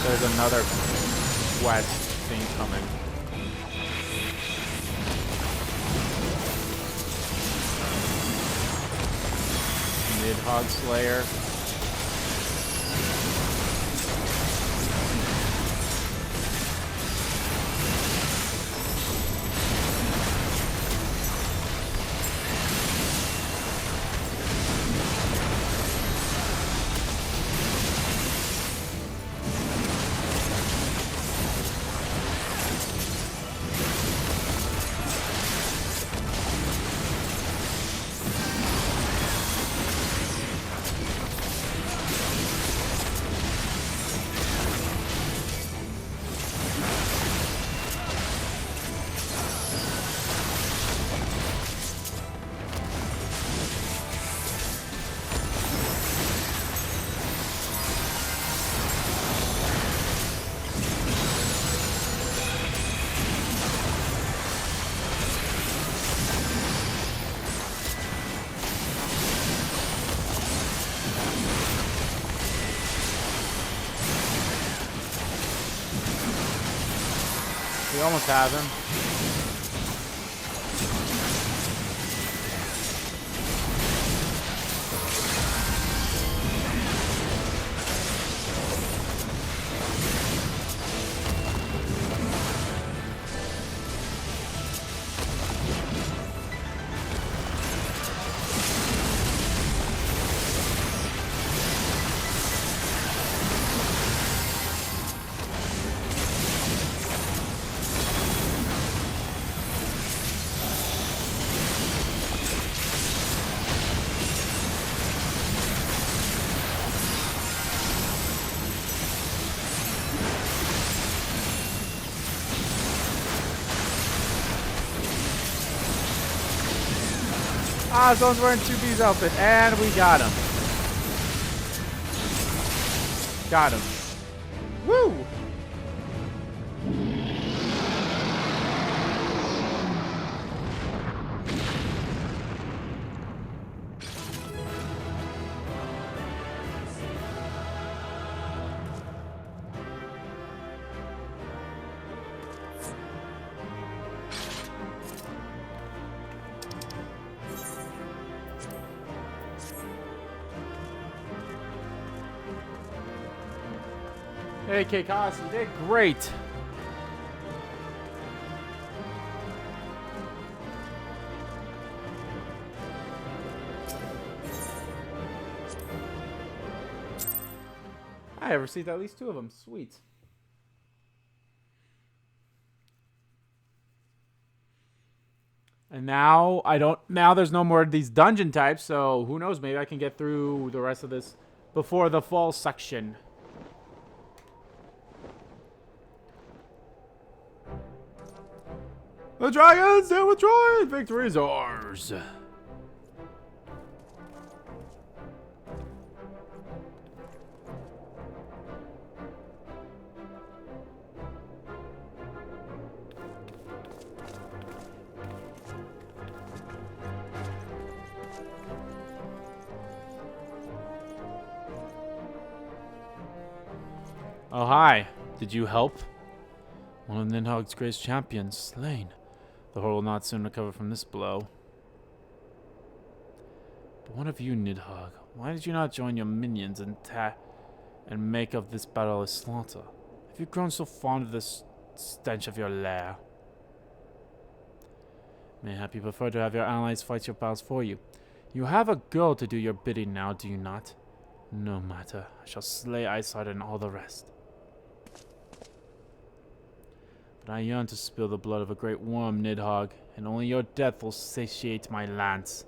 there's another quest thing coming. Nidhogg Slayer. We almost have him. Ah, someone's wearing 2B's outfit, and we got him. Got him. Woo! Hey, K-Cos, you did great. I received at least 2 of them. Sweet. And now now there's no more of these dungeon types, so who knows, maybe I can get through the rest of this before the fall section. The dragons, they will try! Victory is ours! Oh, hi. Did you help? One of Nidhogg's greatest champions, slain. The horde will not soon recover from this blow. But what of you, Nidhogg? Why did you not join your minions and make of this battle a slaughter? Have you grown so fond of the stench of your lair? Mayhap you prefer to have your allies fight your battles for you. You have a girl to do your bidding now, do you not? No matter. I shall slay Iceheart and all the rest. But I yearn to spill the blood of a great worm, Nidhogg, and only your death will satiate my lance.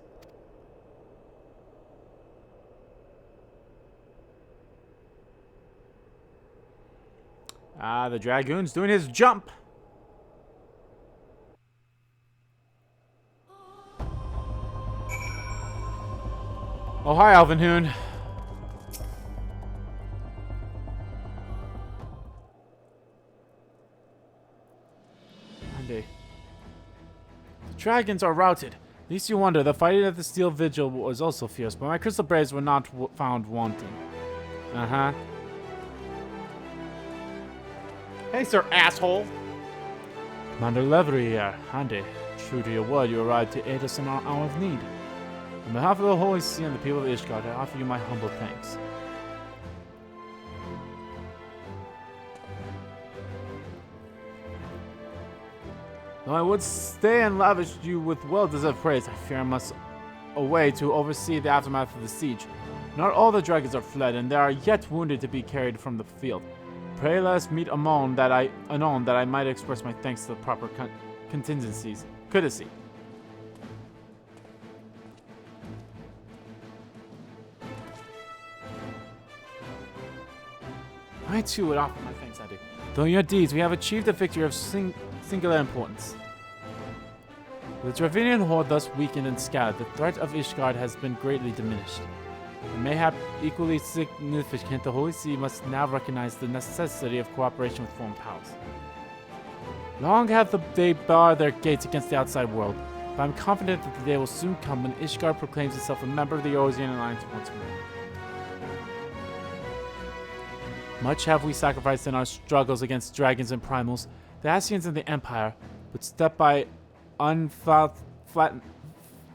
Ah, the dragoon's doing his jump! Oh, hi, Alvinhoon. The dragons are routed. Least you wonder, the fighting at the Steel Vigil was also fierce, but my Crystal Braves were not found wanting. Uh-huh. Hey, sir, asshole! Commander Levery here, Handy. True to your word, you arrived to aid us in our hour of need. On behalf of the Holy See and the people of Ishgard, I offer you my humble thanks. Though I would stay and lavish you with well-deserved praise, I fear I must away to oversee the aftermath of the siege. Not all the dragons are fled, and there are yet wounded to be carried from the field. Pray let us meet anon that I might express my thanks to the proper contingencies. Courtesy. I too would offer my thanks, Andy. Though in your deeds, we have achieved a victory of singular importance. With the Dravinian horde thus weakened and scattered, the threat of Ishgard has been greatly diminished. And mayhap equally significant, the Holy See must now recognize the necessity of cooperation with foreign powers. Long have they barred their gates against the outside world, but I'm confident that the day will soon come when Ishgard proclaims itself a member of the Eorzean Alliance once more. Much have we sacrificed in our struggles against dragons and primals. The Ascians and the Empire, but step by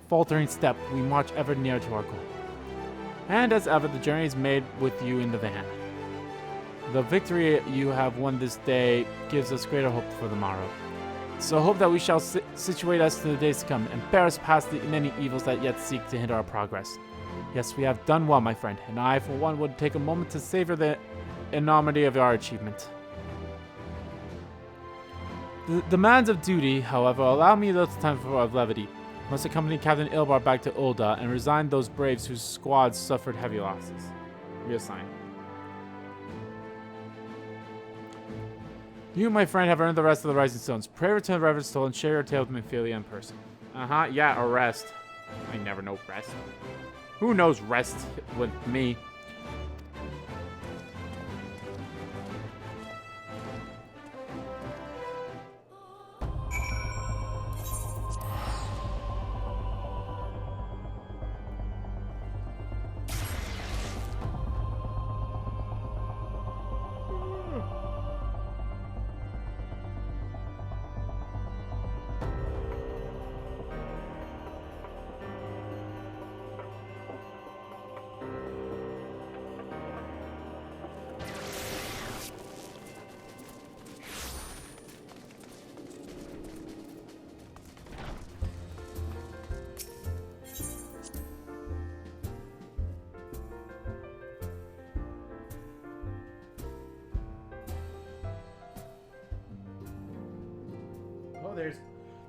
faltering step, we march ever nearer to our goal. And as ever, the journey is made with you in the van. The victory you have won this day gives us greater hope for the morrow. So hope that we shall situate us to the days to come and bear us past the many evils that yet seek to hinder our progress. Yes, we have done well, my friend, and I, for one, would take a moment to savor the enormity of our achievement. The demands of duty, however, allow me little time for levity. I must accompany Captain Ilbar back to Ul'dah and resign those braves whose squads suffered heavy losses. Reassign. You, my friend, have earned the rest of the Rising Stones. Pray return Reverend Toll and share your tale with Memphilia in person. Yeah, arrest. I never know rest. Who knows rest with me?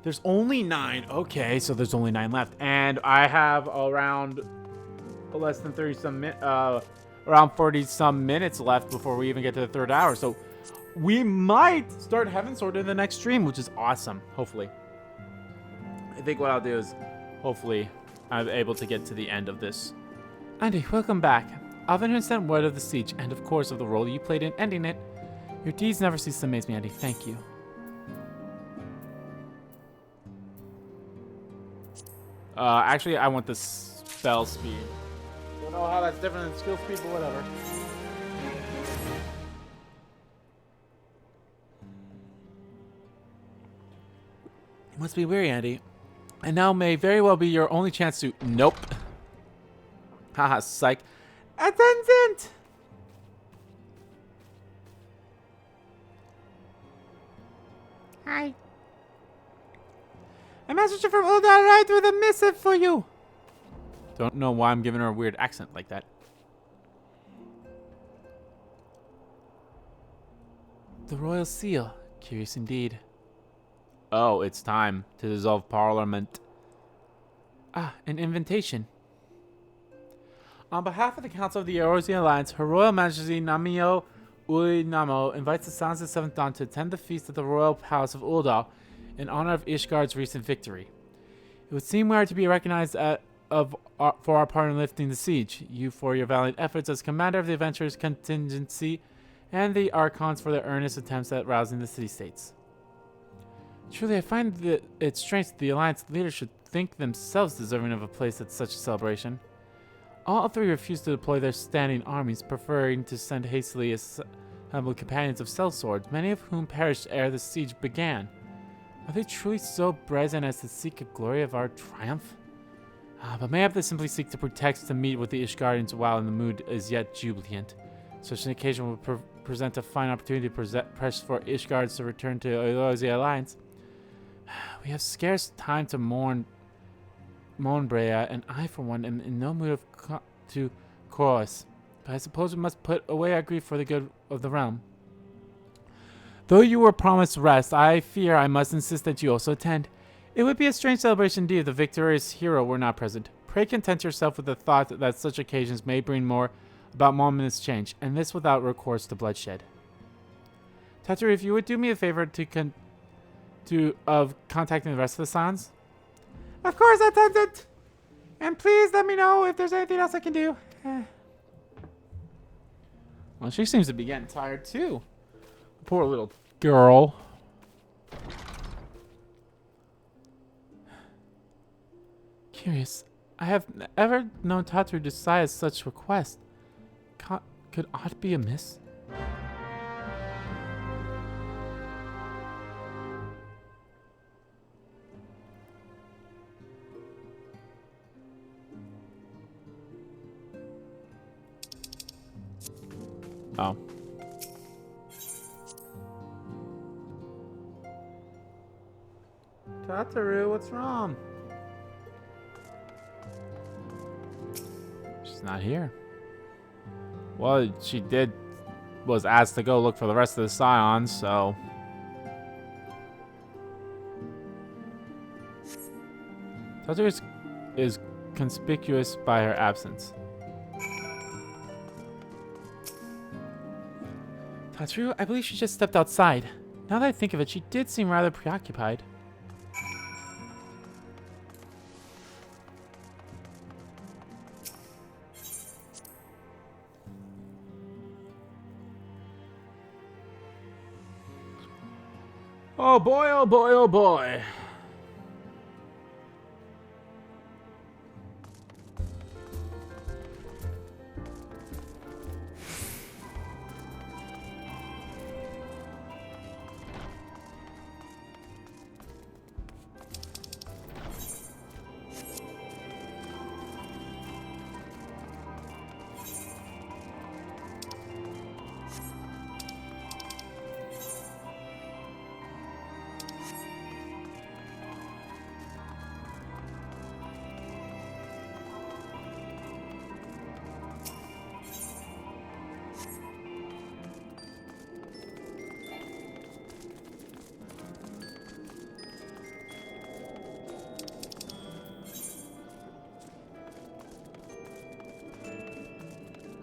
There's only 9. Okay, so there's only 9 left, and I have around less than 30 some around 40 some minutes left before we even get to the 3rd hour. So we might start Heaven Sword in the next stream, which is awesome. Hopefully, I think what I'll do is hopefully I'm able to get to the end of this. Andy, welcome back. Alvin sent word of the siege and of course of the role you played in ending it. Your deeds never cease to amaze me, Andy. Thank you. Actually, I want the spell speed. Don't know how that's different than skill speed, but whatever. You must be weary, Andy. And now may very well be your only chance to... Nope. Haha, psych. Attendant! Hi. A messenger from Ul'dah arrived with a missive for you. Don't know why I'm giving her a weird accent like that. The royal seal. Curious indeed. Oh, it's time to dissolve Parliament. Ah, an invitation. On behalf of the Council of the Eorzean Alliance, Her Royal Majesty Namio Ulinamo invites the Sons of the 7th Dawn to attend the feast at the Royal Palace of Ul'dah in honor of Ishgard's recent victory. It would seem we are to be recognized for our part in lifting the siege, you for your valiant efforts as commander of the adventurers contingency, and the Archons for their earnest attempts at rousing the city-states. Truly, I find that it strange that the Alliance leaders should think themselves deserving of a place at such a celebration. All 3 refused to deploy their standing armies, preferring to send hastily humble companions of sellsword, many of whom perished ere the siege began. Are they truly so brazen as to seek a glory of our triumph? But mayhap they simply seek to pretext to meet with the Ishgardians while in the mood is yet jubilant. Such an occasion will present a fine opportunity to press for Ishgards to return to Eorzea Alliance. We have scarce time to mourn Brea, and I, for one, am in no mood to chorus. But I suppose we must put away our grief for the good of the realm. Though you were promised rest, I fear I must insist that you also attend. It would be a strange celebration indeed if the victorious hero were not present. Pray content yourself with the thought that such occasions may bring more about momentous change, and this without recourse to bloodshed. Tataru, if you would do me a favor of contacting the rest of the Sans. Of course, attendant! And please let me know if there's anything else I can do. Well, she seems to be getting tired too. Poor little girl. Curious. I have ever known Tataru decide such request. Could aught be amiss? Oh. Tataru, what's wrong? She's not here. Well, she was asked to go look for the rest of the Scions, so... Tataru is conspicuous by her absence. Tataru, I believe she just stepped outside. Now that I think of it, she did seem rather preoccupied. Oh boy, oh boy, oh boy.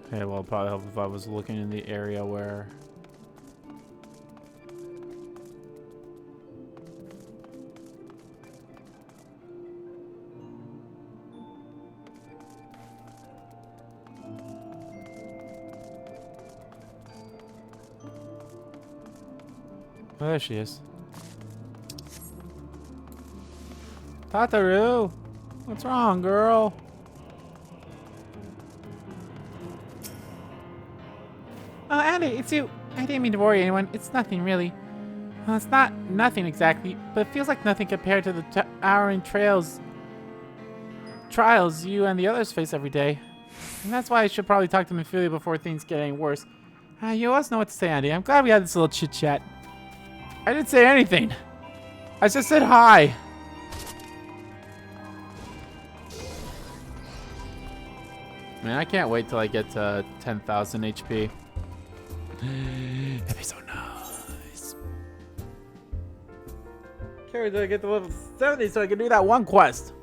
Okay, well, it'd probably help if I was looking in the area where... Oh, there she is. Tataru! What's wrong, girl? Oh, Andy, it's you. I didn't mean to worry anyone. It's nothing, really. Well, it's not nothing exactly, but it feels like nothing compared to the towering trials you and the others face every day. And that's why I should probably talk to Mephilia before things get any worse. You always know what to say, Andy. I'm glad we had this little chit-chat. I didn't say anything. I just said hi. Man, I can't wait till I get to 10,000 HP. That'd be so nice. Can't wait till I get to level 70 so I can do that one quest.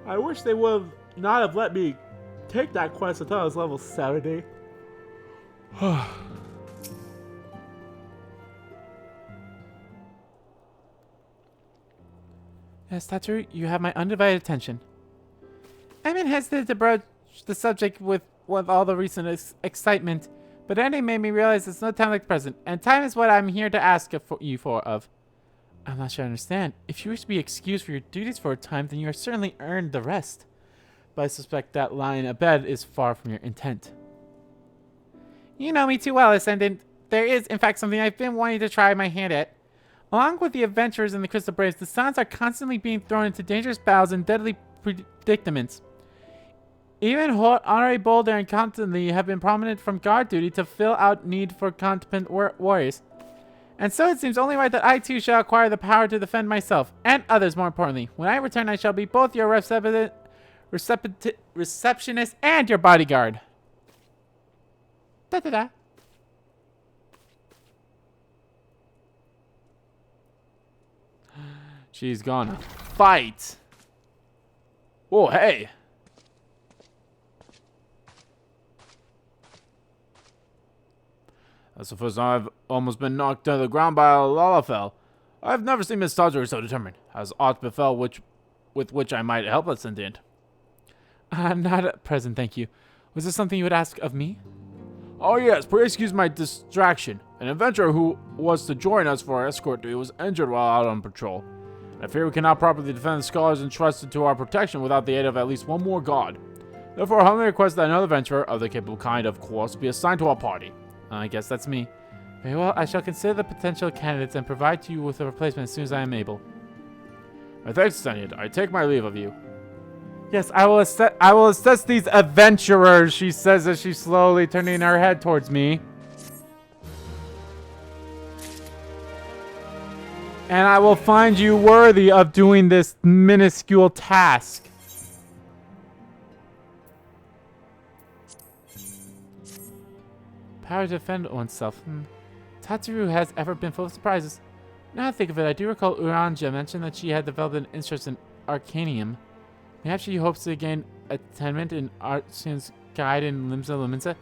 I wish they would not have let me take that quest until I was level 70. Yes, Tataru, you have my undivided attention. I've been hesitant to broach the subject with all the recent excitement, but Andy made me realize it's no time like the present, and time is what I'm here to ask you for. I'm not sure I understand. If you wish to be excused for your duties for a time, then you are certainly earned the rest. But I suspect that lying abed is far from your intent. You know me too well, Ascendant. There is, in fact, something I've been wanting to try my hand at. Along with the adventurers in the Crystal Braves, the Scions are constantly being thrown into dangerous battles and deadly predicaments. Even Honorary Boulder and Constantly have been prominent from guard duty to fill out need for competent warriors. And so it seems only right that I too shall acquire the power to defend myself, and others more importantly. When I return, I shall be both your receptionist and your bodyguard. Da-da-da. She's gonna fight. Oh, hey. That's the first time I've almost been knocked to the ground by a Lalafell. I've never seen Miss Todgery so determined. Has aught befell with which I might help Ascendant? Not at present, thank you. Was this something you would ask of me? Oh yes, pray excuse my distraction. An adventurer who was to join us for our escort duty was injured while out on patrol. I fear we cannot properly defend the scholars entrusted to our protection without the aid of at least one more god. Therefore, I humbly request that another adventurer, of the capable kind of course, be assigned to our party. I guess that's me. Very well, I shall consider the potential candidates and provide to you with a replacement as soon as I am able. Thanks, Ascendant. I take my leave of you. Yes, I will assess these adventurers, she says as she's slowly turning her head towards me. And I will find you worthy of doing this minuscule task. Power to defend oneself. Tatsuru has ever been full of surprises. Now I think of it, I do recall Uranja mentioned that she had developed an interest in Arcanium. Perhaps she hopes to gain attainment in Artsun's guide in Limsa Luminsa.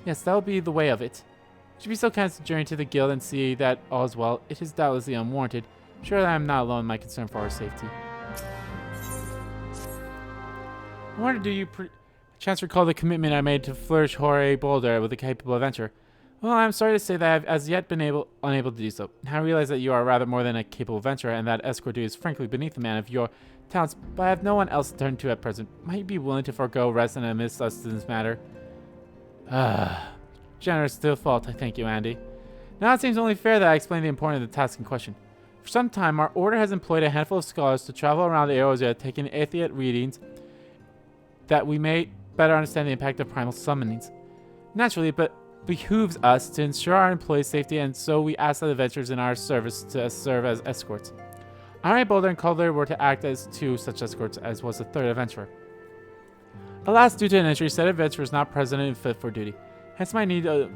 Yes, that will be the way of it. Should be so kind to journey to the guild and see that all is well. It is doubtlessly unwarranted. Surely I am not alone in my concern for our safety. I wonder, do you chance recall the commitment I made to flourish Honorary Boulder with a capable adventurer? Well, I'm sorry to say that I've as yet been unable to do so. I realize that you are rather more than a capable adventurer, and that escort duty is frankly beneath a man of your talents, but I have no one else to turn to at present. Might you be willing to forego rest and admit us in this matter? Generous to a fault, I thank you, Andy. Now it seems only fair that I explain the importance of the task in question. For some time, our order has employed a handful of scholars to travel around Eorzea taking Atheist readings that we may better understand the impact of primal summonings. Naturally, but behooves us to ensure our employees' safety, and so we ask the adventurers in our service to serve as escorts. Honorary Boulder and Calder were to act as two such escorts, as was the third adventurer. Alas, due to an injury, said adventurer is not present and fit for duty. Hence my need to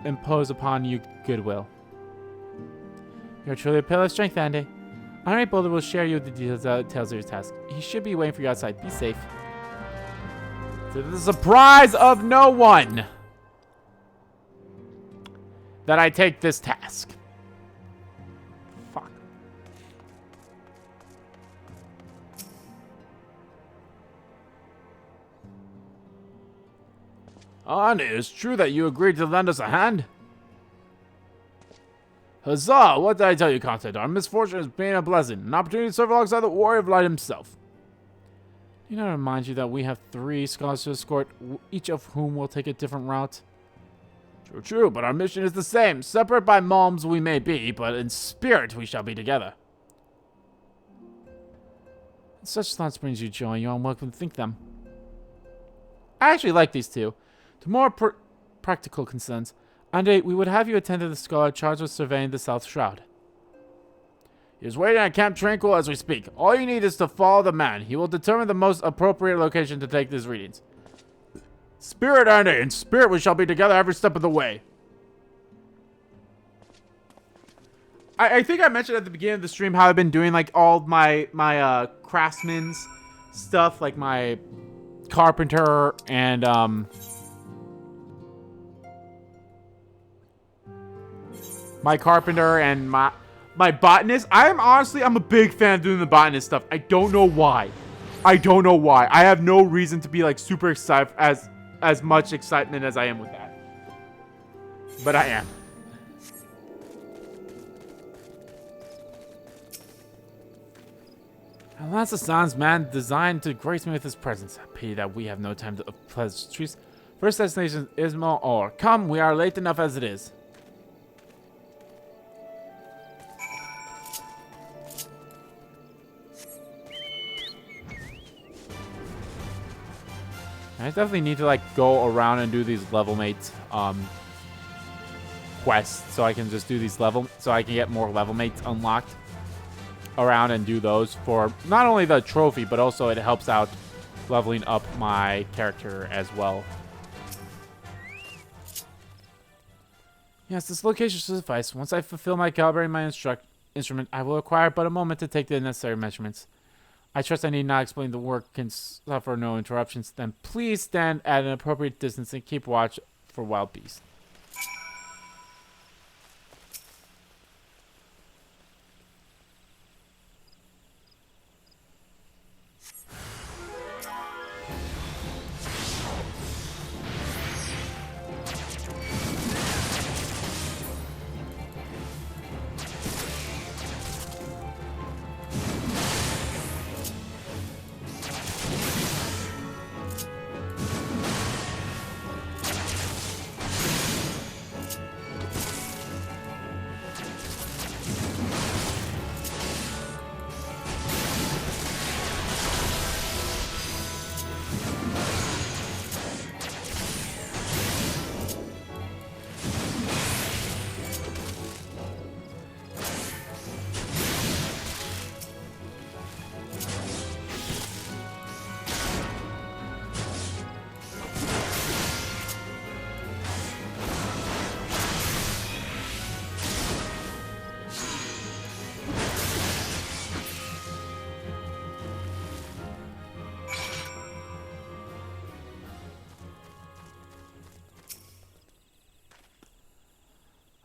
impose upon you goodwill. You are truly a pillar of strength, Andy. Honorary Boulder will share you the details of your task. He should be waiting for you outside. Be safe. To the surprise of no one, that I take this task. Fuck. Andy, it's true that you agreed to lend us a hand? Huzzah! What did I tell you, Constantine? Our misfortune is being a blessing. An opportunity to serve alongside the Warrior of Light himself. You know, to remind you that we have 3 scholars to escort, each of whom will take a different route. True, but our mission is the same. Separate by malms we may be, but in spirit we shall be together. If such thoughts brings you joy, you are welcome to think them. I actually like these two. To more practical concerns, Andre, we would have you attend to the scholar charged with surveying the South Shroud. He is waiting at Camp Tranquil as we speak. All you need is to follow the man. He will determine the most appropriate location to take these readings. Spirit, Andy, in spirit we shall be together every step of the way. I think I mentioned at the beginning of the stream how I've been doing like all my craftsman's stuff, like my carpenter and my botanist. I'm a big fan of doing the botanist stuff. I don't know why. I have no reason to be like super excited as much excitement as I am with that. But I am. Alas, the Sans man designed to grace me with his presence. Pity that we have no time to pleasantries. First destination is Ismo or. Come, we are late enough as it is. I definitely need to like go around and do these level mates quests so I can just do these so I can get more level mates unlocked around and do those for not only the trophy, but also it helps out leveling up my character as well. Yes, this location should suffice. Once I fulfill my calibrating my instrument, I will require but a moment to take the necessary measurements. I trust I need not explain the work can suffer no interruptions. Then please stand at an appropriate distance and keep watch for wild beasts.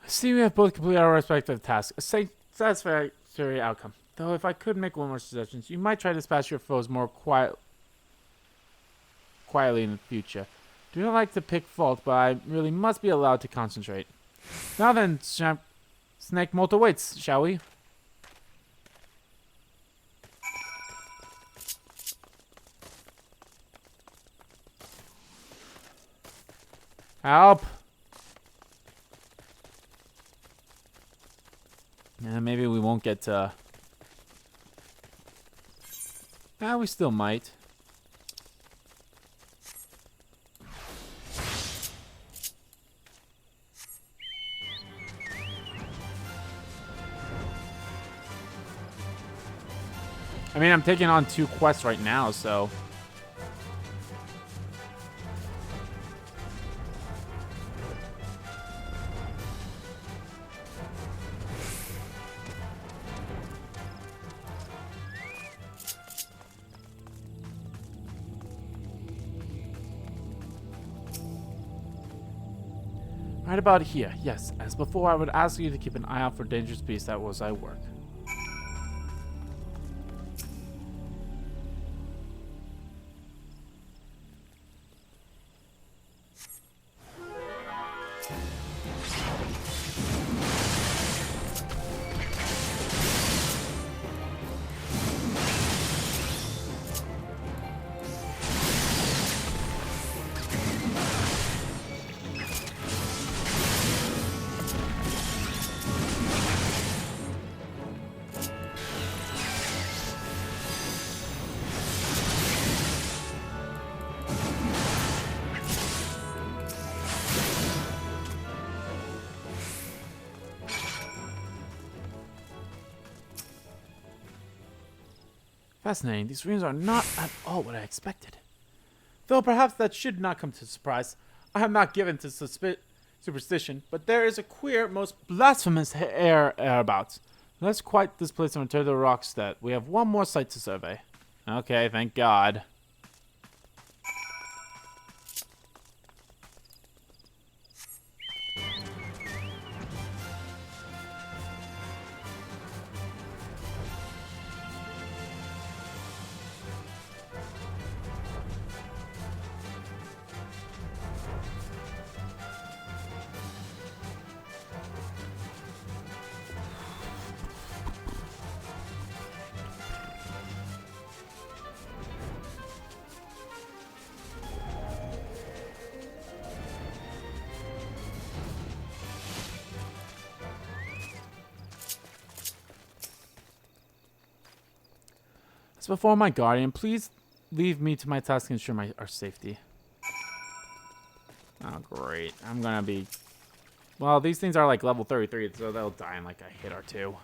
See, we have both completed our respective tasks. A satisfactory outcome. Though, if I could make one more suggestion, you might try to dispatch your foes more quietly in the future. Do not like to pick fault, but I really must be allowed to concentrate. Now then, Snake Molto waits, shall we? Help! Maybe we won't get to... we still might. I mean, I'm taking on 2 quests right now, so... Right about here, yes. As before, I would ask you to keep an eye out for dangerous beasts that was I work. Fascinating. These runes are not at all what I expected. Though perhaps that should not come to surprise. I am not given to superstition, but there is a queer, most blasphemous air about. Let's quiet this place and return to Rockstead. We have one more site to survey. Okay, thank God. As before my guardian, please leave me to my task and ensure our safety. Oh, great. I'm gonna be... Well, these things are like level 33, so they'll die in like a hit or two.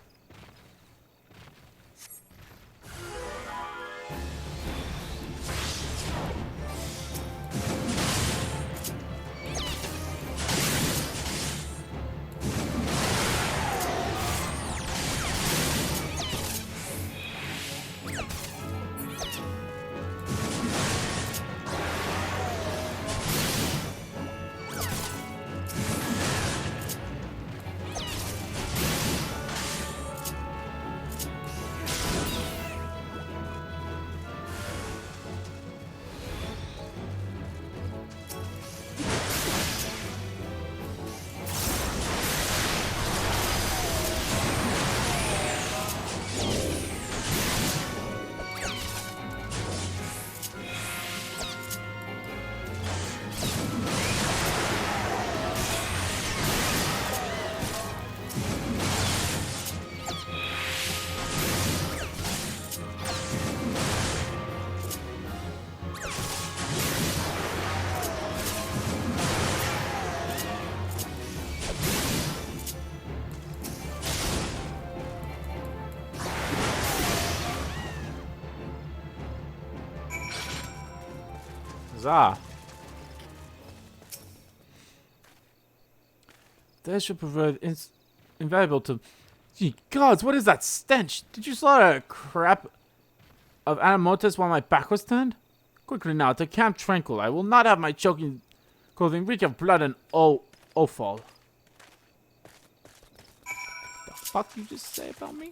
Huzzah. This should prove invaluable to... Gee, gods, what is that stench? Did you slaughter a crap of Anamotus while my back was turned? Quickly now, to Camp Tranquil. I will not have my choking clothing reek of blood and offal. The fuck you just say about me?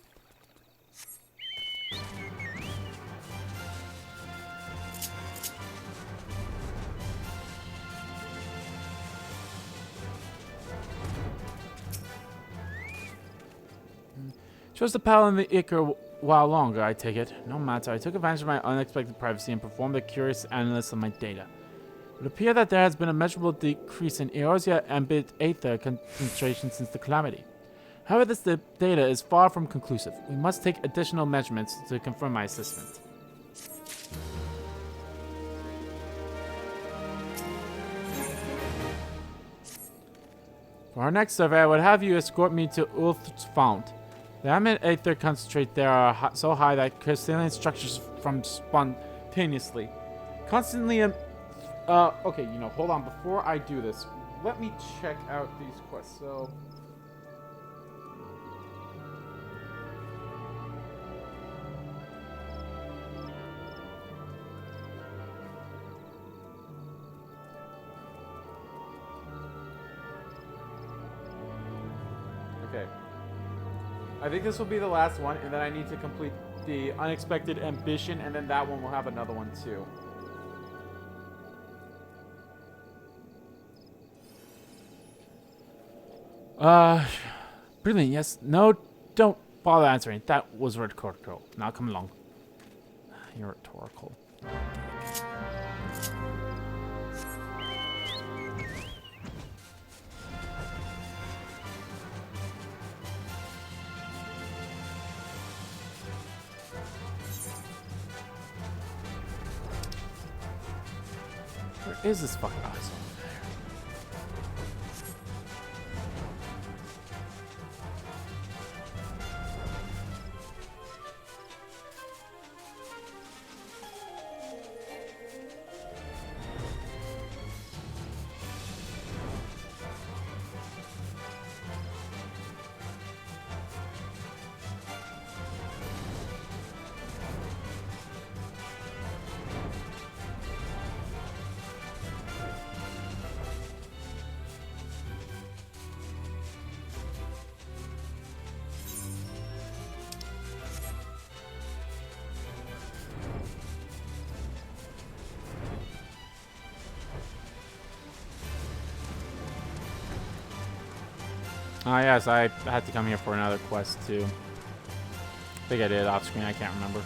Chose the pal in the Ichor while longer, I take it. No matter, I took advantage of my unexpected privacy and performed a curious analysis of my data. It would appear that there has been a measurable decrease in Eorzea ambient aether concentration since the calamity. However, this data is far from conclusive. We must take additional measurements to confirm my assessment. For our next survey, I would have you escort me to Ulth's Fount. The ambient aether concentrate there are so high that crystalline structures form spontaneously. Constantly, okay, you know, hold on. Before I do this, let me check out these quests. So... Okay. I think this will be the last one, and then I need to complete the unexpected ambition, and then that one will have another one too. Brilliant, yes. No, don't bother answering. That was rhetorical. Now come along. You're rhetorical. Where is this fucking asshole? Ah, yes, I had to come here for another quest, too. I think I did off screen, I can't remember.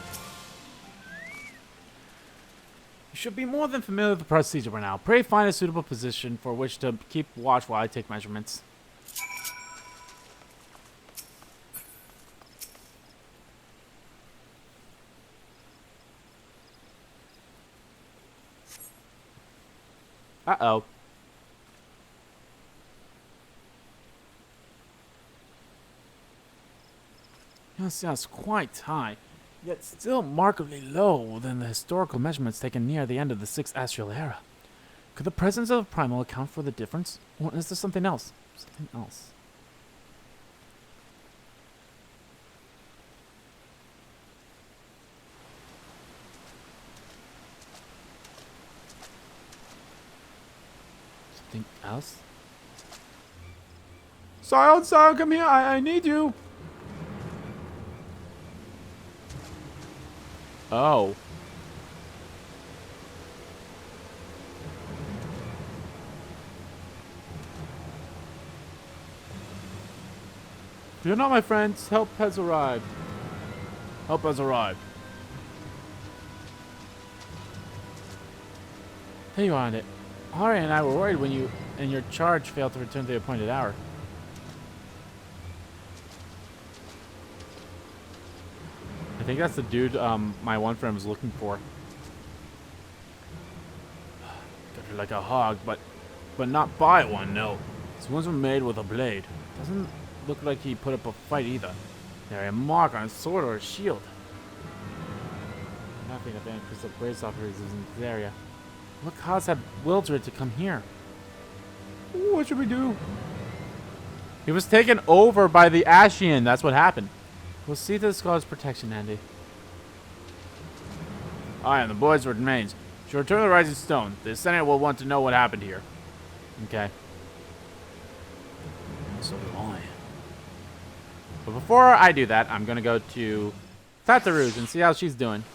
You should be more than familiar with the procedure by now. Pray find a suitable position for which to keep watch while I take measurements. Uh-oh. Sounds quite high, yet still markedly lower than the historical measurements taken near the end of the 6th astral era. Could the presence of Primal account for the difference? Or is there something else? Something else. Something else? Sion, come here! I need you! Oh. You're not my friends. Help has arrived. Help has arrived. There you are on it. Ari and I were worried when you and your charge failed to return to the appointed hour. I think that's the dude my one friend was looking for. Got her like a hog, but not by one, no. These ones were made with a blade. Doesn't look like he put up a fight either. There a mark on his sword or a shield. Nothing if any crystal brace officers is in this area. What caused that Wildred to come here? What should we do? He was taken over by the Ashian. That's what happened. We'll see to the scholar's protection, Andy. I am the boys remains. Should return to the Rising Stone. The Senate will want to know what happened here. Okay. So do I. But before I do that, I'm gonna go to Tatarouge and see how she's doing.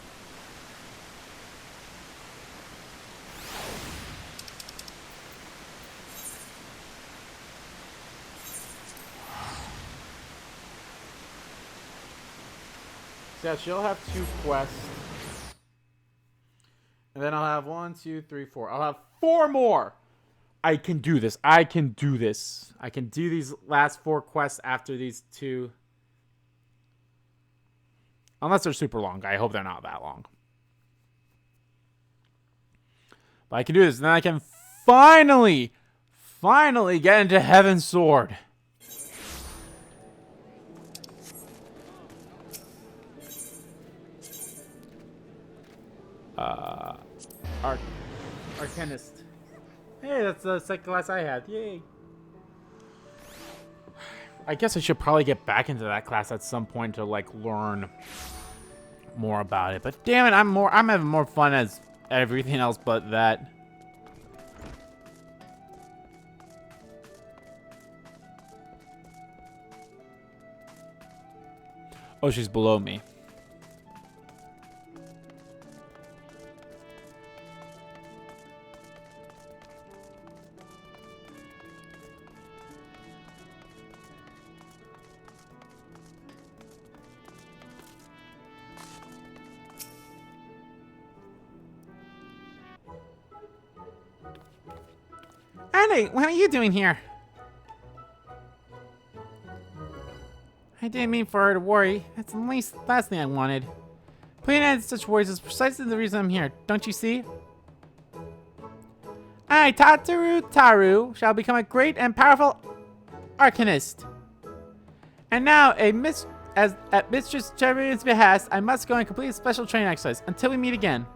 So yeah, she'll have 2 quests. And then I'll have 1, 2, 3, 4. I'll have 4 more. I can do this. I can do this. I can do these last 4 quests after these 2. Unless they're super long. I hope they're not that long. But I can do this. And then I can finally get into Heaven's Sword. Arcanist. Hey, that's the second class I had. Yay. I guess I should probably get back into that class at some point to like learn more about it. But damn it, I'm having more fun as everything else but that. Oh, she's below me. Andy, what are you doing here? I didn't mean for her to worry. That's the last thing I wanted. Putting out such worries is precisely the reason I'm here. Don't you see? I, Taru, shall become a great and powerful arcanist. And now, at Mistress Cherubin's behest, I must go and complete a special training exercise. Until we meet again.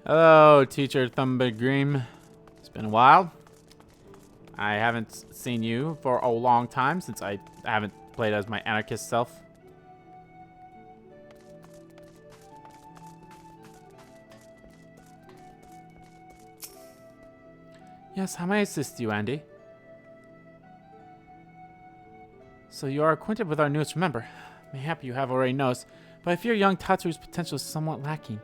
Hello, Teacher Thumbagream. It's been a while. I haven't seen you for a long time since I haven't played as my anarchist self. Yes, how may I assist you, Andy? So you are acquainted with our newest member. Mayhap you have already noticed, but I fear young Tatsu's potential is somewhat lacking.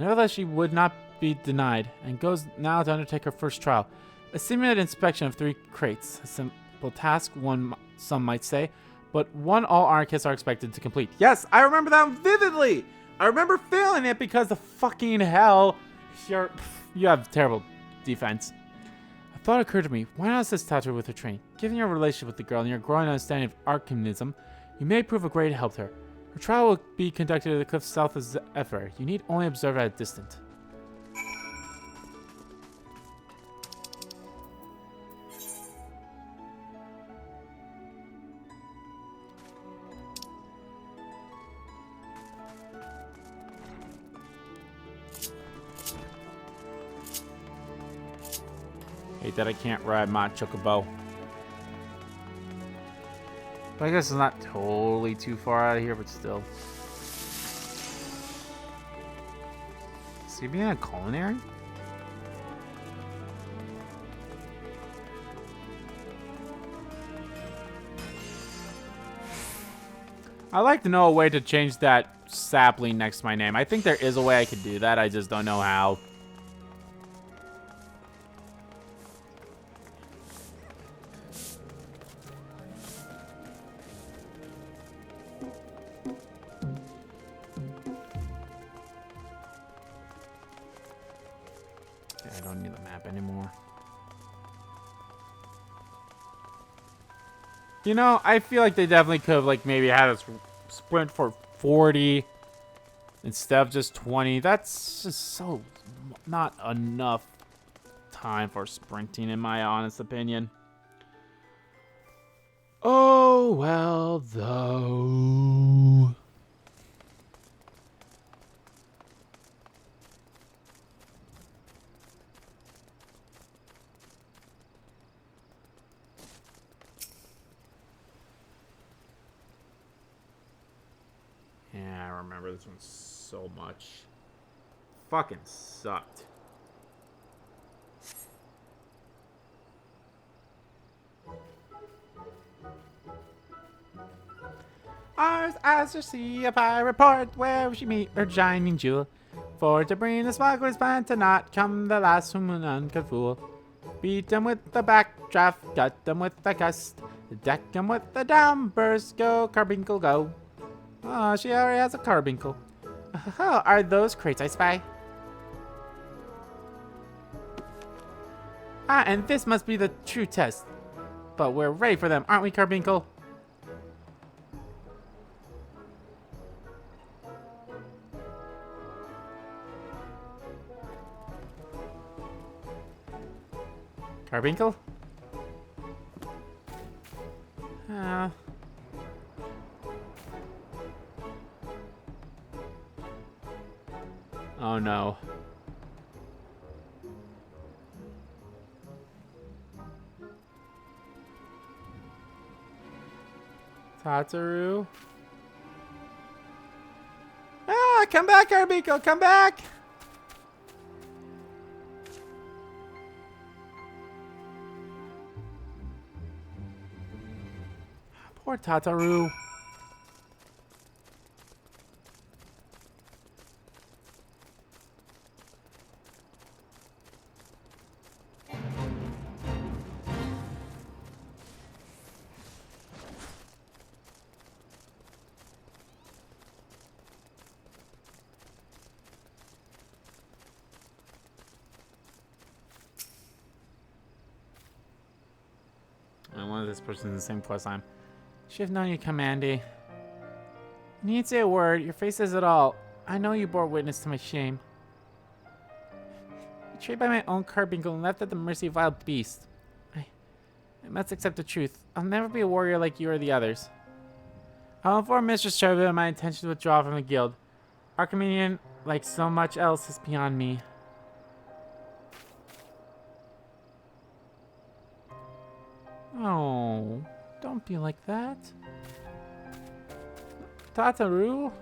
Nevertheless, she would not be denied, and goes now to undertake her first trial. A simulated inspection of 3 crates. A simple task, some might say, but one all anarchists are expected to complete. Yes, I remember that vividly! I remember failing it because of fucking hell. You have terrible defense. A thought occurred to me. Why not assist Tatra with her training? Given your relationship with the girl and your growing understanding of arcanism, you may prove a great help to her. Her trial will be conducted at the cliffs south of Zephyr. You need only observe at a distance. Hate that I can't ride my chocobo. But I guess it's not totally too far out of here, but still. Is he being a culinary? I'd like to know a way to change that sapling next to my name. I think there is a way I could do that. I just don't know how. I don't need the map anymore. You know, I feel like they definitely could have, like, maybe had us sprint for 40 instead of just 20. That's just so not enough time for sprinting, in my honest opinion. Oh, well, though. Yeah, I remember this one so much. Fucking sucked. Ours as to see a pirate report where she meet her shining jewel. For to bring the smuggler's plan to not come the last whom none could fool. Beat them with the backdraft, gut them with the gust. Deck them with the downburst, go carbuncle go. Oh, she already has a carbuncle. Oh, are those crates I spy? Ah, and this must be the true test. But we're ready for them, aren't we, Carbuncle? Carbuncle? Oh no. Tataru? Ah, come back, Carbuncle, come back! Poor Tataru. And one of this person's in the same quest line. Should have known you'd come, Andy. You need to say a word. Your face says it all. I know you bore witness to my shame. Betrayed by my own carbuncle and left at the mercy of wild beasts. I must accept the truth. I'll never be a warrior like you or the others. I'll inform Mistress Chervil of my intention to withdraw from the guild. Archimedean, like so much else, is beyond me. Oh, don't be like that. Tataru?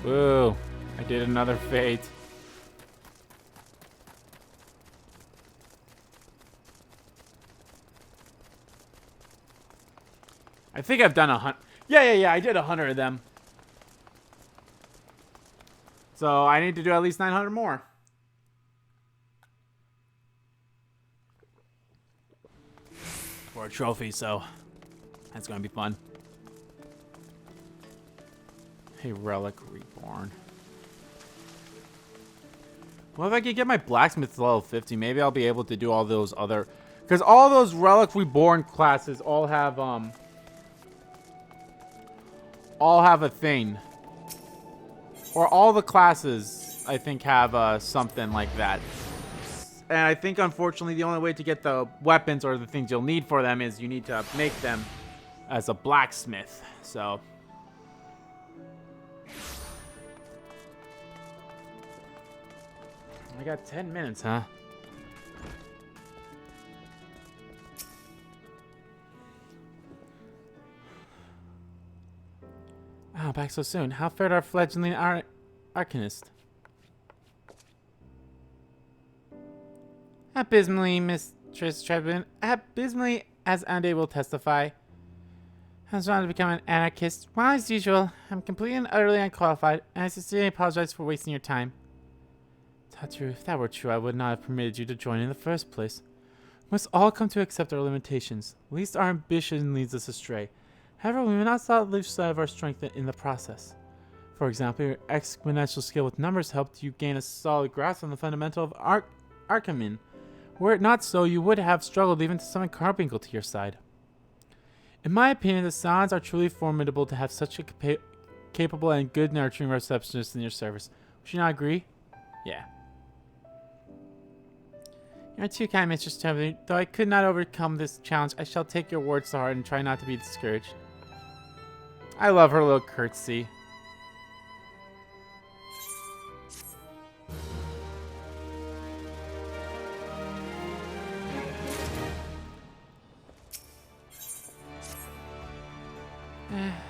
Woo. I did another fate. I think I've done 100. Yeah. I did 100 of them. So I need to do at least 900 more. For a trophy, so that's gonna be fun. Hey, Relic Reborn. Well, if I could get my blacksmith to level 50, maybe I'll be able to do all those other... Because all those Relic Reborn classes all have a thing. Or all the classes, I think, have something like that. And I think, unfortunately, the only way to get the weapons or the things you'll need for them is you need to make them as a blacksmith. So... I got 10 minutes, huh? Oh, back so soon. How fared our fledgling arcanist? Abysmally, Mistress Trebin. Abysmally, as Ande will testify. I was trying to become an anarchist. Well, as usual, I'm completely and utterly unqualified, and I sincerely apologize for wasting your time. Tatu, if that were true, I would not have permitted you to join in the first place. We must all come to accept our limitations. At least our ambition leads us astray. However, we may not lose sight of our strength in the process. For example, your exponential skill with numbers helped you gain a solid grasp on the fundamental of Arcamin. Were it not so, you would have struggled even to summon Carbuncle to your side. In my opinion, the Scions are truly formidable to have such a capable and good nurturing receptionist in your service. Would you not agree? Yeah. You are too kind, Mistress Trevor. Though I could not overcome this challenge, I shall take your words to heart and try not to be discouraged. I love her little curtsy.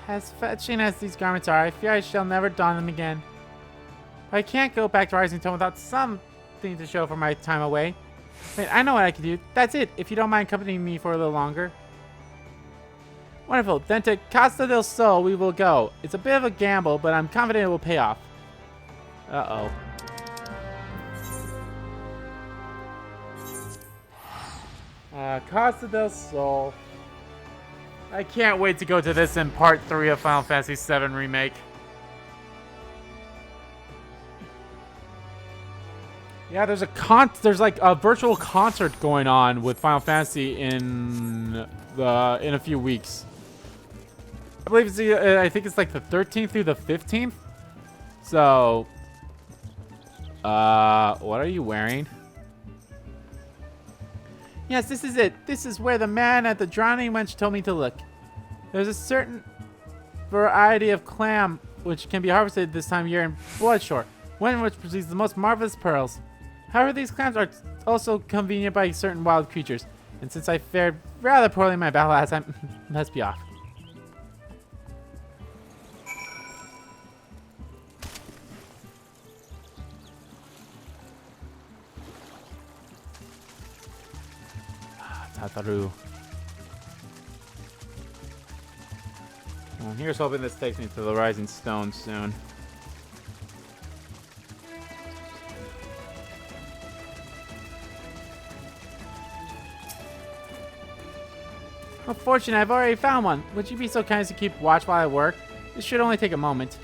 As fetching as these garments are, I fear I shall never don them again. But I can't go back to Rising Tone without something to show for my time away. Wait, I know what I can do. That's it, if you don't mind accompanying me for a little longer. Wonderful. Then to Costa del Sol we will go. It's a bit of a gamble, but I'm confident it will pay off. Uh-oh. Costa del Sol. I can't wait to go to this in part 3 of Final Fantasy VII Remake. Yeah, there's like a virtual concert going on with Final Fantasy in a few weeks. I believe it's I think it's like the 13th through the 15th. So, what are you wearing? Yes, this is it. This is where the man at the Drowning Wench told me to look. There's a certain variety of clam which can be harvested this time of year in Bloodshore, one which produces the most marvelous pearls. However, these clams are also convenient by certain wild creatures, and since I fared rather poorly in my battle last time, let's be off. Tataru. Well, here's hoping this takes me to the Rising Stone soon. How fortunate, I've already found one. Would you be so kind as to keep watch while I work? This should only take a moment.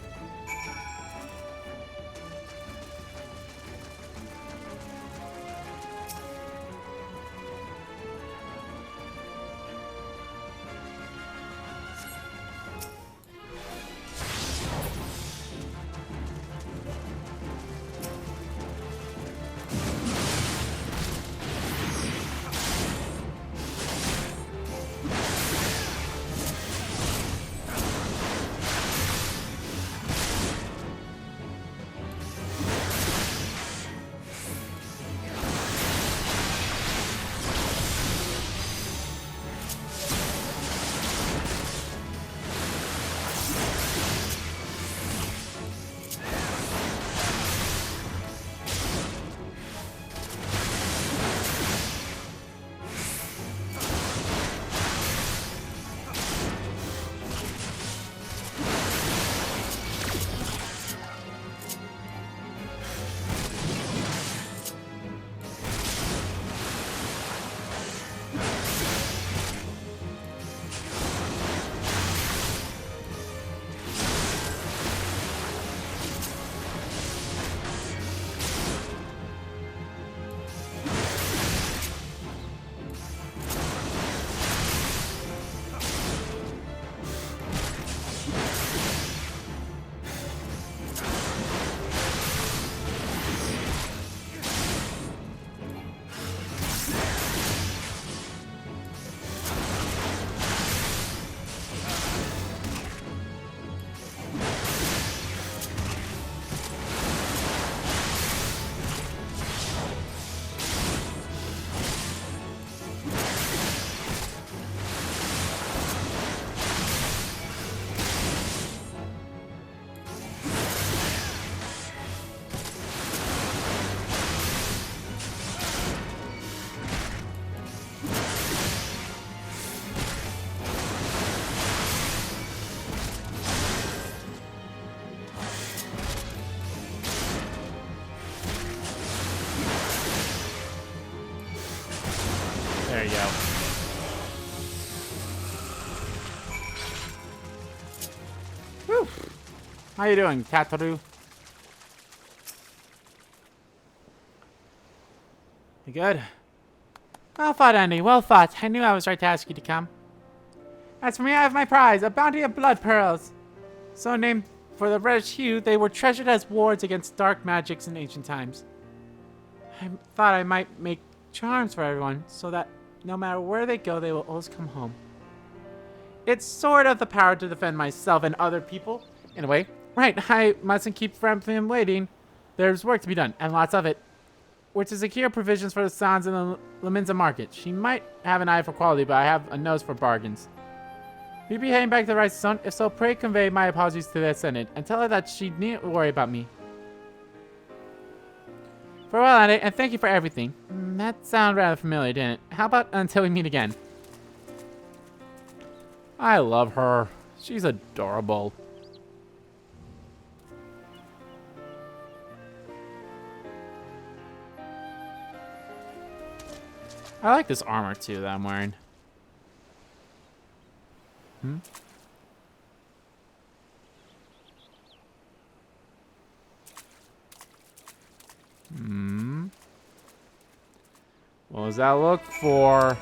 There you go. Whew. How you doing, Kataru? You good? Well fought, Andy. Well fought. I knew I was right to ask you to come. As for me, I have my prize, a bounty of blood pearls. So named for the reddish hue, they were treasured as wards against dark magics in ancient times. I thought I might make charms for everyone, so that no matter where they go, they will always come home. It's sort of the power to defend myself and other people, in a way. Right, I mustn't keep them waiting. There's work to be done, and lots of it. We're to secure provisions for the Sans in the Laminza market. She might have an eye for quality, but I have a nose for bargains. Will you be heading back to the Rising Sun? If so, pray convey my apologies to the Ascendant, and tell her that she needn't worry about me. Farewell, Andy, and thank you for everything. That sounded rather familiar, didn't it? How about until we meet again? I love her. She's adorable. I like this armor, too, that I'm wearing. What was that look for?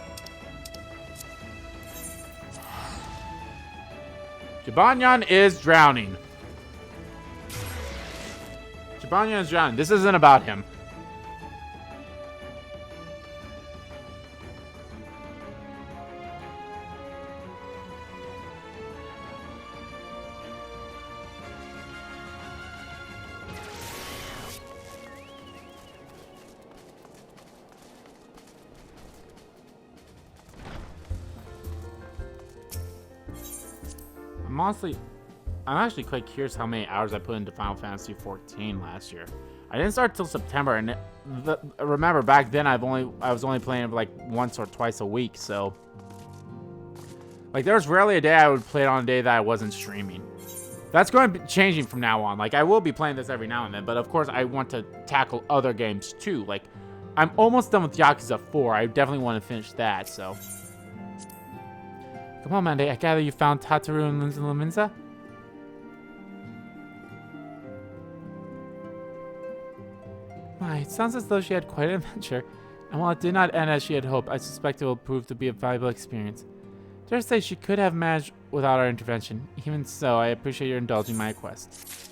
Jibanyan is drowning. Jibanyan is drowning. This isn't about him. I'm actually quite curious how many hours I put into Final Fantasy XIV last year. I didn't start till September, and remember back then I was only playing it like once or twice a week, so like there was rarely a day I would play it on a day that I wasn't streaming. That's going to be changing from now on. Like I will be playing this every now and then, but of course I want to tackle other games too. Like I'm almost done with Yakuza 4. I definitely want to finish that, so. Come on, Monday. I gather you found Tataru and Laminza? My, it sounds as though she had quite an adventure. And while it did not end as she had hoped, I suspect it will prove to be a valuable experience. Dare say she could have managed without our intervention. Even so, I appreciate your indulging my request.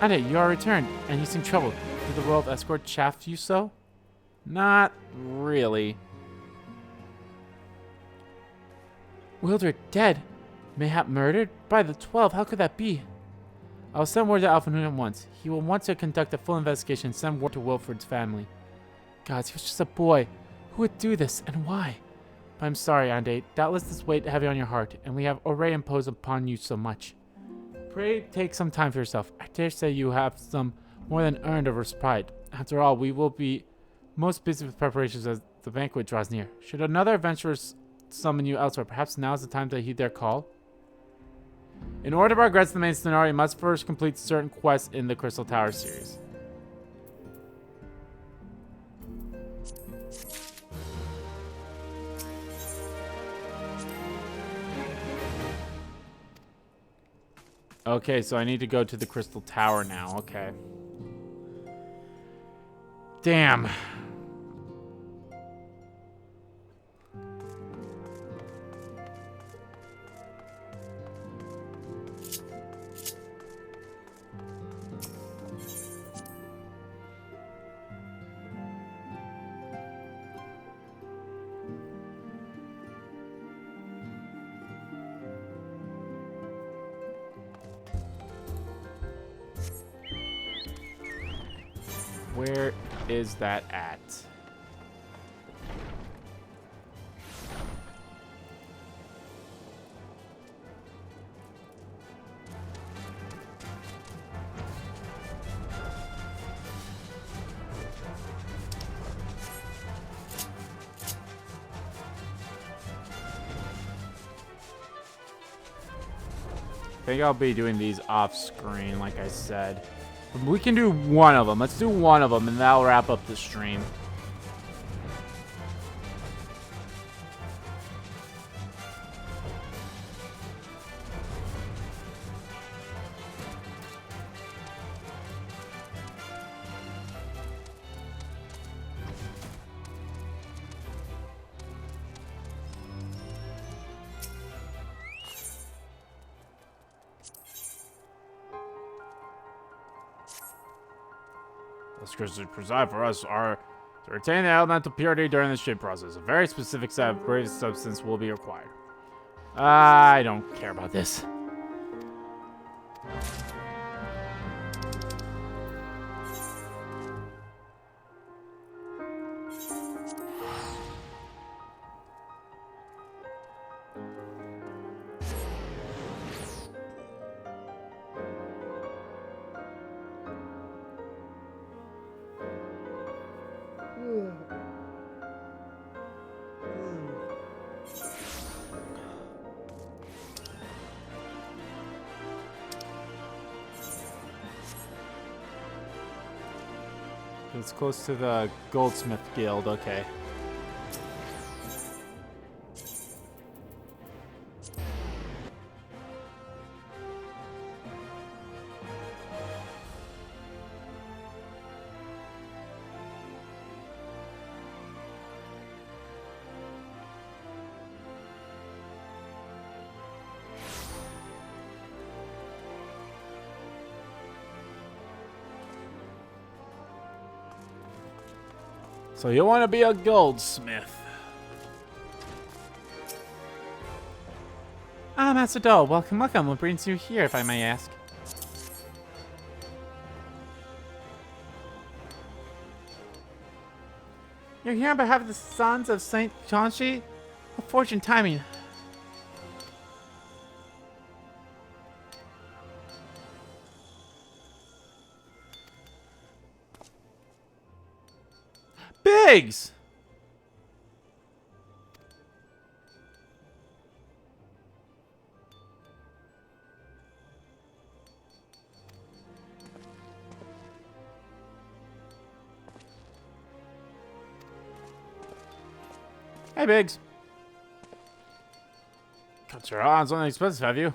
Ade, you are returned, and you seem troubled. Did the role of escort chafe you so? Not really. Wildred dead? Mayhap murdered? By the 12, how could that be? I will send word to Alphinoon at once. He will want to conduct a full investigation and send word to Wilfred's family. Gods, he was just a boy. Who would do this, and why? But I'm sorry, Ande. Doubtless this weight heavy on your heart, and we have already imposed upon you so much. Pray take some time for yourself. I dare say you have some more than earned of respite. After all, we will be most busy with preparations as the banquet draws near. Should another adventurer summon you elsewhere, perhaps now is the time to heed their call? In order to progress the main scenario, you must first complete certain quests in the Crystal Tower series. Okay, so I need to go to the Crystal Tower now. Okay. Damn. Where is that at? I think I'll be doing these off screen, like I said. We can do one of them. Let's do one of them, and that'll wrap up the stream. The scriptures prescribed for us are to retain the elemental purity during the shape process. A very specific set of great substance will be required. I don't care about this. It's close to the Goldsmith Guild, okay. So you want to be a goldsmith? Ah, Master Doe, welcome. What brings you here, if I may ask? You're here on behalf of the Sons of Saint Janshi? What fortune timing. Biggs! Hey, Biggs. Got your odds on the expensive, have you?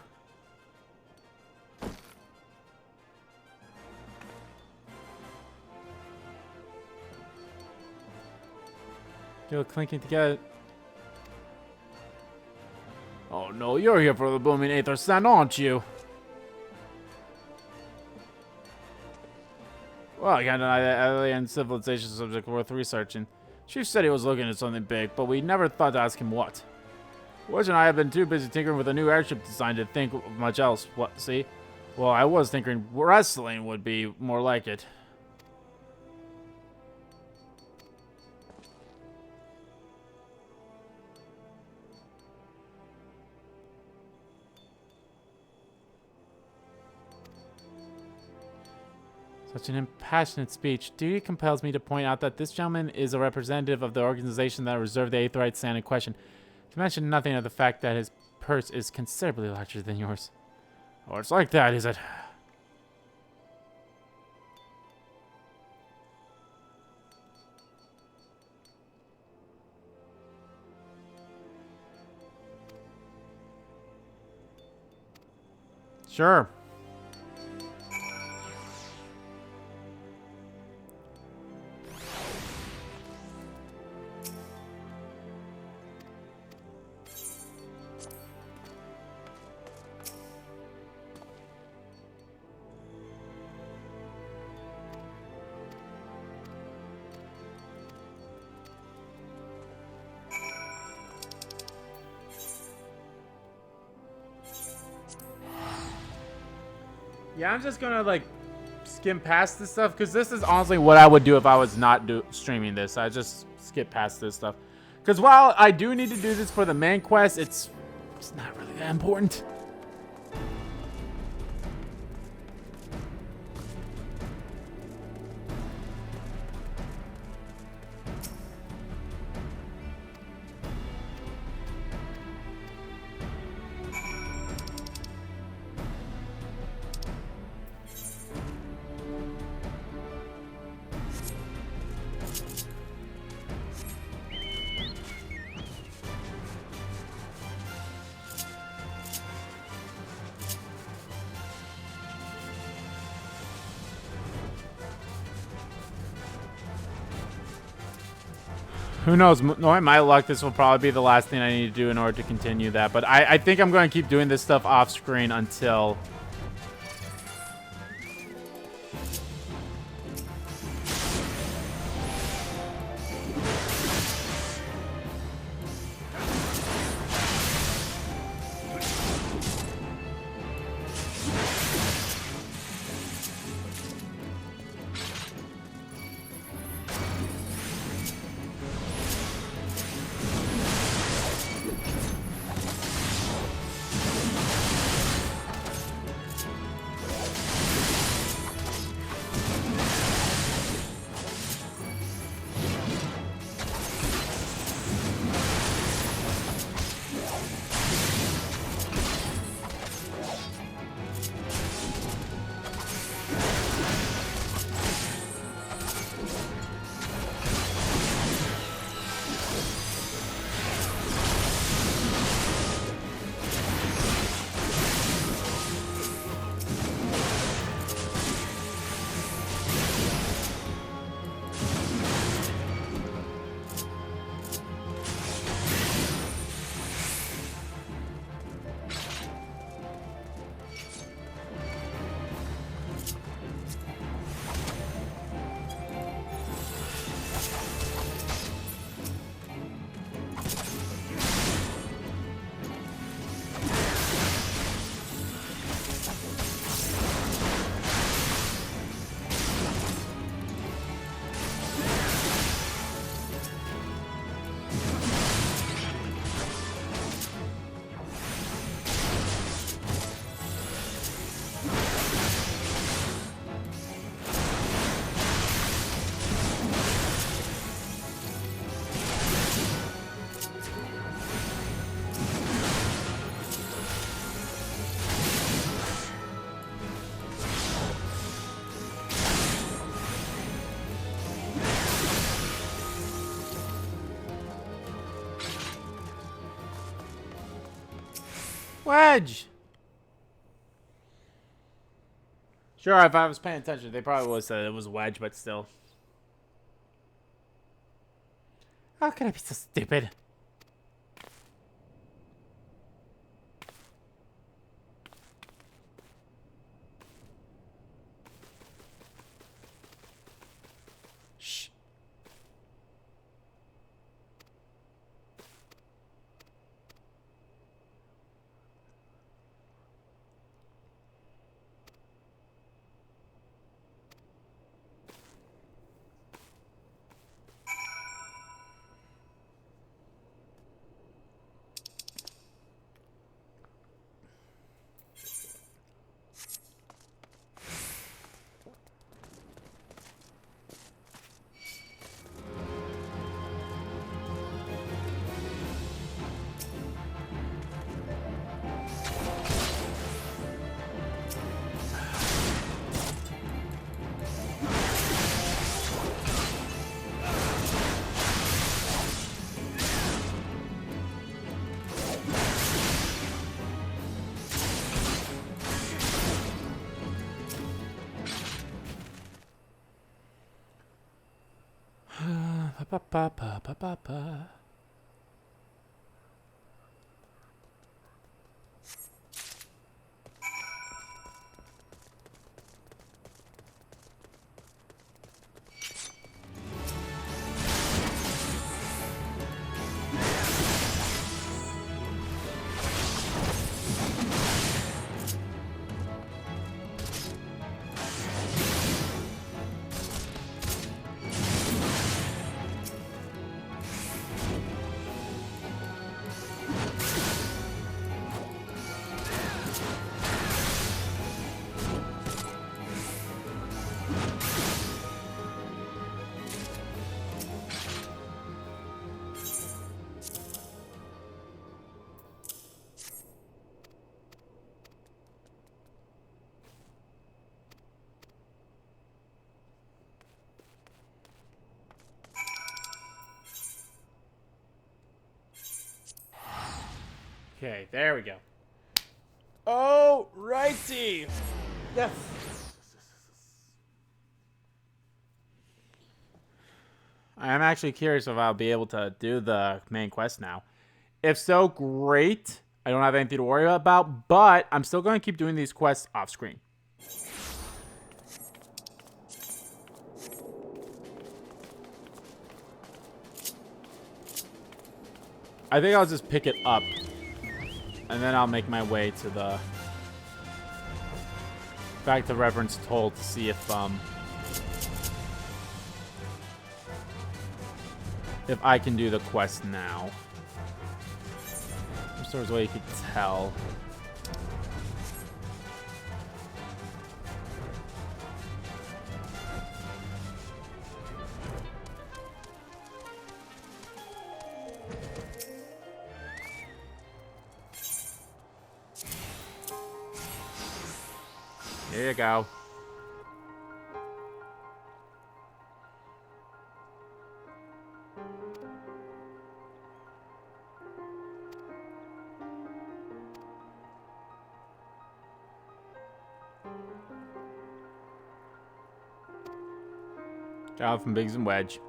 You're clinking together. Oh no, you're here for the booming Aether Stand, aren't you? Well, I can't deny that alien civilization subject worth researching. Chief said he was looking at something big, but we never thought to ask him what. Wedge and I have been too busy tinkering with a new airship design to think of much else. What, see? Well, I was thinking wrestling would be more like it. Such an impassionate speech. Duty compels me to point out that this gentleman is a representative of the organization that reserved the Aetherite stand in question. To mention nothing of the fact that his purse is considerably larger than yours. Oh, it's like that, is it? Sure. Yeah, I'm just gonna like skim past this stuff because this is honestly what I would do if I was not streaming this. I just skip past this stuff because while I do need to do this for the main quest, it's not really that important. Who knows? Knowing my luck, this will probably be the last thing I need to do in order to continue that. But I think I'm going to keep doing this stuff off screen until... Wedge! Sure, if I was paying attention, they probably would have said it was Wedge, but still. How can I be so stupid? Shh. Pa pa pa pa pa pa. Okay, there we go. Oh, righty. Yes. I am actually curious if I'll be able to do the main quest now. If so, great. I don't have anything to worry about, but I'm still going to keep doing these quests off screen. I think I'll just pick it up. And then I'll make my way to the... back to Reverend's Toll to see if I can do the quest now. If there's a way you could tell. There you go. Down from Biggs and Wedge.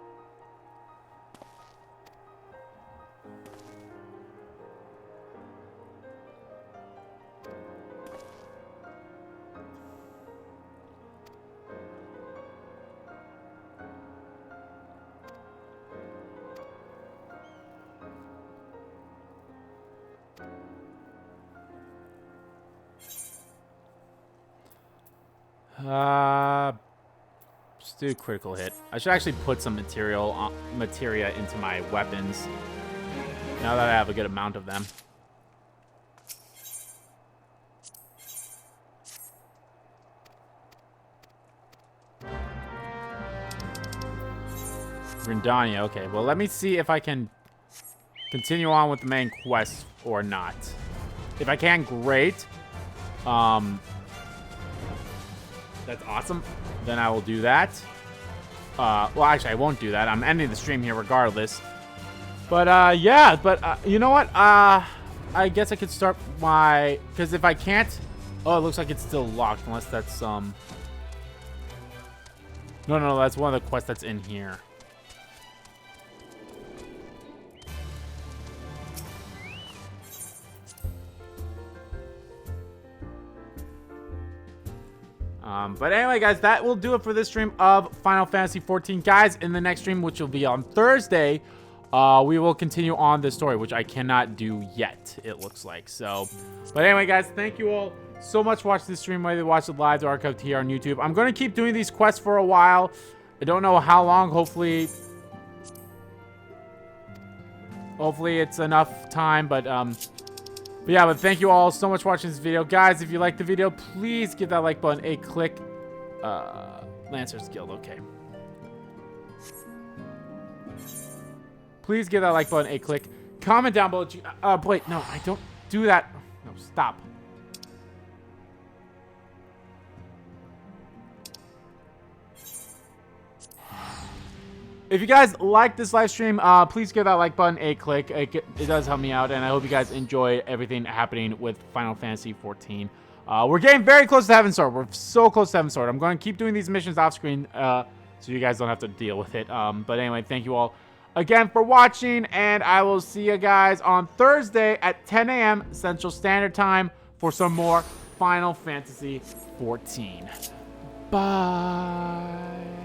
Just do a critical hit. I should actually put some materia into my weapons. Now that I have a good amount of them. Grindania, okay. Well, let me see if I can continue on with the main quest or not. If I can, great. That's awesome. Then I will do that. Well, actually, I won't do that. I'm ending the stream here regardless. But, yeah. But, you know what? I guess I could start my... Because if I can't... Oh, it looks like it's still locked. Unless that's, No, that's one of the quests that's in here. But anyway, guys, that will do it for this stream of Final Fantasy XIV. Guys, in the next stream, which will be on Thursday, we will continue on this story, which I cannot do yet, it looks like. So, but anyway, guys, thank you all so much for watching this stream, whether you watch it live or archived here on YouTube. I'm going to keep doing these quests for a while. I don't know how long. Hopefully it's enough time, but yeah, but thank you all so much for watching this video. Guys, if you liked the video, please give that like button a click. Lancer's Guild, okay. Please give that like button a click. Comment down below. Wait, no, I don't do that. No, stop. If you guys like this live stream, please give that like button a click. It does help me out, and I hope you guys enjoy everything happening with Final Fantasy XIV. We're getting very close to Heaven Sword. We're so close to Heaven Sword. I'm going to keep doing these missions off screen so you guys don't have to deal with it. But anyway, thank you all again for watching, and I will see you guys on Thursday at 10 a.m. Central Standard Time for some more Final Fantasy XIV. Bye.